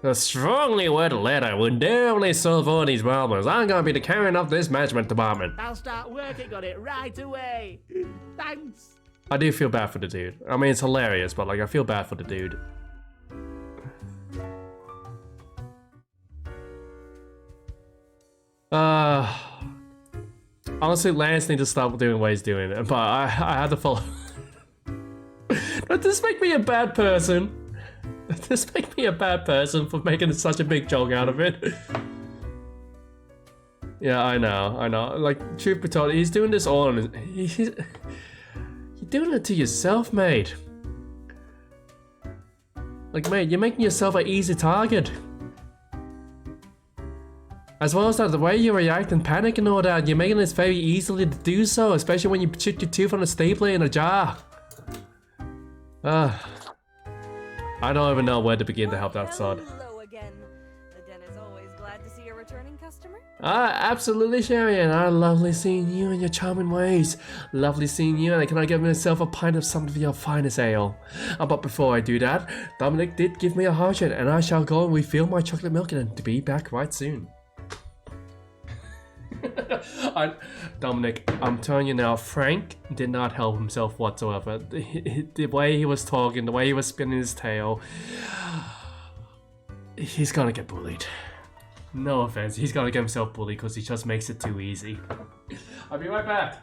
A strongly worded letter would definitely solve all these problems. I'm gonna be the carrying of this management department. I'll start working on it right away. Thanks. I do feel bad for the dude. I mean, it's hilarious, but like, I feel bad for the dude. Honestly, Lance needs to stop doing what he's doing, but I had to follow. Does this make me a bad person? Does this make me a bad person for making such a big joke out of it? Yeah, I know. Like, truth be told, he's doing this all on his... You're doing it to yourself, mate. Like, mate, you're making yourself an easy target. As well as that, the way you react and panic and all that, you're making it very easily to do so, especially when you chip your tooth on a stapler in a jar. I don't even know where to begin to help that sod. Hello again. The den is always glad to see a returning customer. Absolutely, Sharian. Lovely seeing you and your charming ways. Lovely seeing you, and can I get myself a pint of some of your finest ale? But before I do that, Dominic did give me a heart, and I shall go and refill my chocolate milk and to be back right soon. Dominic, I'm telling you now, Frank did not help himself whatsoever. The way he was talking, the way he was spinning his tail, he's gonna get bullied. No offense, he's gonna get himself bullied because he just makes it too easy. I'll be right back.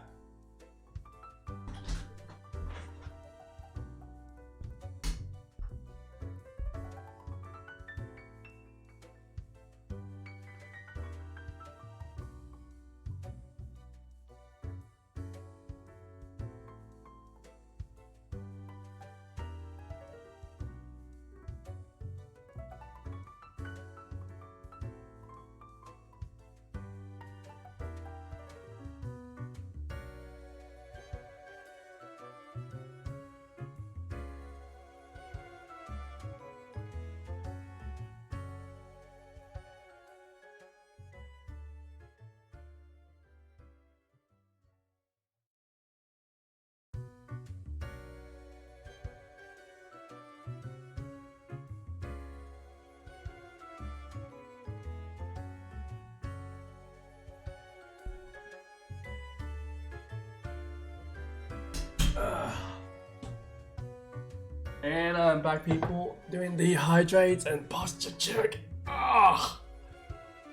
And I'm back, people, doing the hydrates and posture check. Ah,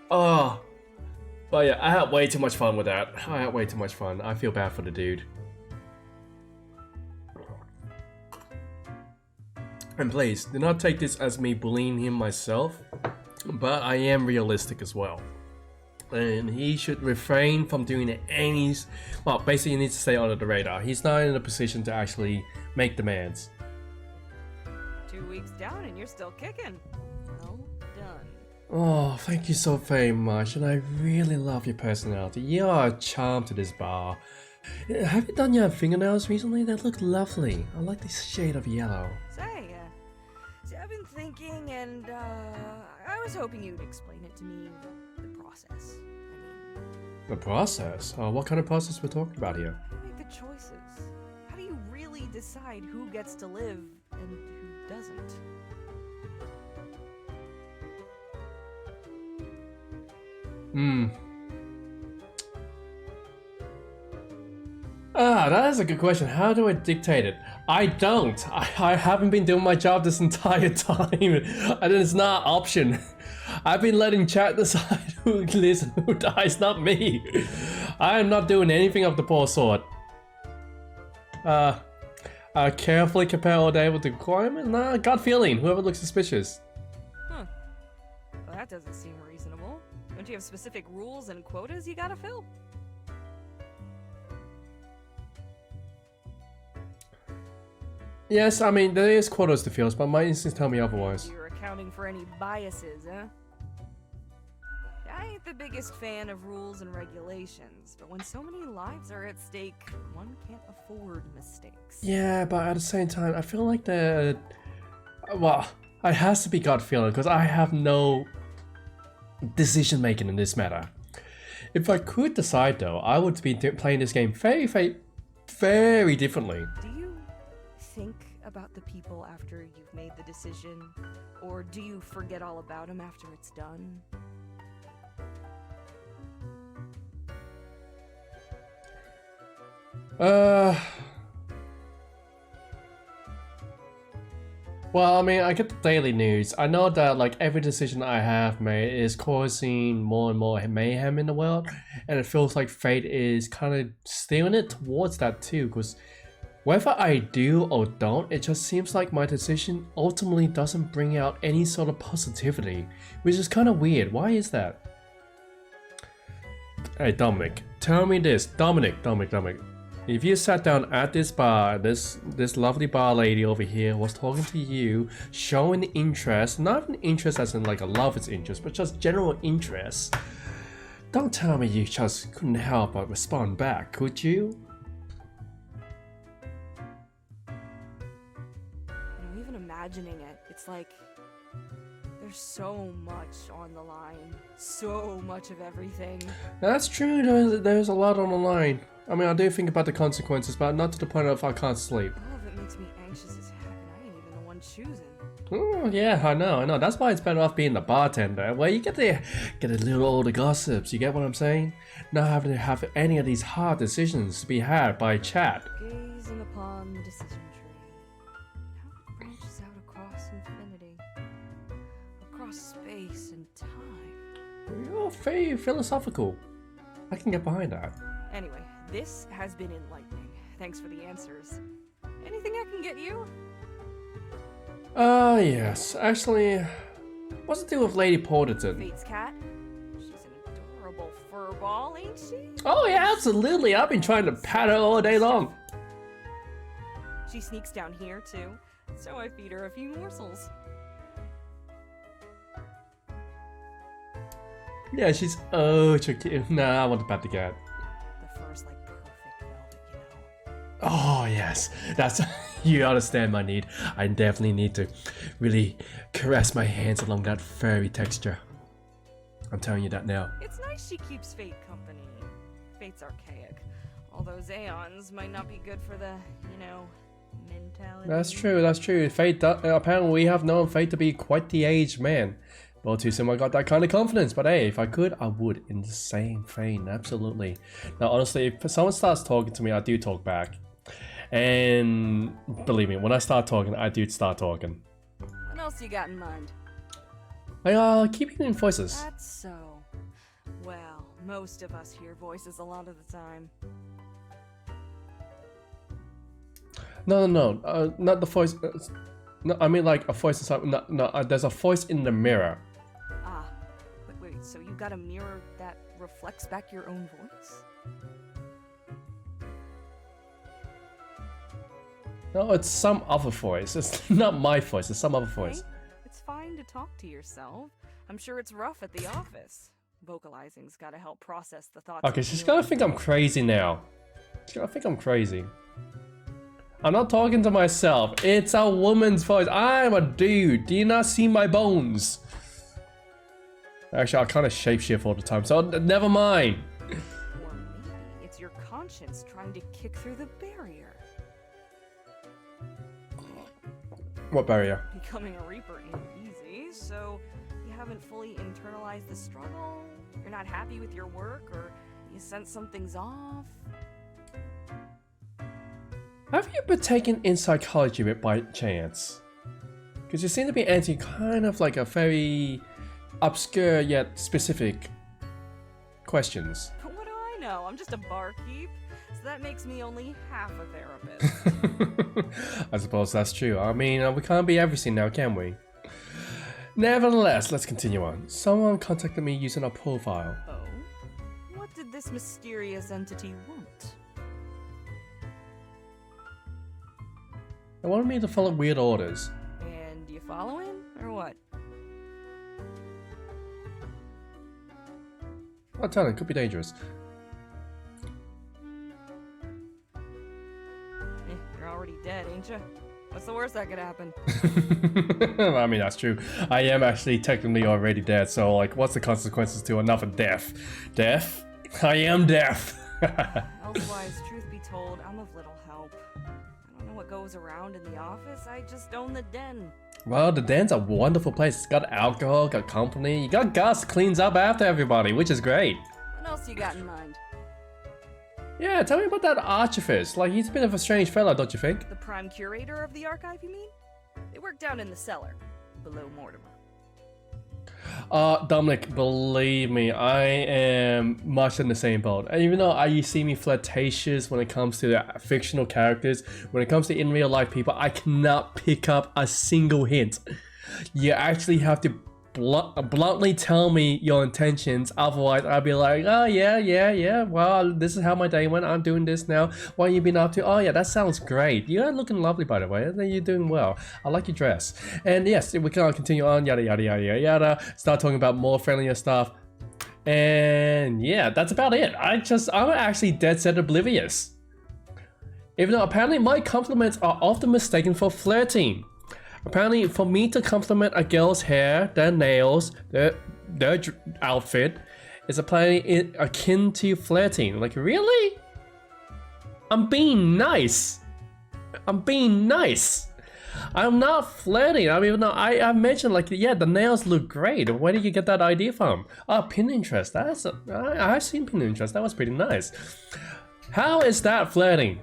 but yeah, I had way too much fun with that. I had way too much fun. I feel bad for the dude. And please, do not take this as me bullying him myself, but I am realistic as well. And he should refrain from doing any... Well, basically he needs to stay under the radar. He's not in a position to actually make demands. 2 weeks down and you're still kicking. Well done. Oh, thank you so very much, and I really love your personality. You are a charm to this bar. Have you done your fingernails recently? They look lovely. I like this shade of yellow. Say, I've been thinking, and I was hoping you'd explain it to me, the process. The process? What kind of process we're talking about here? How do you make the choices? How do you really decide who gets to live and who doesn't? That is a good question. How do I dictate it? I don't. I haven't been doing my job this entire time. And it's not an option. I've been letting chat decide who lives and who dies, not me. I am not doing anything of the poor sort. I carefully compare all day with the requirement. Nah, gut feeling. Whoever looks suspicious. Huh. Well, that doesn't seem reasonable. Don't you have specific rules and quotas you gotta fill? Yes, I mean, there is quotas to fill, but my instincts tell me otherwise. You're accounting for any biases, huh? I ain't the biggest fan of rules and regulations, but when so many lives are at stake, one can't afford mistakes. Yeah, but at the same time, I feel like the... Well, it has to be gut feeling, because I have no decision making in this matter. If I could decide, though, I would be playing this game very, very, very differently. Do you think about the people after you've made the decision, or do you forget all about them after it's done? Well, I mean, I get the daily news. I know that like every decision I have made is causing more and more mayhem in the world, and it feels like fate is kind of steering it towards that too, because whether I do or don't, it just seems like my decision ultimately doesn't bring out any sort of positivity, which is kind of weird. Why is that? Hey, Dominic, tell me this. Dominic. If you sat down at this bar, this lovely bar lady over here was talking to you, showing interest, not an interest as in like a lover's interest, but just general interest, don't tell me you just couldn't help but respond back, could you? Even imagining it, it's like there's so much on the line, so much of everything. That's true, there's a lot on the line. I mean, I do think about the consequences, but not to the point of I can't sleep. All of it makes me anxious as heck, and I ain't even the one choosing. Oh, yeah, I know. That's why it's better off being the bartender, where you get a little all the gossips, you get what I'm saying? Not having to have any of these hard decisions to be had by chat. Gazing upon the decision tree, how it branches out across infinity, across space and time. You're very philosophical. I can get behind that. Anyway, this has been enlightening. Thanks for the answers. Anything I can get you? Yes. Actually, what's the deal with Lady Pawdington? Fate's cat? She's an adorable furball, ain't she? Oh yeah, absolutely. I've been trying to pat her all day long. She sneaks down here, too, so I feed her a few morsels. Yeah, she's ultra cute. Nah, I want to pat the cat. The fur's like perfect velvet, you know. Oh yes, that's you understand my need. I definitely need to really caress my hands along that furry texture. I'm telling you that now. It's nice she keeps Fate company. Fate's archaic. All those aeons might not be good for the, mentality. That's true. Fate, apparently we have known Fate to be quite the aged man. Well, too soon I got that kind of confidence, but hey, if I could, I would in the same vein, absolutely. Now, honestly, if someone starts talking to me, I do talk back. And believe me, when I start talking, I do start talking. What else you got in mind? I keep hearing voices. That's so. Well, most of us hear voices a lot of the time. No, not the voice. No, I mean like a voice inside. No, there's a voice in the mirror. Ah, wait, so you got a mirror that reflects back your own voice? No, it's some other voice. It's not my voice. It's some other voice. Hey, it's fine to talk to yourself. I'm sure it's rough at the office. Vocalizing's gotta help process the thoughts. Okay, she's gonna think I'm crazy now. She's gonna think I'm crazy. I'm not talking to myself. It's a woman's voice. I'm a dude. Do you not see my bones? Actually, I kind of shapeshift all the time, so never mind. Or maybe it's your conscience trying to kick through the barrier. What barrier? Becoming a Reaper ain't easy, so you haven't fully internalized the struggle. You're not happy with your work, or you sense something's off. Have you been taken in psychology bit by chance? Because you seem to be answering kind of like a very obscure yet specific questions. But what do I know? I'm just a barkeep, so that makes me only half a therapist. I suppose that's true. I mean, we can't be everything now, can we? Nevertheless, let's continue on. Someone contacted me using a profile. Oh? What did this mysterious entity want? They wanted me to follow weird orders. And you following, or what? I'll tell you, it could be dangerous. You're already dead, ain't you? What's the worst that could happen? I mean, that's true. I am actually technically already dead, so like, what's the consequences to another death? Death? I am death! Elsewise, truth be told, I'm of little help. I don't know what goes around in the office, I just own the den. Well, the den's a wonderful place. It's got alcohol, got company. You got Gus cleans up after everybody, which is great. What else you got in mind? Yeah, tell me about that archivist. Like, he's a bit of a strange fellow, don't you think? The prime curator of the archive, you mean? They work down in the cellar, below Mortimer. Dominic, believe me, I am much in the same boat. And even though you see me flirtatious when it comes to the fictional characters, when it comes to in real life people, I cannot pick up a single hint. You actually have to bluntly tell me your intentions, otherwise I'll be like, oh yeah, well, this is how my day went, I'm doing this now, what you been up to? Oh yeah, that sounds great, you're looking lovely by the way, you're doing well, I like your dress. And yes, we can continue on, yada yada yada yada yada, start talking about more friendlier stuff, and yeah, that's about it. I'm actually dead set oblivious, even though apparently my compliments are often mistaken for flirting. Apparently, for me to compliment a girl's hair, their nails, their outfit, is apparently akin to flirting. Like, really? I'm being nice. I'm being nice. I'm not flirting. I mean, no, I mentioned, like, yeah, the nails look great. Where did you get that idea from? Oh, Pinterest. I've seen Pinterest. That was pretty nice. How is that flirting?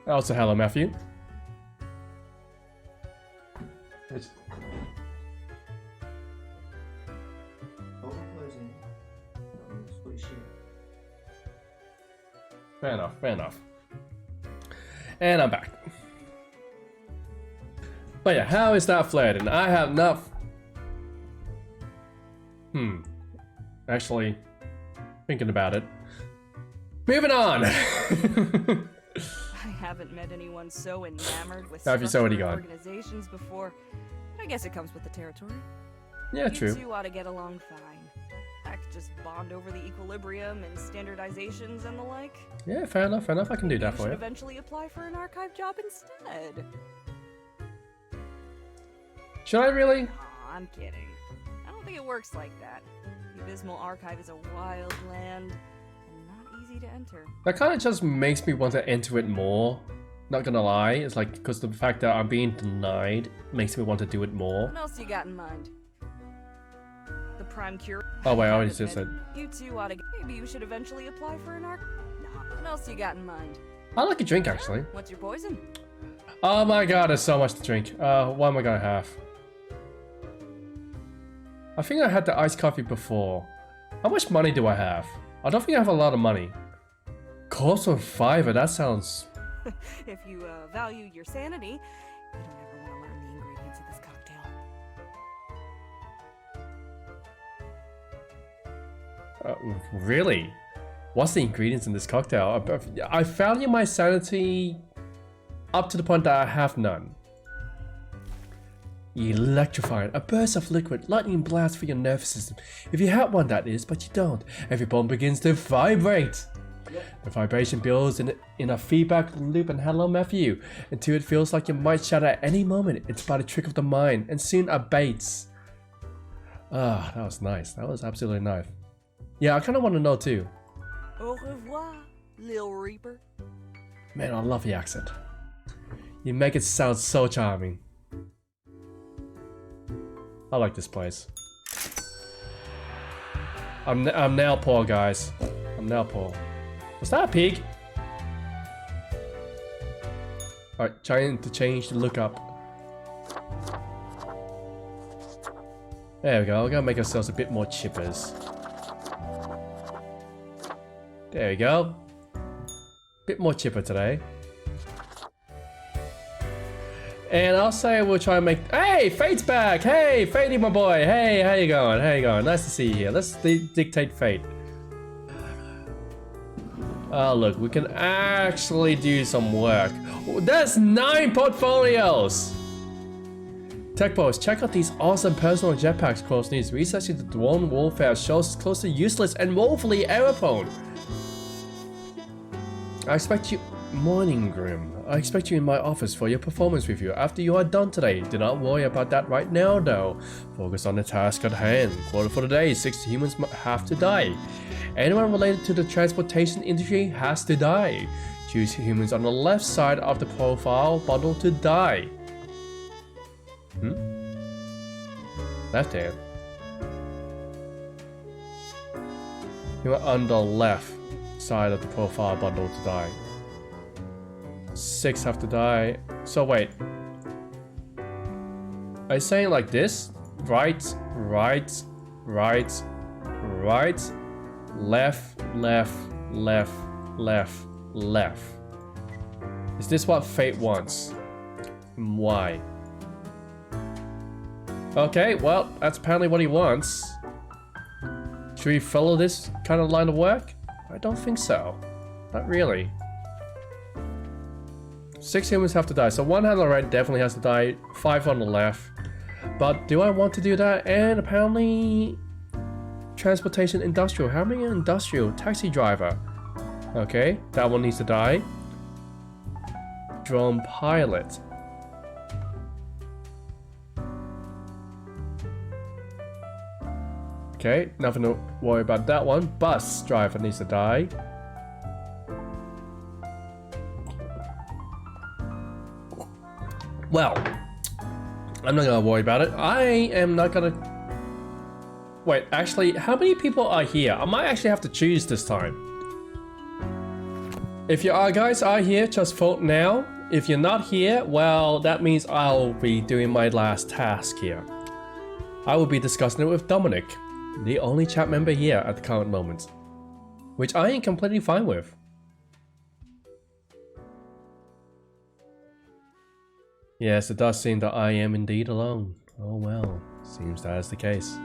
Also, hello, Matthew. Fair enough. And I'm back. But yeah, how is that flirting? I have not... Actually, thinking about it. Moving on! I haven't met anyone so enamored with Have you already gone? organizations before, but I guess it comes with the territory. Yeah, true. You two ought to get along fine. I could just bond over the equilibrium and standardizations and the like. Yeah, fair enough, I can do that You for should you. eventually apply for an archive job instead. Should I really? Aw, I'm kidding. I don't think it works like that. The Abysmal Archive is a wild land, and not easy to enter. That kind of just makes me want to enter it more. Not gonna lie, it's like, because the fact that I'm being denied makes me want to do it more. What else you got in mind? The prime cure. Oh wait, I already just said. You two ought to. Maybe you should eventually apply for an arc. What else you got in mind? I like a drink actually. What's your poison? Oh my god, there's so much to drink. What am I gonna have? I think I had the iced coffee before. How much money do I have? I don't think I have a lot of money. Cost for $5, that sounds... If you value your sanity, you don't ever want to learn the ingredients of this cocktail. Really? What's the ingredients in this cocktail? I value my sanity up to the point that I have none. Electrifying, a burst of liquid, lightning blast for your nervous system. If you have one, that is, but you don't. Every bone begins to vibrate. The vibration builds in a feedback loop, and hello Matthew, until it feels like you might shatter at any moment. It's but a trick of the mind, and soon abates. Ah, that was nice. That was absolutely nice. Yeah, I kind of want to know too. Au revoir, Lil Reaper. Man, I love the accent. You make it sound so charming. I like this place. I'm now poor, guys. I'm now poor. Was that a pig? Alright, trying to change the look up. There we go. We're gonna make ourselves a bit more chippers. There we go. Bit more chipper today. And I'll say we'll try and make... Hey, Fate's back! Hey, Fatey, my boy! Hey, how you going? How you going? Nice to see you here. Let's dictate Fate. Oh, look, we can actually do some work. That's 9 portfolios! Tech Post, check out these awesome personal jetpacks Cross needs. Researching the drone warfare shows it's close to useless and woefully error-prone. I expect you... Morning, Grim. I expect you in my office for your performance review after you are done today. Do not worry about that right now, though. Focus on the task at hand. Quota for the day, 6 humans have to die. Anyone related to the transportation industry has to die. Choose humans on the left side of the profile bundle to die. Left hand. Human on the left side of the profile bundle to die. 6 have to die. So wait. Are you saying like this? Right, right, right, right, left, left, left, left, left. Is this what Fate wants? Why? Okay, well, that's apparently what he wants. Should we follow this kind of line of work? I don't think so. Not really. 6 humans have to die, so 1 on the right definitely has to die, 5 on the left. But do I want to do that? And apparently... Transportation industrial. How many industrial? Taxi driver. Okay, that one needs to die. Drone pilot. Okay, nothing to worry about that one. Bus driver needs to die. Well, I'm not gonna worry about it. I am not gonna... Wait, actually, how many people are here? I might actually have to choose this time. If you guys are here, just vote now. If you're not here, well, that means I'll be doing my last task here. I will be discussing it with Dominic, the only chat member here at the current moment, which I am completely fine with. Yes, it does seem that I am indeed alone. Oh well, seems that is the case.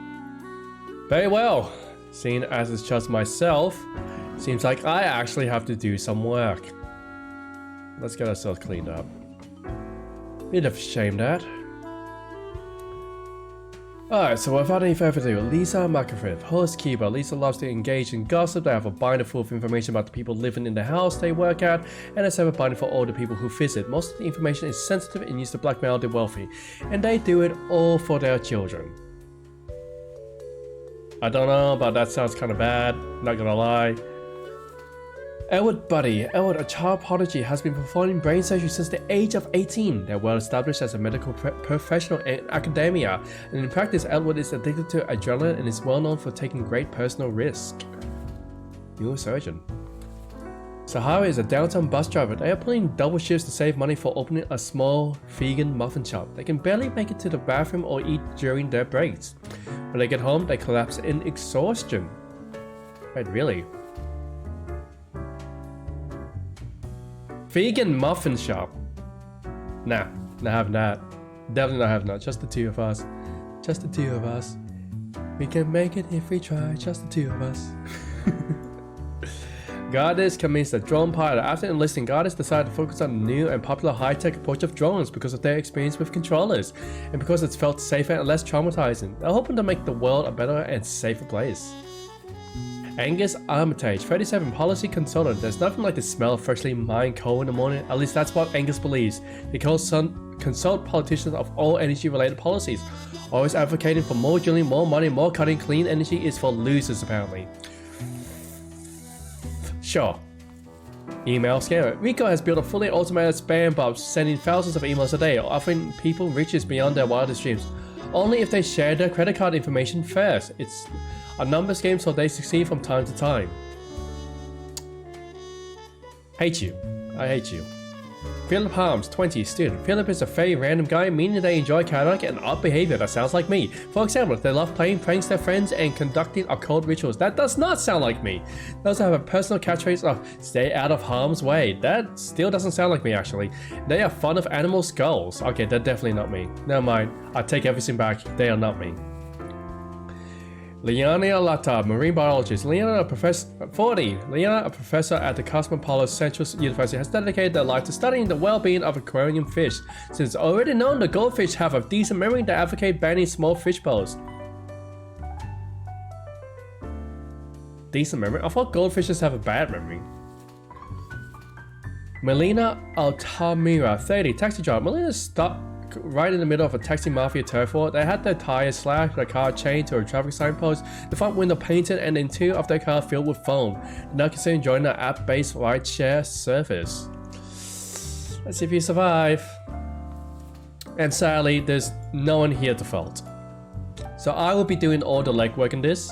Very well, seeing as it's just myself, seems like I actually have to do some work. Let's get ourselves cleaned up. Bit of a shame that. Alright, so without any further ado, Lisa McAfee, housekeeper. Lisa loves to engage in gossip. They have a binder full of information about the people living in the house they work at, and a separate binder for all the people who visit. Most of the information is sensitive and used to blackmail the wealthy, and they do it all for their children. I don't know, but that sounds kind of bad, not gonna lie. Edward Buddy. Edward, a child prodigy, has been performing brain surgery since the age of 18. They're well established as a medical professional in academia, and in practice, Edward is addicted to adrenaline and is well known for taking great personal risk. Neurosurgeon. Sahara is a downtown bus driver. They are pulling double shifts to save money for opening a small vegan muffin shop. They can barely make it to the bathroom or eat during their breaks. When they get home, they collapse in exhaustion. Wait, really? Vegan muffin shop? Nah, not having that. Definitely not having that. Just the two of us. Just the two of us. We can make it if we try. Just the two of us. Goddess convinced the drone pilot. After enlisting, Goddess decided to focus on a new and popular high-tech approach of drones because of their experience with controllers, and because it's felt safer and less traumatizing. They're hoping to make the world a better and safer place. Angus Armitage, 37, policy consultant. There's nothing like the smell of freshly mined coal in the morning. At least that's what Angus believes. He consult politicians of all energy-related policies. Always advocating for more drilling, more money, more cutting. Clean energy is for losers, apparently. Sure. Email scammer. Rico has built a fully automated spam bot, sending thousands of emails a day, offering people riches beyond their wildest dreams. Only if they share their credit card information first. It's a numbers game, so they succeed from time to time. Hate you. I hate you. Philip Harms, 20, student. Philip is a very random guy, meaning they enjoy karaoke and odd behavior that sounds like me. For example, they love playing pranks their friends and conducting occult rituals. That does not sound like me. They also have a personal catchphrase of stay out of harm's way. That still doesn't sound like me, actually. They are fond of animal skulls. Okay, they're definitely not me. Never mind. I take everything back. They are not me. Liana Lata, marine biologist. Liana, a professor at the Cosmopolis Central University, has dedicated their life to studying the well-being of aquarium fish. Since it's already known that goldfish have a decent memory, they advocate banning small fish bowls. Decent memory? I thought goldfishes have a bad memory. Melina Altamira, 30, taxi driver. Melina stopped right in the middle of a taxi mafia turf war. They had their tires slashed, their car chained to a traffic signpost, the front window painted, and the interior of their car filled with foam. They're now considering joining an app-based rideshare service. Let's see if you survive. And sadly, there's no one here to fault. So I will be doing all the legwork in this.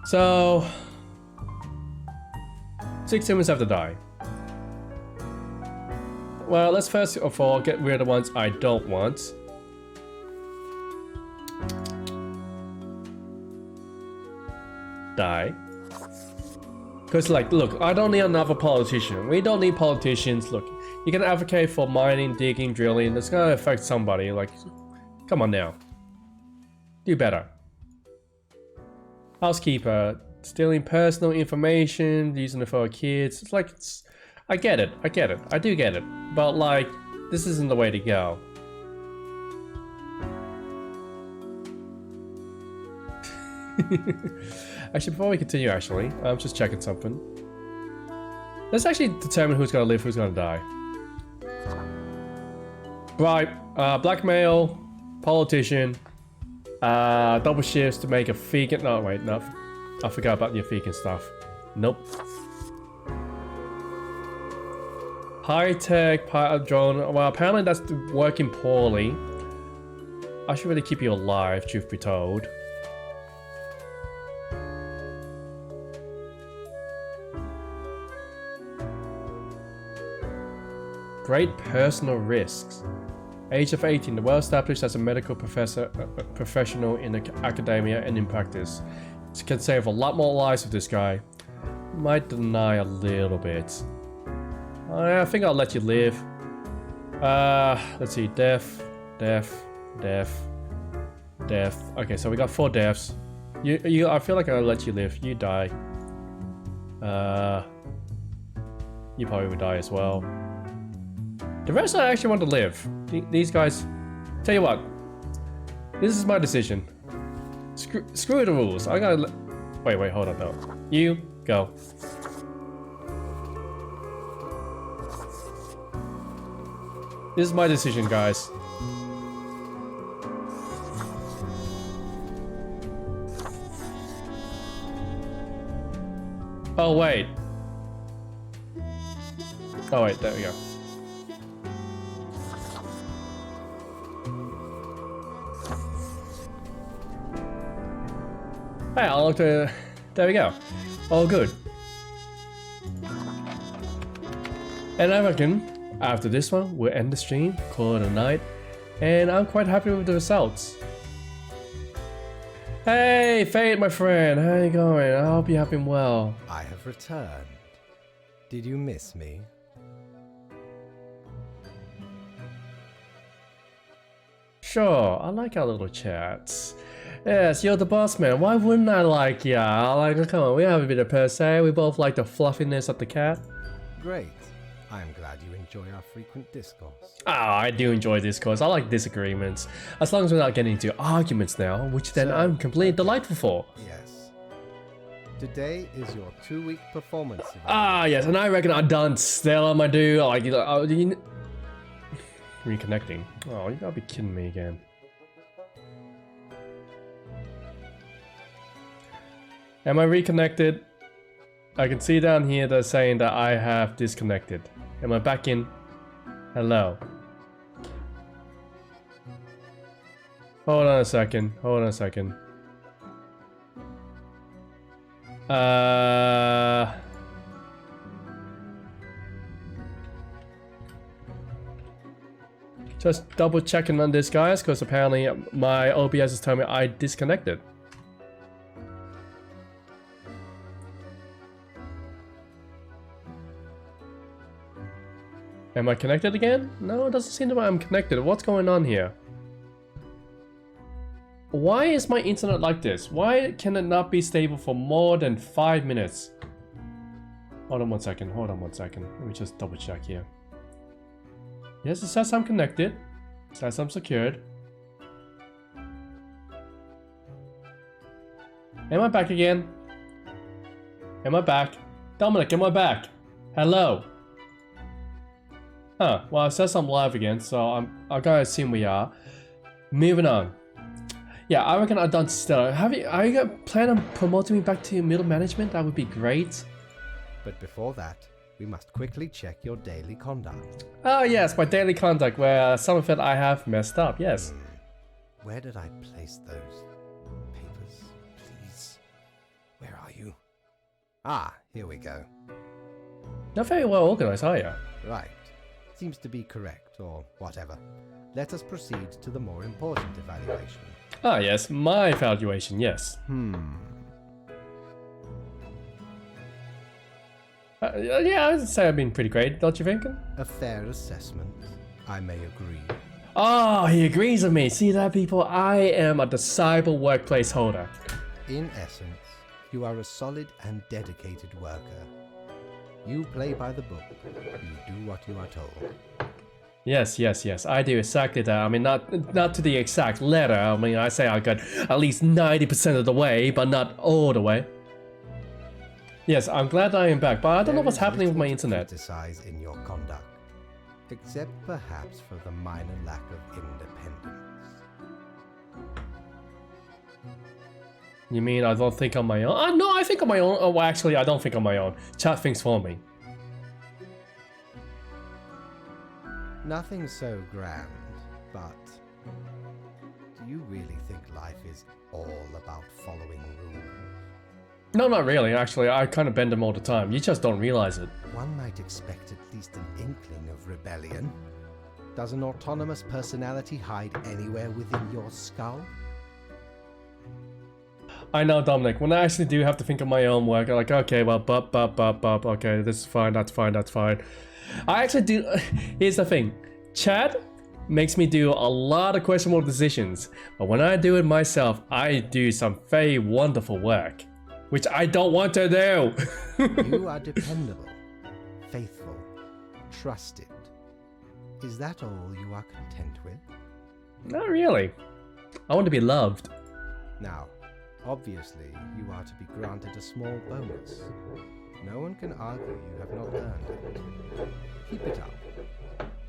So 6 humans have to die. Well, let's first of all get rid of the ones I don't want. Die. Because, like, look, I don't need another politician. We don't need politicians. Look, you can advocate for mining, digging, drilling. It's gonna affect somebody. Like, come on now. Do better. Housekeeper. Stealing personal information, using it for our kids. It's like, I get it. I do get it. But, like, this isn't the way to go. Actually, before we continue, I'm just checking something. Let's actually determine who's gonna live, who's gonna die. Right, blackmail, politician, double shifts to make a vegan. No, wait, no. I forgot about your vegan stuff. Nope. High-tech pilot drone. Well, apparently that's working poorly. I should really keep you alive, truth be told. Great personal risks. Age of 18, well established as a medical professional in academia and in practice. Can save a lot more lives with this guy. Might deny a little bit. I think I'll let you live. Let's see, death. Okay, so we got 4 deaths. I feel like I'll let you live. You die. You probably would die as well. The rest I actually want to live. These guys. Tell you what. This is my decision. Screw the rules. I gotta. Wait, hold on though. You go. This is my decision, guys. Oh wait. Oh wait, there we go. Hey, I'll look to... There we go. All good. And I reckon after this one, we'll end the stream, call it a night, and I'm quite happy with the results. Hey, Fate, my friend, how you going? I hope you're having well. I have returned. Did you miss me? Sure, I like our little chats. Yes, you're the boss man. Why wouldn't I like ya? Like, come on, we have a bit of per se. We both like the fluffiness of the cat. Great. I am glad you enjoy our frequent discourse. Oh, I do enjoy discourse. I like disagreements. As long as we're not getting into arguments now, which then I'm completely delightful for. Yes. Today is your 2-week performance event. Ah, yes, and I reckon I done stellar, my dude. Like, reconnecting. Oh, you gotta be kidding me again. Am I reconnected? I can see down here they're saying that I have disconnected. Am I back in? Hello. Hold on a second. Hold on a second. Just double checking on this, guys, because apparently my OBS is telling me I disconnected. Am I connected again? No, it doesn't seem that I'm connected. What's going on here? Why is my internet like this? Why can it not be stable for more than 5 minutes? Hold on one second. Hold on one second. Let me just double check here. Yes, it says I'm connected. It says I'm secured. Am I back again? Am I back? Dominic, am I back? Hello? Huh, well it says I'm live again, so I gotta assume we are. Moving on. Yeah, I reckon I've done stellar. Are you planning on promoting me back to middle management? That would be great. But before that, we must quickly check your daily conduct. Oh yes, my daily conduct, where some of it I have messed up, yes. Where did I place those papers, please? Where are you? Ah, here we go. Not very well organized, are you? Right. Seems to be correct, or whatever. Let us proceed to the more important evaluation. Ah yes, my evaluation, yes. Yeah, I'd say I've been pretty great, don't you think? A fair assessment, I may agree. Oh, he agrees with me. See that, people? I am a disciple workplace holder. In essence, you are a solid and dedicated worker. You play by the book. You do what you are told. Yes, yes, yes. I do exactly that. I mean, not to the exact letter. I mean, I say I got at least 90% of the way, but not all the way. Yes, I'm glad I am back, but I don't know what's happening with my internet. Criticize in your conduct, except perhaps for the minor lack of independence. You mean I don't think on my own? Oh, no, I think on my own. Oh, well, actually, I don't think on my own. Chat thinks for me. Nothing so grand, but do you really think life is all about following rules? No, not really. Actually, I kind of bend them all the time. You just don't realize it. One might expect at least an inkling of rebellion. Does an autonomous personality hide anywhere within your skull? I know, Dominic. When I actually do have to think of my own work, I'm like, okay, well, okay, this is fine, that's fine, that's fine. I actually do. Here's the thing. Chat makes me do a lot of questionable decisions, but when I do it myself, I do some very wonderful work, which I don't want to do. You are dependable, faithful, trusted. Is that all you are content with? Not really. I want to be loved. Now, obviously, you are to be granted a small bonus. No one can argue you have not earned it. Keep it up.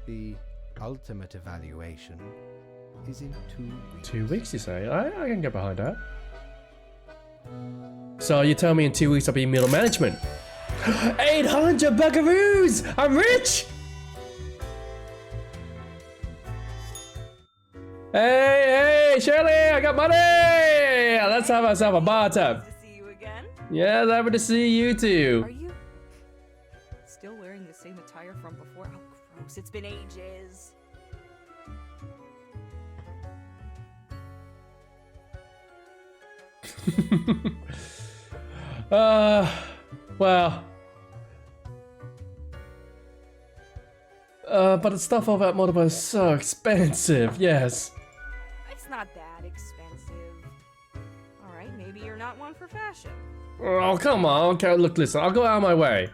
The ultimate evaluation is in 2 weeks. 2 weeks, you say? I can get behind that. So you tell me in 2 weeks I'll be middle management. 800 buckaroos! I'm rich! Hey, Shirley, I got money! Let's have ourselves a bar tab. Nice to see you again. Yeah, happy to see you too. Are you still wearing wearing the same attire from before? Oh, gross. It's been ages. Well. But the stuff over at Motorbus is so expensive, yes. It's not that expensive. Alright, maybe you're not one for fashion. Oh, come on. Okay, look, listen, I'll go out of my way.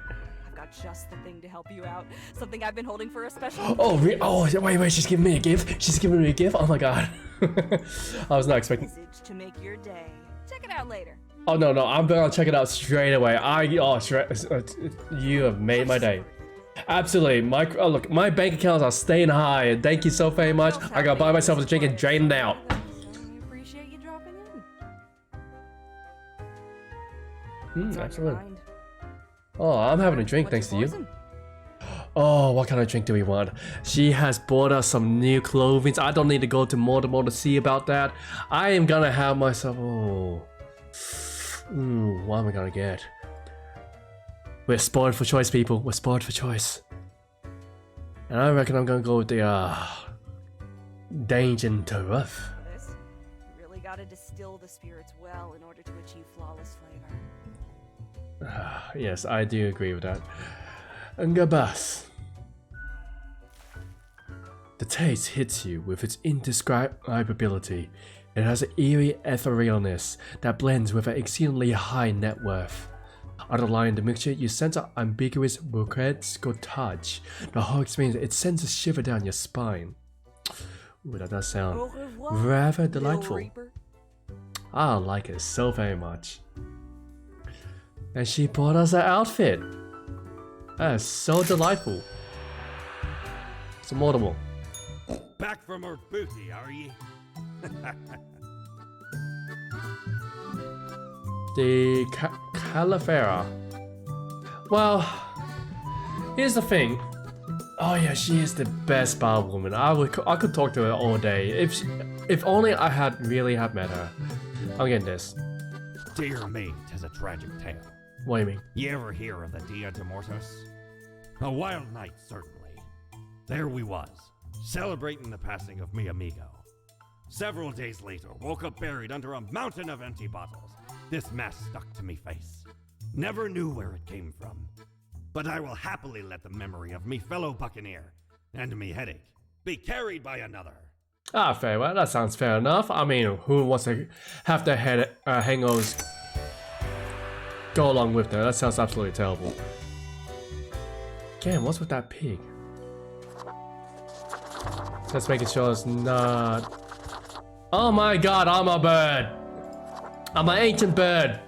I've got just the thing to help you out. Something I've been holding for a special. Oh, wait, she's giving me a gift? She's giving me a gift? Oh my god. I was not expecting. Message to make your day. Check it out later. Oh, no, I'm gonna check it out straight away. You have made my day. Absolutely. Look, my bank accounts are staying high. Thank you so very much. I gotta buy myself a drink and drain it out. I appreciate you dropping in. What's on your Absolutely. mind? Oh, I'm having a drink thanks What's to your you. poison? Oh, what kind of drink do we want? She has bought us some new clothing. I don't need to go to Mortimer to see about that. I am gonna have myself. What am I gonna get? We're spoiled for choice, people. We're spoiled for choice. And I reckon I'm gonna go with the Danger to Rough. For this, you really gotta distill the spirits well in order to achieve flawless flavor. Yes, I do agree with that. Ngabas. The taste hits you with its indescribability. It has an eerie etherealness that blends with an exceedingly high net worth. Underlying the mixture, you sense an ambiguous regret scotage. The whole experience, it sends a shiver down your spine. Ooh, that does sound Au revoir, rather Little delightful. Reaper. I like it so very much. And she bought us an outfit. That is so delightful. Some Mortimer. Back from her booty, are ye? The Calavera. Well, here's the thing. Oh yeah, she is the best bar woman. I could talk to her all day. If only I had met her. I'm getting this. Dear me, 'tis a tragic tale. What do you mean? You ever hear of the Dia de Mortos? A wild night, certainly. There we was, celebrating the passing of mi amigo. Several days later, woke up buried under a mountain of empty bottles. This mess stuck to me face. Never knew where it came from. But I will happily let the memory of me fellow buccaneer and me headache be carried by another. Ah, fair. Well, that sounds fair enough. I mean, who wants to have their hangovers go along with them? That sounds absolutely terrible. Damn, what's with that pig? Just making sure it's not... Oh my god, I'm a bird! I'm an ancient bird!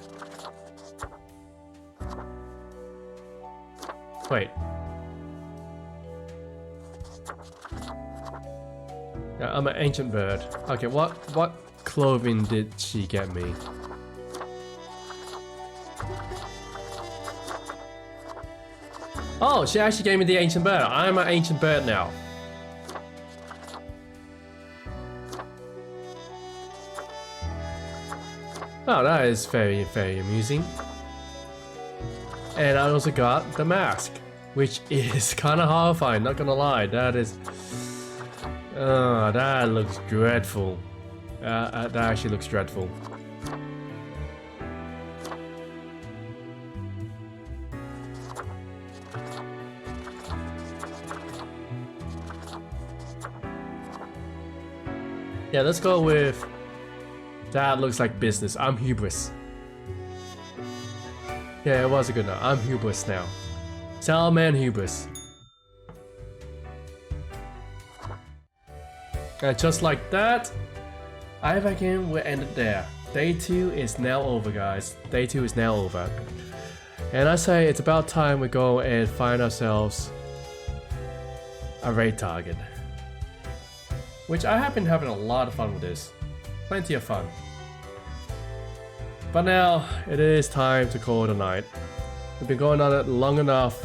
Wait. Yeah, I'm an ancient bird. Okay, what clothing did she get me? Oh, she actually gave me the ancient bird. I'm an ancient bird now. Oh, that is very, very amusing. And I also got the mask, which is kind of horrifying, not gonna lie. That is... Oh, that looks dreadful. That actually looks dreadful. Yeah, let's go with... That looks like business. I'm hubris. Yeah, it was a good one. I'm hubris now. Salman hubris. And just like that, I reckon we're ended there. Day 2 is now over, guys. Day 2 is now over. And I say it's about time we go and find ourselves a raid target. Which I have been having a lot of fun with this. Plenty of fun. But now, it is time to call it a night. We've been going on it long enough.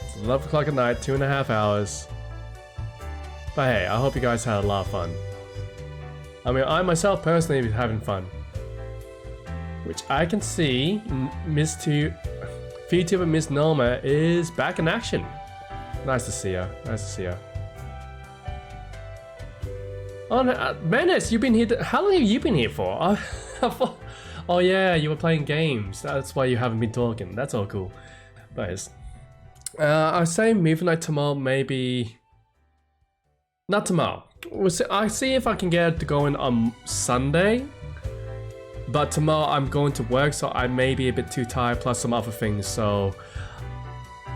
It's 11 o'clock at night, 2.5 hours. But hey, I hope you guys had a lot of fun. I mean, I myself personally been having fun. Which I can see VTuber Miss Noma is back in action. Nice to see her. Nice to see her. Oh, no, Menace, you've been here. How long have you been here for? Oh yeah, you were playing games. That's why you haven't been talking. That's all cool. But yes. I'd say movie night tomorrow, maybe. Not tomorrow. I'll see if I can get it going on Sunday. But tomorrow I'm going to work, so I may be a bit too tired, plus some other things. So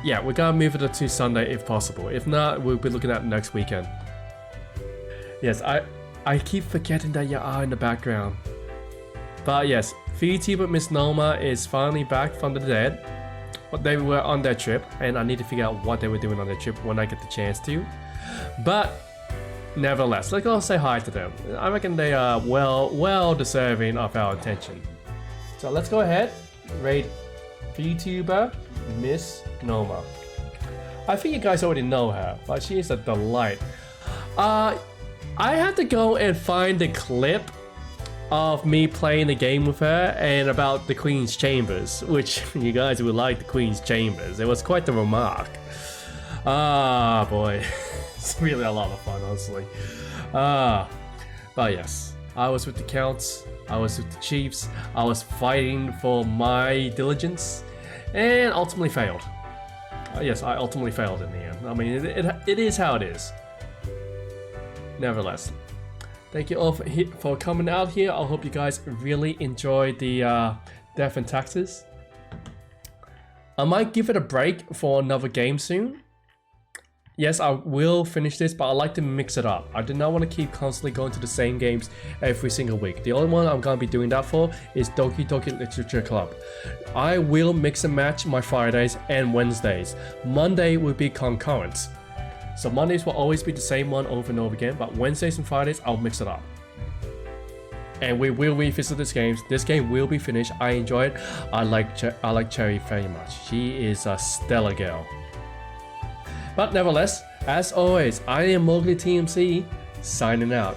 yeah, we're gonna move it to Sunday if possible. If not, we'll be looking at next weekend. Yes, I keep forgetting that you are in the background. But yes, VTuber Miss Noma is finally back from the dead. But they were on their trip, and I need to figure out what they were doing on their trip when I get the chance to. But nevertheless, let's go say hi to them. I reckon they are well deserving of our attention. So let's go ahead, rate VTuber Miss Noma. I think you guys already know her, but she is a delight. I had to go and find the clip of me playing the game with her and about the Queen's Chambers, which you guys would like the Queen's Chambers. It was quite the remark. Ah, boy. It's really a lot of fun, honestly. But yes, I was with the Counts, I was with the Chiefs, I was fighting for my diligence, and ultimately failed. Yes, I ultimately failed in the end. I mean, it is how it is. Nevertheless, thank you all for coming out here. I hope you guys really enjoyed the Death and Taxes. I might give it a break for another game soon. Yes, I will finish this, but I like to mix it up. I do not want to keep constantly going to the same games every single week. The only one I'm going to be doing that for is Doki Doki Literature Club. I will mix and match my Fridays and Wednesdays. Monday will be concurrent. So Mondays will always be the same one over and over again, but Wednesdays and Fridays, I'll mix it up. And we will revisit this game. This game will be finished. I enjoy it. I like Cherry very much. She is a stellar girl. But nevertheless, as always, I am Mowgli TMC, signing out.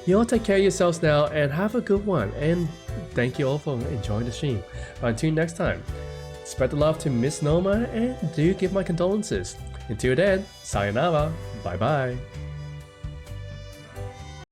You all take care of yourselves now and have a good one. And thank you all for enjoying the stream. But until next time, spread the love to Miss Noma and do give my condolences. Until then, sayonara, bye bye.